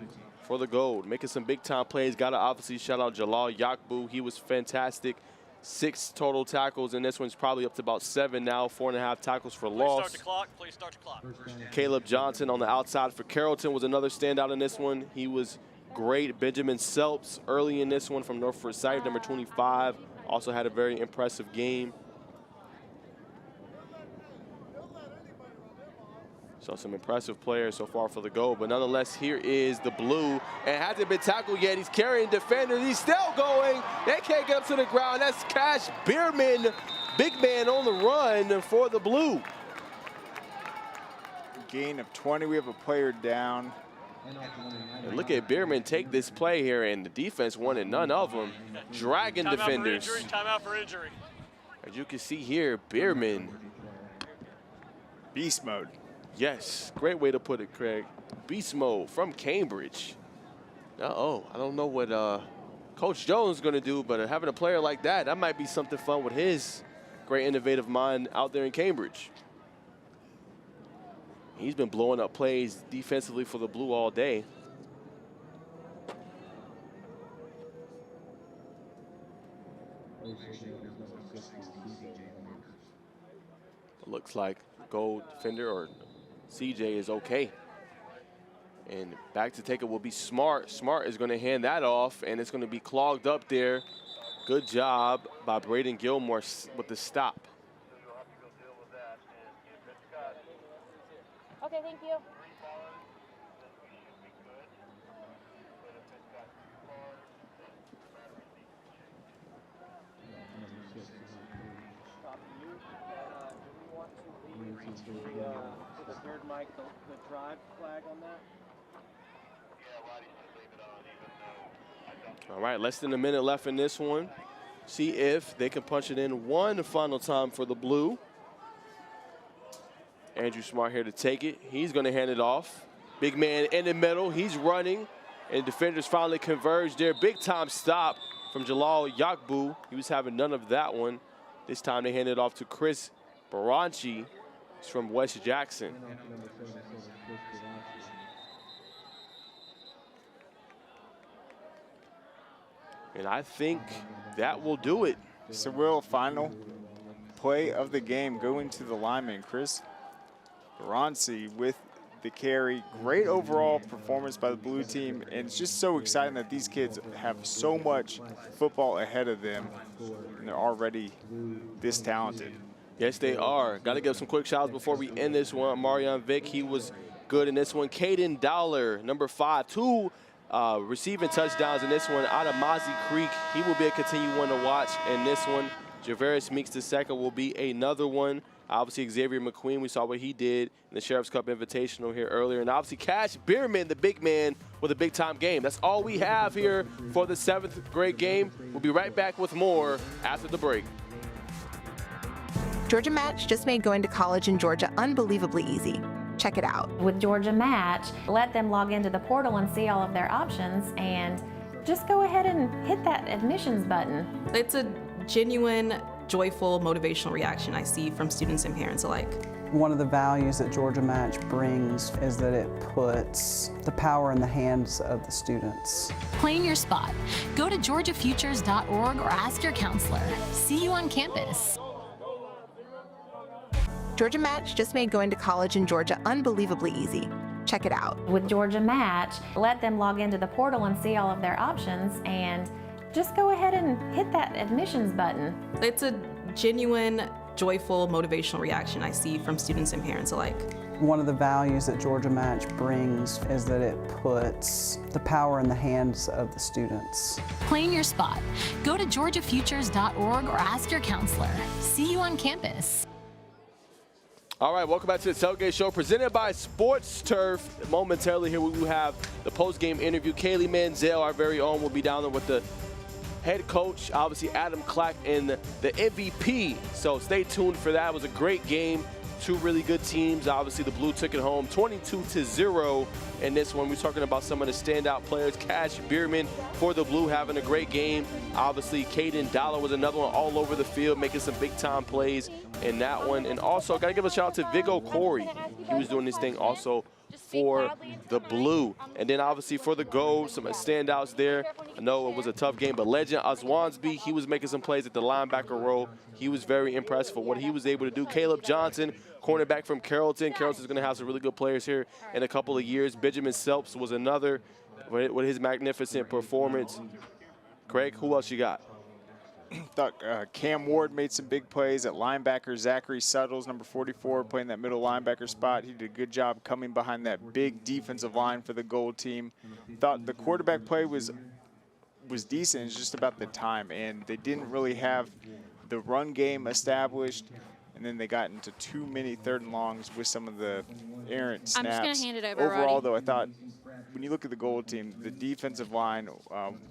for the Gold. Making some big-time plays. Got to obviously shout out Jalal Yakbu. He was fantastic. 6 total tackles, and this one's probably up to about 7 now. 4.5 tackles for loss. Please start the clock. Please start the clock. Caleb Johnson on the outside for Carrollton was another standout in this one. He was great. Benjamin Selps early in this one from North Forsyth, number 25. Also had a very impressive game. So some impressive players so far for the Gold, but nonetheless, here is the Blue. And hasn't been tackled yet. He's carrying defenders. He's still going. They can't get up to the ground. That's Cash Bierman, big man on the run for the Blue. Gain of 20. We have a player down. And look at Bierman take this play here, and the defense wanted none of them. Dragging defenders. Time out for injury. As you can see here, Bierman Beast mode. Yes, great way to put it, Craig. Beast mode from Cambridge. I don't know what Coach Jones is going to do, but having a player like that might be something fun with his great innovative mind out there in Cambridge. He's been blowing up plays defensively for the Blue all day. Looks like goal defender or CJ is okay. And back to take it will be Smart. Smart is going to hand that off, and it's going to be clogged up there. Good job by Braden Gilmore with the stop. Okay, thank you. The third mic, the drive flag on that? All right, less than a minute left in this one. See if they can punch it in one final time for the Blue. Andrew Smart here to take it. He's going to hand it off. Big man in the middle. He's running, and defenders finally converge there. Big time stop from Jalal Yakbu. He was having none of that one. This time they hand it off to Chris Baranchi. He's from West Jackson. And I think that will do it. So Will, final play of the game going to the lineman, Chris Baranchi with the carry. Great overall performance by the Blue team, and it's just so exciting that these kids have so much football ahead of them, and they're already this talented. Yes, they are. Got to give some quick shout-outs before we end this one. Marion Vick, he was good in this one. Caden Dollar, number 5, 2 receiving touchdowns in this one out of Mozzie Creek. He will be a continued one to watch in this one. Javarius Meeks II will be another one. Obviously, Xavier McQueen, we saw what he did in the Sheriff's Cup Invitational here earlier. And obviously, Cash Bierman, the big man, with a big-time game. That's all we have here for the 7th grade game. We'll be right back with more after the break. Georgia Match just made going to college in Georgia unbelievably easy. Check it out. With Georgia Match, let them log into the portal and see all of their options, and just go ahead and hit that admissions button. It's a genuine, joyful, motivational reaction I see from students and parents alike. One of the values that Georgia Match brings is that it puts the power in the hands of the students. Claim your spot. Go to georgiafutures.org or ask your counselor. See you on campus. Georgia Match just made going to college in Georgia unbelievably easy. Check it out. With Georgia Match, let them log into the portal and see all of their options, and just go ahead and hit that admissions button. It's a genuine, joyful, motivational reaction I see from students and parents alike. One of the values that Georgia Match brings is that it puts the power in the hands of the students. Claim your spot. Go to georgiafutures.org or ask your counselor. See you on campus. All right, welcome back to the Tailgate Show presented by Sports Turf. Momentarily here we will have the post-game interview. Kaylee Manziel, our very own, will be down there with the head coach, obviously Adam Clack, and the MVP. So stay tuned for that. It was a great game. 2 really good teams. Obviously, the Blue took it home 22-0 in this one. We're talking about some of the standout players. Cash Bierman for the Blue having a great game. Obviously, Caden Dollar was another one all over the field, making some big-time plays in that one. And also, got to give a shout-out to Vigo Corey. He was doing this thing also for the Blue. And then obviously for the Gold, some standouts there. I know it was a tough game, but Legend Oswansby, he was making some plays at the linebacker role. He was very impressed for what he was able to do. Caleb Johnson, cornerback from Carrollton. Carrollton's going to have some really good players here in a couple of years. Benjamin Selps was another with his magnificent performance. Craig, who else you got? Thought Cam Ward made some big plays at linebacker. Zachary Suttles, number 44, playing that middle linebacker spot. He did a good job coming behind that big defensive line for the Gold team. Thought the quarterback play was decent. It's just about the time, and they didn't really have the run game established, and then they got into too many 3rd and longs with some of the errant snaps. I'm just going to hand it over, Overall, Roddy. though, I thought when you look at the gold team, the defensive line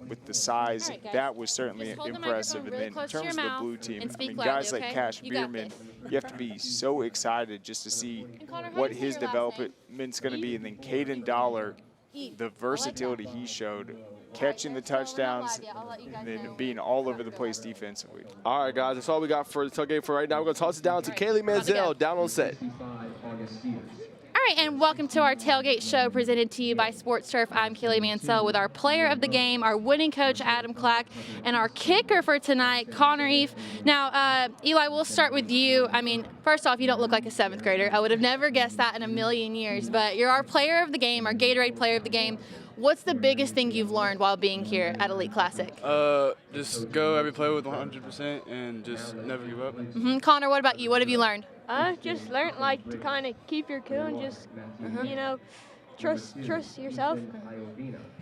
with the size, that was certainly impressive. And then in terms of the blue team, I mean, guys like Cash Bierman, you have to be so excited just to see what his development's going to be. And then Caden Dollar, the versatility he showed, catching the touchdowns and then being all over the place defensively. All right, guys, that's all we got for the tailgate for right now. We're going to toss it down to Kaylee Manziel down on set. All right, and welcome to our tailgate show presented to you by Sports Turf. I'm Kaylee Mansell with our player of the game, our winning coach, Adam Clack, and our kicker for tonight, Connor Efe. Now, Eli, we'll start with you. I mean, first off, you don't look like a 7th grader. I would have never guessed that in a million years, but you're our player of the game, our Gatorade player of the game. What's the biggest thing you've learned while being here at Elite Classic? Just go every play with 100% and just never give up. Connor, what about you? What have you learned? Just learned like to kind of keep your cool and just, you know, trust yourself.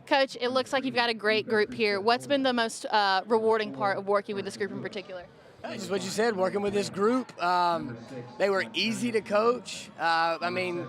Coach, it looks like you've got a great group here. What's been the most rewarding part of working with this group in particular? Just what you said, working with this group. They were easy to coach. I mean,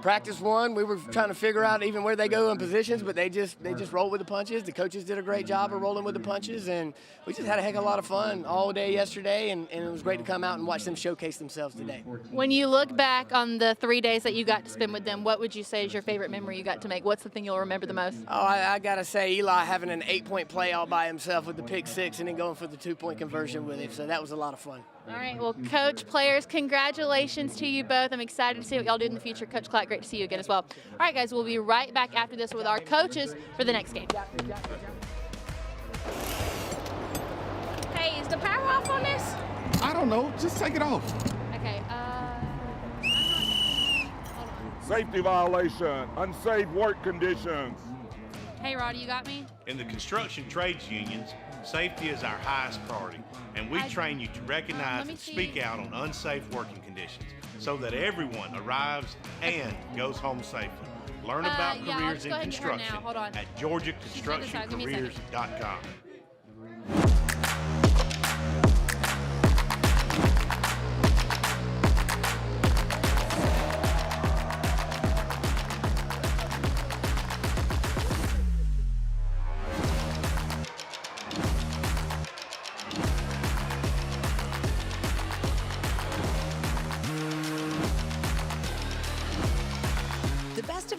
practice one, we were trying to figure out even where they go in positions, but they just rolled with the punches. The coaches did a great job of rolling with the punches, and we just had a heck of a lot of fun all day yesterday, and it was great to come out and watch them showcase themselves today. When you look back on the 3 days that you got to spend with them, what would you say is your favorite memory you got to make? What's the thing you'll remember the most? Oh, I got to say, Eli having an 8-point play all by himself with the pick 6 and then going for the 2-point conversion with him, so that was a lot of fun. All right, well, Coach, players, congratulations to you both. I'm excited to see what y'all do in the future. Coach Clark, great to see you again as well. All right, guys, we'll be right back after this with our coaches for the next game. Hey, is the power off on this? I don't know. Just take it off. Okay, Safety violation, unsafe work conditions. Hey, Roddy, you got me? In the construction trades unions, safety is our highest priority, and we train you to recognize and speak out on unsafe working conditions so that everyone arrives and goes home safely. Learn about careers in construction at GeorgiaConstructionCareers.com.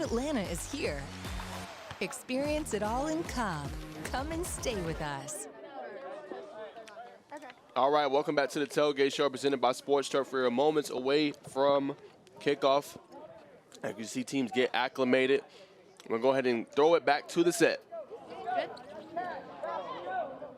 Atlanta is here. Experience it all in Cobb. Come and stay with us. All right, welcome back to the Tailgate Show presented by Sports Turf. We are moments away from kickoff. As you can see teams get acclimated. We're going to go ahead and throw it back to the set. Good.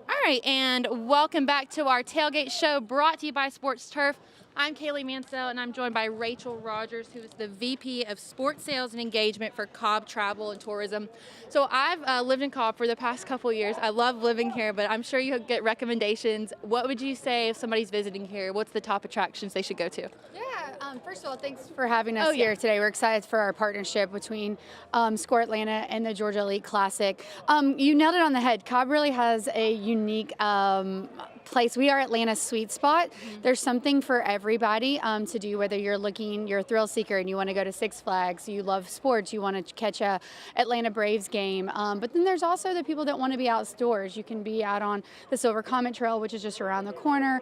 All right, and welcome back to our Tailgate Show brought to you by Sports Turf. I'm Kaylee Mansell, and I'm joined by Rachel Rogers, who is the VP of Sports Sales and Engagement for Cobb Travel and Tourism. So I've lived in Cobb for the past couple years. I love living here, but I'm sure you get recommendations. What would you say if somebody's visiting here? What's the top attractions they should go to? Yeah, first of all, thanks for having us here today. We're excited for our partnership between SCORE Atlanta and the Georgia Elite Classic. You nailed it on the head. Cobb really has a unique place. We are Atlanta's sweet spot. There's something for everybody to do, whether you're a thrill seeker and you want to go to Six Flags, you love sports, you want to catch a Atlanta Braves game. But then there's also the people that want to be outdoors. You can be out on the Silver Comet Trail, which is just around the corner.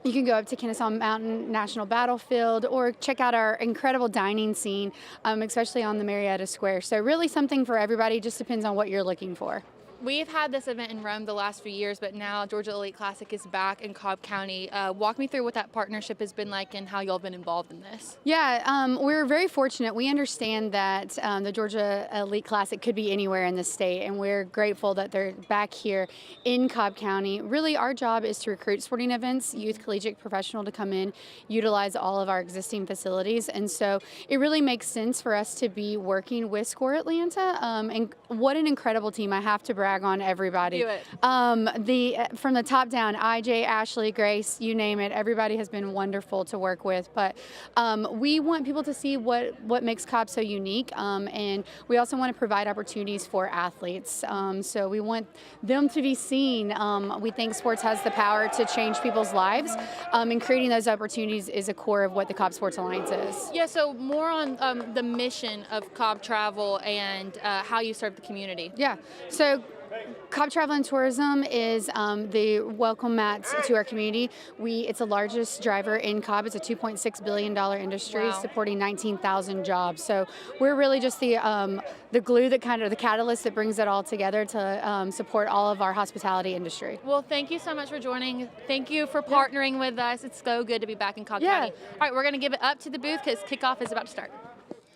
You can go up to Kennesaw Mountain National Battlefield or check out our incredible dining scene, especially on the Marietta Square. So really something for everybody, just depends on what you're looking for. We've had this event in Rome the last few years, but now Georgia Elite Classic is back in Cobb County. Walk me through what that partnership has been like and how y'all have been involved in this. Yeah, we're very fortunate. We understand that the Georgia Elite Classic could be anywhere in the state, and we're grateful that they're back here in Cobb County. Really, our job is to recruit sporting events, youth, collegiate, professional to come in, utilize all of our existing facilities, and so it really makes sense for us to be working with SCORE Atlanta, and what an incredible team. I have to brag. brag on everybody. Do it. From the top down, IJ, Ashley, Grace, you name it, everybody has been wonderful to work with. But we want people to see what makes Cobb so unique, and we also want to provide opportunities for athletes. So we want them to be seen. We think sports has the power to change people's lives, and creating those opportunities is a core of what the Cobb Sports Alliance is. Yeah, so more on the mission of Cobb Travel and how you serve the community. Yeah, so Cobb Travel and Tourism is the welcome mat to our community. It's the largest driver in Cobb. It's a $2.6 billion industry, Wow. supporting 19,000 jobs. So we're really just the glue that the catalyst that brings it all together to support all of our hospitality industry. Well, thank you so much for joining. Thank you for partnering with us. It's so good to be back in Cobb Yeah. County. All right, we're going to give it up to the booth because kickoff is about to start.